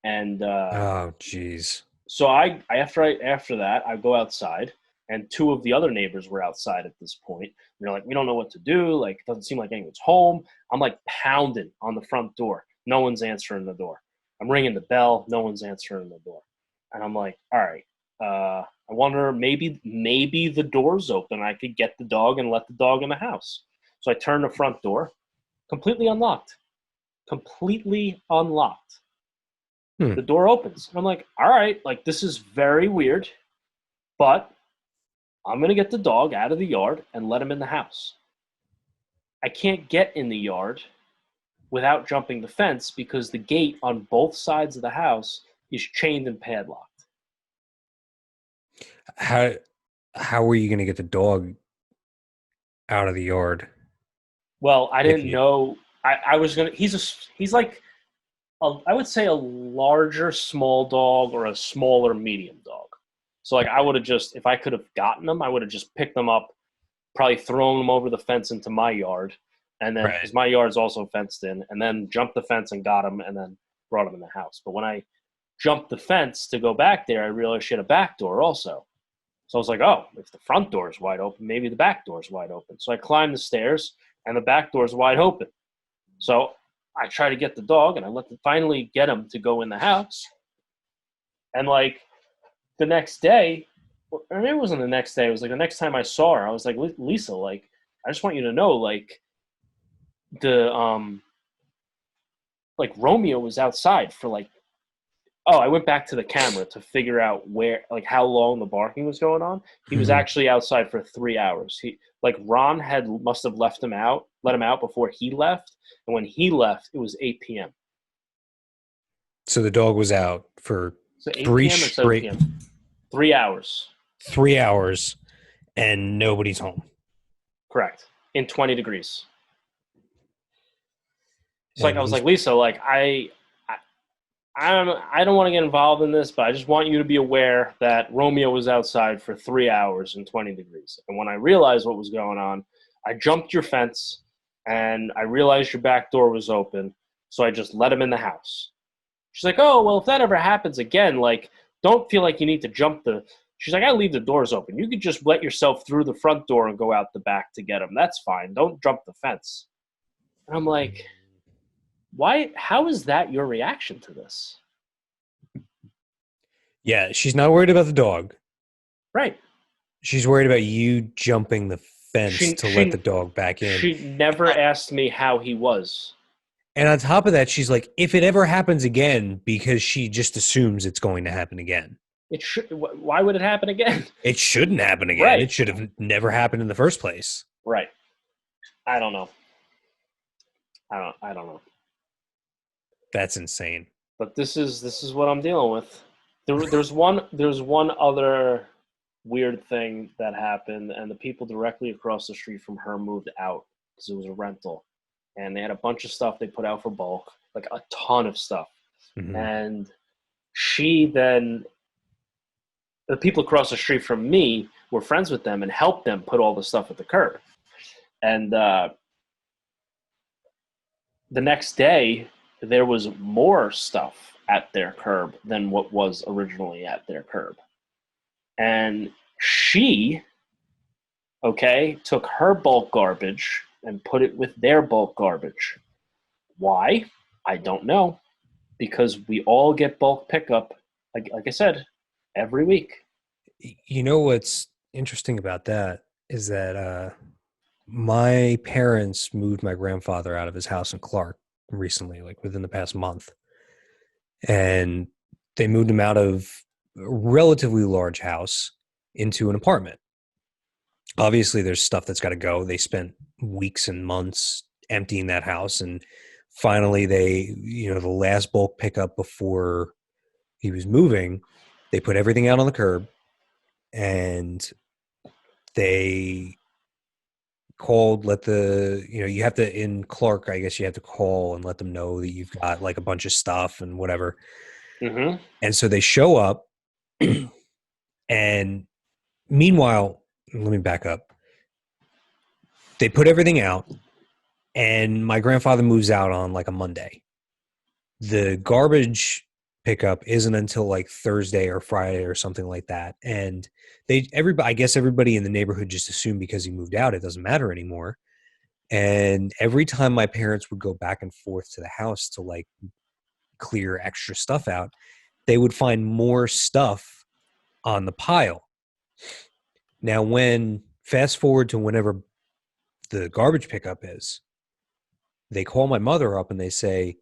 [SPEAKER 2] And
[SPEAKER 1] Oh, jeez.
[SPEAKER 2] so after that, I go outside, and two of the other neighbors were outside at this point. They're like, we don't know what to do. Like, it doesn't seem like anyone's home. I'm like pounding on the front door. No one's answering the door. I'm ringing the bell. No one's answering the door. And I'm like, all right. I wonder, maybe the door's open. I could get the dog and let the dog in the house. So I turn the front door, completely unlocked. Completely unlocked.
[SPEAKER 1] Hmm.
[SPEAKER 2] The door opens. I'm like, all right, like this is very weird, but I'm going to get the dog out of the yard and let him in the house. I can't get in the yard without jumping the fence because the gate on both sides of the house is chained and padlocked.
[SPEAKER 1] How how were you going to get the dog out of the yard?
[SPEAKER 2] Well, I
[SPEAKER 1] If
[SPEAKER 2] didn't
[SPEAKER 1] you
[SPEAKER 2] know. I was going to, he's like, I would say a larger small dog or a smaller medium dog. So like I would have just, if I could have gotten them, I would have just picked them up, probably thrown them over the fence into my yard, and then
[SPEAKER 1] right,
[SPEAKER 2] because my yard's also fenced in, and then jumped the fence and got them, and then brought them in the house. But when I jumped the fence to go back there, I realized she had a back door also. So I was like, oh, if the front door is wide open, maybe the back door is wide open. So I climbed the stairs, and the back door is wide open. So I try to get the dog, and I finally get him to go in the house. And like the next day, or maybe it wasn't the next day. It was like the next time I saw her. I was like, Lisa, like, I just want you to know, like, like Romeo was outside for like, oh, I went back to the camera to figure out like how long the barking was going on. He was actually outside for 3 hours. Like Ron must have let him out before he left. And when he left, it was 8 p.m.
[SPEAKER 1] So the dog was out for
[SPEAKER 2] So 8
[SPEAKER 1] three
[SPEAKER 2] p.m. or 7
[SPEAKER 1] straight
[SPEAKER 2] p.m. 3 hours.
[SPEAKER 1] 3 hours, and nobody's home.
[SPEAKER 2] Correct. In 20 degrees. So like
[SPEAKER 1] And
[SPEAKER 2] I was like, Lisa, like I don't want to get involved in this, but I just want you to be aware that Romeo was outside for 3 hours in 20 degrees. And when I realized what was going on, I jumped your fence and I realized your back door was open. So I just let him in the house. She's like, oh, well, if that ever happens again, like, don't feel like you need to she's like, I leave the doors open. You could just let yourself through the front door and go out the back to get him. That's fine. Don't jump the fence. And I'm like, how is that your reaction to this?
[SPEAKER 1] Yeah, she's not worried about the dog.
[SPEAKER 2] Right.
[SPEAKER 1] She's worried about you jumping the fence to let the dog back in.
[SPEAKER 2] She never asked me how he was.
[SPEAKER 1] And on top of that, she's like, if it ever happens again, because she just assumes it's going to happen again.
[SPEAKER 2] Why would it happen again?
[SPEAKER 1] It shouldn't happen again.
[SPEAKER 2] Right.
[SPEAKER 1] It should have never happened in the first place.
[SPEAKER 2] Right. I don't know. I don't know.
[SPEAKER 1] That's insane.
[SPEAKER 2] But this is what I'm dealing with. There's one other weird thing that happened, and the people directly across the street from her moved out because it was a rental, and they had a bunch of stuff they put out for bulk, like a ton of stuff.
[SPEAKER 1] Mm-hmm.
[SPEAKER 2] And the people across the street from me were friends with them and helped them put all the stuff at the curb. And the next day, there was more stuff at their curb than what was originally at their curb. And she, took her bulk garbage and put it with their bulk garbage. Why? I don't know. Because we all get bulk pickup, like I said, every week.
[SPEAKER 1] You know what's interesting about that is that my parents moved my grandfather out of his house in Clark recently, like within the past month. And they moved him out of a relatively large house into an apartment. Obviously, there's stuff that's got to go. They spent weeks and months emptying that house. And finally, the last bulk pickup before he was moving, they put everything out on the curb. And they called, you have to, in Clark, I guess you have to call and let them know that you've got like a bunch of stuff and whatever.
[SPEAKER 2] Mm-hmm.
[SPEAKER 1] And so they show up and meanwhile, let me back up. They put everything out and my grandfather moves out on like a Monday. The garbage pickup isn't until like Thursday or Friday or something like that. And I guess everybody in the neighborhood just assumed because he moved out, it doesn't matter anymore. And every time my parents would go back and forth to the house to like clear extra stuff out, they would find more stuff on the pile. Now, fast forward to whenever the garbage pickup is, they call my mother up and they say,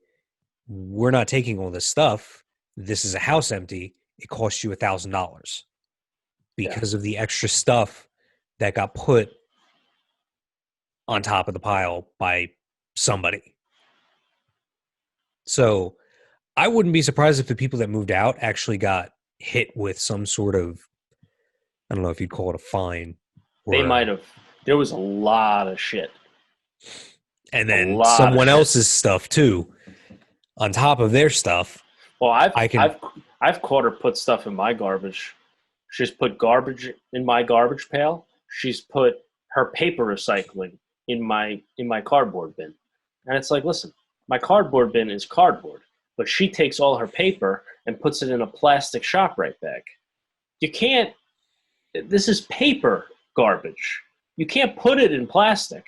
[SPEAKER 1] we're not taking all this stuff. This is a house empty. It costs you $1,000 because of the extra stuff that got put on top of the pile by somebody. So I wouldn't be surprised if the people that moved out actually got hit with some sort of, I don't know if you'd call it a fine.
[SPEAKER 2] They might have. There was a lot of shit.
[SPEAKER 1] And then someone else's stuff too, on top of their stuff.
[SPEAKER 2] Well, I've caught her put stuff in my garbage. She's put garbage in my garbage pail. She's put her paper recycling in my cardboard bin. And it's like, listen, my cardboard bin is cardboard, but she takes all her paper and puts it in a plastic ShopRite bag. You can't. This is paper garbage. You can't put it in plastic.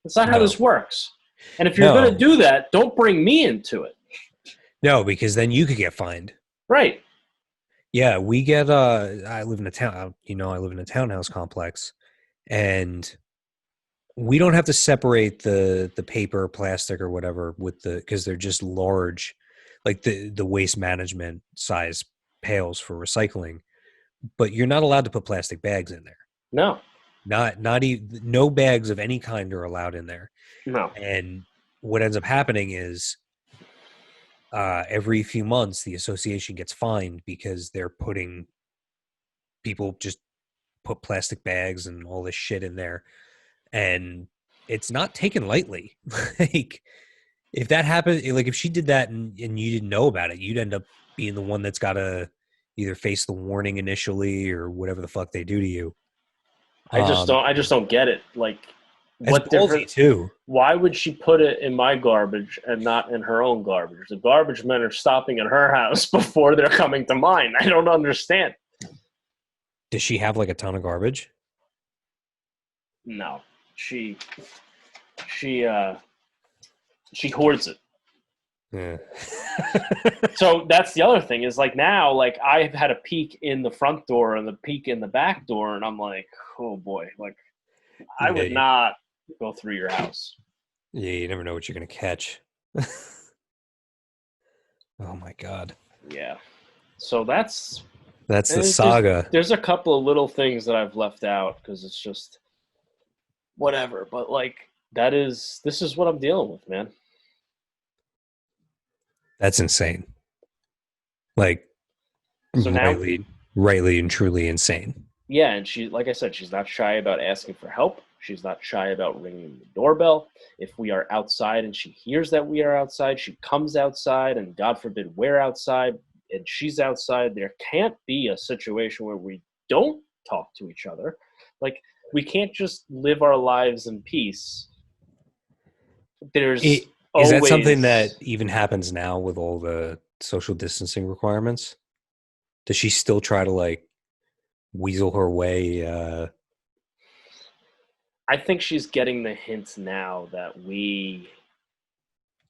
[SPEAKER 2] That's not how this works. And if you're going to
[SPEAKER 1] No,
[SPEAKER 2] do that, don't bring me into it.
[SPEAKER 1] no, because then you could get fined.
[SPEAKER 2] Right.
[SPEAKER 1] Yeah, we get I live in a town, I live in a townhouse complex, and we don't have to separate the paper, plastic, or whatever with because they're just large, like the waste management size pails for recycling. But you're not allowed to put plastic bags in there.
[SPEAKER 2] No.
[SPEAKER 1] Not even no bags of any kind are allowed in there.
[SPEAKER 2] No.
[SPEAKER 1] And what ends up happening is every few months the association gets fined because they're putting people just put plastic bags and all this shit in there, and it's not taken lightly. Like if that happened, like if she did that and you didn't know about it, you'd end up being the one that's got to either face the warning initially or whatever the fuck they do to you.
[SPEAKER 2] I just don't get it. Like,
[SPEAKER 1] It's
[SPEAKER 2] what
[SPEAKER 1] ballsy
[SPEAKER 2] difference?
[SPEAKER 1] too.
[SPEAKER 2] Why would she put it in my garbage and not in her own garbage? The garbage men are stopping at her house before they're coming to mine. I don't understand.
[SPEAKER 1] Does she have like a ton of garbage?
[SPEAKER 2] No, she she uh she hoards it.
[SPEAKER 1] Yeah.
[SPEAKER 2] So that's the other thing is like now, like I've had a peek in the front door and the peek in the back door, and I'm like, oh boy, like I would
[SPEAKER 1] Yeah,
[SPEAKER 2] not go through your house.
[SPEAKER 1] yeah, you never know what you're gonna catch. Oh my god,
[SPEAKER 2] Yeah. So that's
[SPEAKER 1] that's the
[SPEAKER 2] and
[SPEAKER 1] saga.
[SPEAKER 2] there's a couple of little things that I've left out because it's just whatever. But like this is what I'm dealing with, man.
[SPEAKER 1] That's insane. Like
[SPEAKER 2] So now,
[SPEAKER 1] rightly and truly insane.
[SPEAKER 2] yeah, and she, like I said, she's not shy about asking for help. She's not shy about ringing the doorbell. If we are outside and she hears that we are outside, she comes outside, and God forbid we're outside and she's outside. There can't be a situation where we don't talk to each other. Like, we can't just live our lives in peace. There's
[SPEAKER 1] Is that something that
[SPEAKER 2] always.
[SPEAKER 1] even happens now with all the social distancing requirements? Does she still try to like weasel her way?
[SPEAKER 2] I think she's getting the hints now that we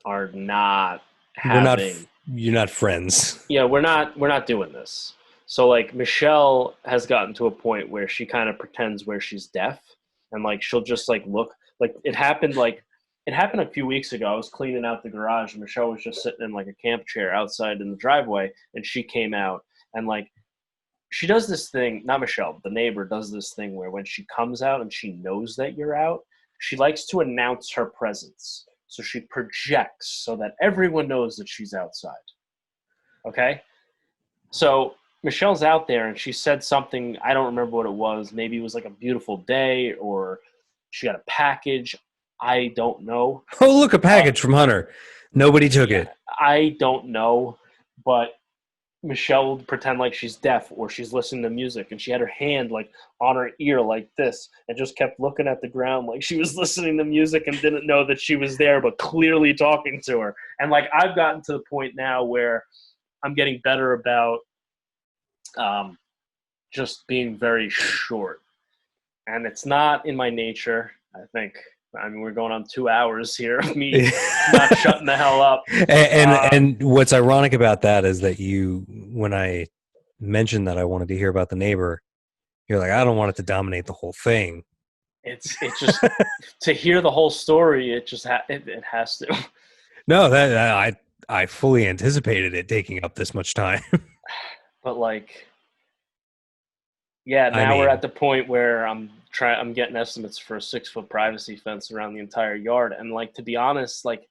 [SPEAKER 2] are not
[SPEAKER 1] We're not.
[SPEAKER 2] having.
[SPEAKER 1] You're not friends.
[SPEAKER 2] Yeah, we're not doing this. So like Michelle has gotten to a point where she kind of pretends where she's deaf, and like she'll just like look like it happened a few weeks ago. I was cleaning out the garage and Michelle was just sitting in like a camp chair outside in the driveway, and she came out, and like she does this thing, not Michelle, but the neighbor does this thing where when she comes out and she knows that you're out, she likes to announce her presence. So she projects so that everyone knows that she's outside. Okay? So Michelle's out there and she said something, I don't remember what it was. Maybe it was like a beautiful day or she got a package. I don't know.
[SPEAKER 1] Oh, look, a
[SPEAKER 2] Uh,
[SPEAKER 1] package from Hunter. Nobody took
[SPEAKER 2] yeah,
[SPEAKER 1] it.
[SPEAKER 2] I don't know. But Michelle would pretend like she's deaf or she's listening to music, and she had her hand like on her ear like this and just kept looking at the ground like she was listening to music and didn't know that she was there but clearly talking to her. And like I've gotten to the point now where I'm getting better about um, just being very short, and it's not in my nature. I mean, we're going on 2 hours here of me not shutting the hell up.
[SPEAKER 1] And what's ironic about that is that when I mentioned that I wanted to hear about the neighbor, you're like, I don't want it to dominate the whole thing.
[SPEAKER 2] It's just to hear the whole story. It just it has to.
[SPEAKER 1] No, I fully anticipated it taking up this much time.
[SPEAKER 2] But like, yeah,
[SPEAKER 1] I
[SPEAKER 2] now we're at
[SPEAKER 1] mean,
[SPEAKER 2] the point where I'm getting estimates for a 6 foot privacy fence around the entire yard, and like to be honest, like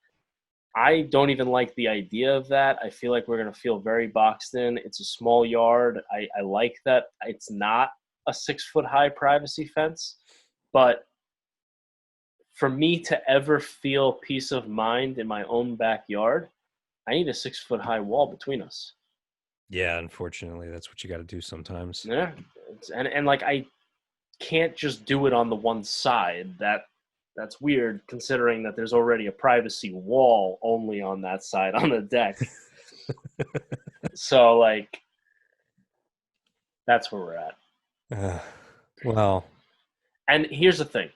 [SPEAKER 2] I don't even like the idea of that. I feel like we're gonna feel very boxed in. It's a small yard. I like that it's not a 6 foot high privacy fence, but for me to ever feel peace of mind in my own backyard, I need a 6 foot high wall between us.
[SPEAKER 1] yeah, unfortunately, that's what you got to do sometimes.
[SPEAKER 2] Yeah, and like I can't just do it on the one side. That's weird considering that there's already a privacy wall only on that side on the deck. So like that's where we're at.
[SPEAKER 1] Uh, well,
[SPEAKER 2] And here's the thing.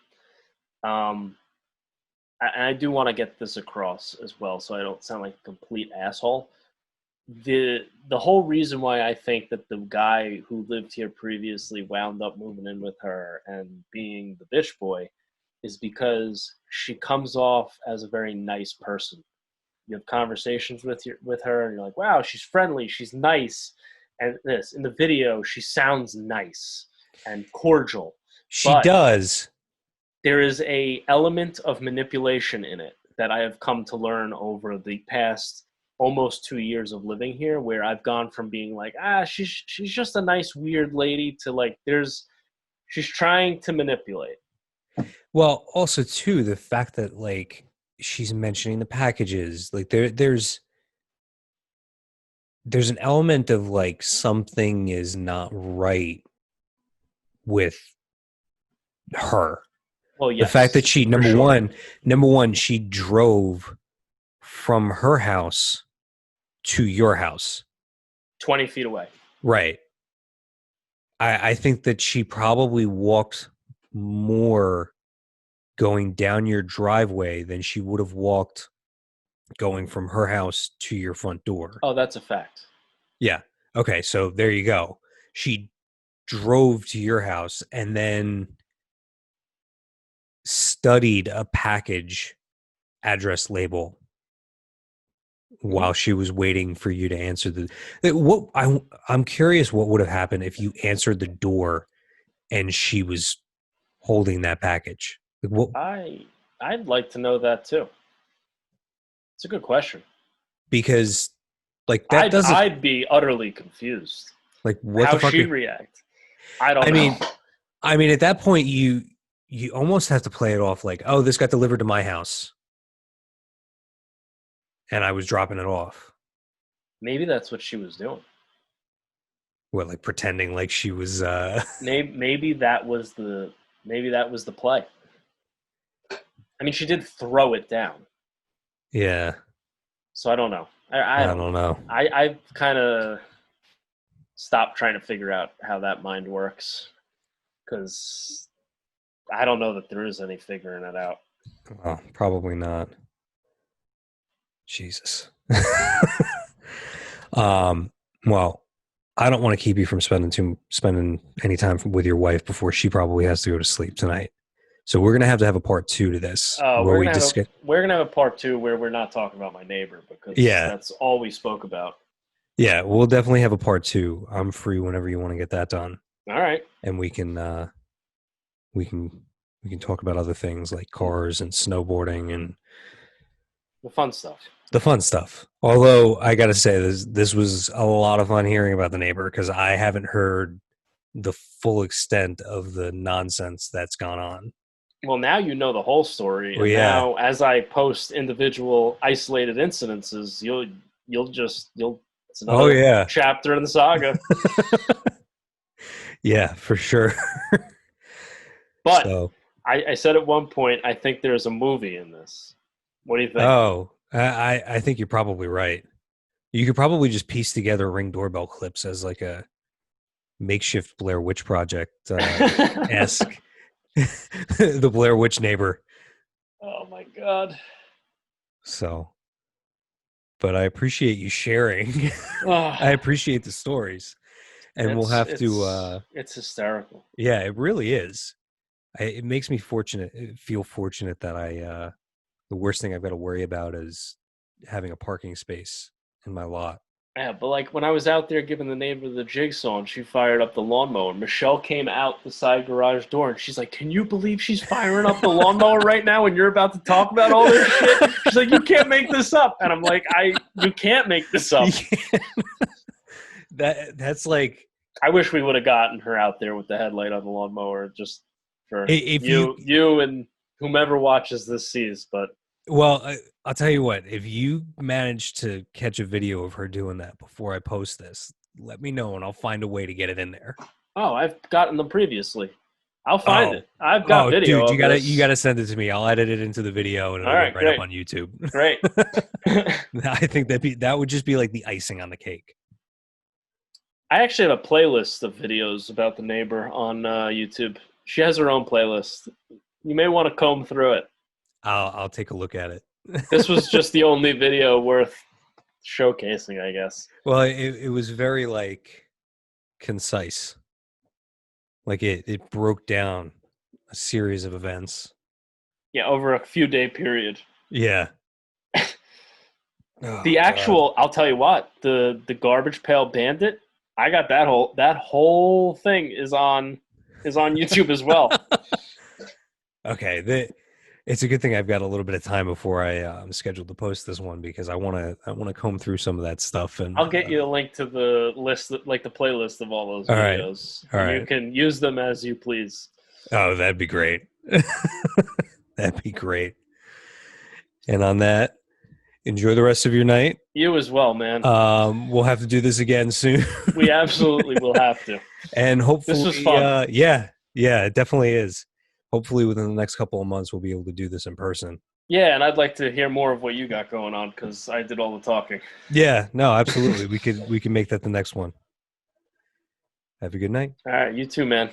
[SPEAKER 2] Um I do want to get this across as well, so I don't sound like a complete asshole. The whole reason why I think that the guy who lived here previously wound up moving in with her and being the bitch boy is because she comes off as a very nice person. You have conversations with her, and you're like, wow, she's friendly, she's nice, and this in the video, she sounds nice and cordial,
[SPEAKER 1] She
[SPEAKER 2] but
[SPEAKER 1] does.
[SPEAKER 2] there is a element of manipulation in it that I have come to learn over the past almost 2 years of living here, where I've gone from being like, she's just a nice weird lady to like, she's trying to manipulate.
[SPEAKER 1] Well, also too, the fact that like she's mentioning the packages, like there's an element of like something is not right with her.
[SPEAKER 2] Well,
[SPEAKER 1] The fact that
[SPEAKER 2] yes,
[SPEAKER 1] she
[SPEAKER 2] for sure.
[SPEAKER 1] number one, she drove from her house to your house.
[SPEAKER 2] 20 feet away.
[SPEAKER 1] Right. I think that she probably walked more going down your driveway than she would have walked going from her house to your front door.
[SPEAKER 2] Oh, that's a fact.
[SPEAKER 1] Yeah. Okay, so there you go. She drove to your house and then studied a package address label while she was waiting for you to answer I'm curious what would have happened if you answered the door and she was holding that package. Like, what,
[SPEAKER 2] I'd like to know that too. It's a good question.
[SPEAKER 1] because like that doesn't
[SPEAKER 2] I'd be utterly confused.
[SPEAKER 1] like what
[SPEAKER 2] How
[SPEAKER 1] the fuck
[SPEAKER 2] she
[SPEAKER 1] are,
[SPEAKER 2] react. I don't
[SPEAKER 1] I
[SPEAKER 2] know.
[SPEAKER 1] mean I mean at that point you almost have to play it off like, oh, this got delivered to my house and I was dropping it off.
[SPEAKER 2] Maybe that's what she was doing.
[SPEAKER 1] What, like pretending like she was
[SPEAKER 2] Maybe that was the play. I mean, she did throw it down,
[SPEAKER 1] yeah,
[SPEAKER 2] so I don't know. I
[SPEAKER 1] I
[SPEAKER 2] don't
[SPEAKER 1] don't
[SPEAKER 2] know.
[SPEAKER 1] know.
[SPEAKER 2] I've kind of stopped trying to figure out how that mind works because I don't know that there is any figuring it out.
[SPEAKER 1] Well, probably not. Jesus. Well, I don't want to keep you from spending any time with your wife before she probably has to go to sleep tonight. So we're gonna have a part 2 to this where we discuss.
[SPEAKER 2] We're gonna have a part 2 where we're not talking about my neighbor because
[SPEAKER 1] Yeah,
[SPEAKER 2] that's all we spoke about.
[SPEAKER 1] yeah, we'll definitely have a part 2. I'm free whenever you want to get that done,
[SPEAKER 2] All right.
[SPEAKER 1] and we can we can talk about other things like cars and snowboarding and
[SPEAKER 2] The fun stuff.
[SPEAKER 1] the fun stuff. Although I gotta say, this was a lot of fun hearing about the neighbor because I haven't heard the full extent of the nonsense that's gone on.
[SPEAKER 2] Well, now you know the whole story,
[SPEAKER 1] Well,
[SPEAKER 2] and
[SPEAKER 1] yeah.
[SPEAKER 2] now as I post individual isolated incidences, it's
[SPEAKER 1] Oh
[SPEAKER 2] another
[SPEAKER 1] yeah,
[SPEAKER 2] chapter in the saga.
[SPEAKER 1] yeah, for sure.
[SPEAKER 2] But
[SPEAKER 1] So,
[SPEAKER 2] I said at one point, I think there's a movie in this. What do you think?
[SPEAKER 1] oh, I think you're probably right. You could probably just piece together Ring doorbell clips as like a makeshift Blair Witch Project esque. The Blair Witch neighbor.
[SPEAKER 2] Oh my god.
[SPEAKER 1] So, but I appreciate you sharing. I appreciate the stories, and we'll have to.
[SPEAKER 2] It's hysterical.
[SPEAKER 1] Yeah, it really is. It makes me feel fortunate that the worst thing I've got to worry about is having a parking space in my lot.
[SPEAKER 2] Yeah, but like when I was out there giving the neighbor the jigsaw and she fired up the lawnmower, Michelle came out the side garage door and she's like, "Can you believe she's firing up the lawnmower right now and you're about to talk about all this shit?" She's like, "You can't make this up." And I'm like, you can't make this up.
[SPEAKER 1] That's like,
[SPEAKER 2] I wish we would have gotten her out there with the headlight on the lawnmower just for
[SPEAKER 1] if
[SPEAKER 2] you and whomever watches this sees, but
[SPEAKER 1] well, I'll tell you what, if you manage to catch a video of her doing that before I post this, let me know and I'll find a way to get it in there.
[SPEAKER 2] oh, I've gotten them previously. I'll find it. I've got video.
[SPEAKER 1] Dude,
[SPEAKER 2] of
[SPEAKER 1] you gotta send it to me. I'll edit it into the video and it'll
[SPEAKER 2] All right,
[SPEAKER 1] go right up on YouTube.
[SPEAKER 2] Great.
[SPEAKER 1] I think that would just be like the icing on the cake.
[SPEAKER 2] I actually have a playlist of videos about the neighbor on YouTube. She has her own playlist. You may want to comb through it.
[SPEAKER 1] I'll take a look at it.
[SPEAKER 2] This was just the only video worth showcasing, I guess.
[SPEAKER 1] Well, it was very like concise. Like it broke down a series of events.
[SPEAKER 2] Yeah, over a few day period.
[SPEAKER 1] Yeah. Oh,
[SPEAKER 2] The actual, I'll tell you what, the Garbage Pail Bandit, I got that whole thing is on YouTube as well.
[SPEAKER 1] Okay, it's a good thing I've got a little bit of time before I'm scheduled to post this one because I want to comb through some of that stuff, and
[SPEAKER 2] I'll get you a link to the list, like the playlist of all those
[SPEAKER 1] All right.
[SPEAKER 2] videos.
[SPEAKER 1] All
[SPEAKER 2] and you
[SPEAKER 1] right.
[SPEAKER 2] can use them as you please.
[SPEAKER 1] Oh, that'd be great. That'd be great. And on that, enjoy the rest of your night.
[SPEAKER 2] You as well, man.
[SPEAKER 1] We'll have to do this again soon.
[SPEAKER 2] We absolutely will have to.
[SPEAKER 1] And hopefully,
[SPEAKER 2] This was fun.
[SPEAKER 1] Yeah, it definitely is. Hopefully, within the next couple of months, we'll be able to do this in person.
[SPEAKER 2] Yeah, and I'd like to hear more of what you got going on because I did all the talking.
[SPEAKER 1] Yeah, no, absolutely. We can make that the next one. Have a good night.
[SPEAKER 2] All right, you too, man.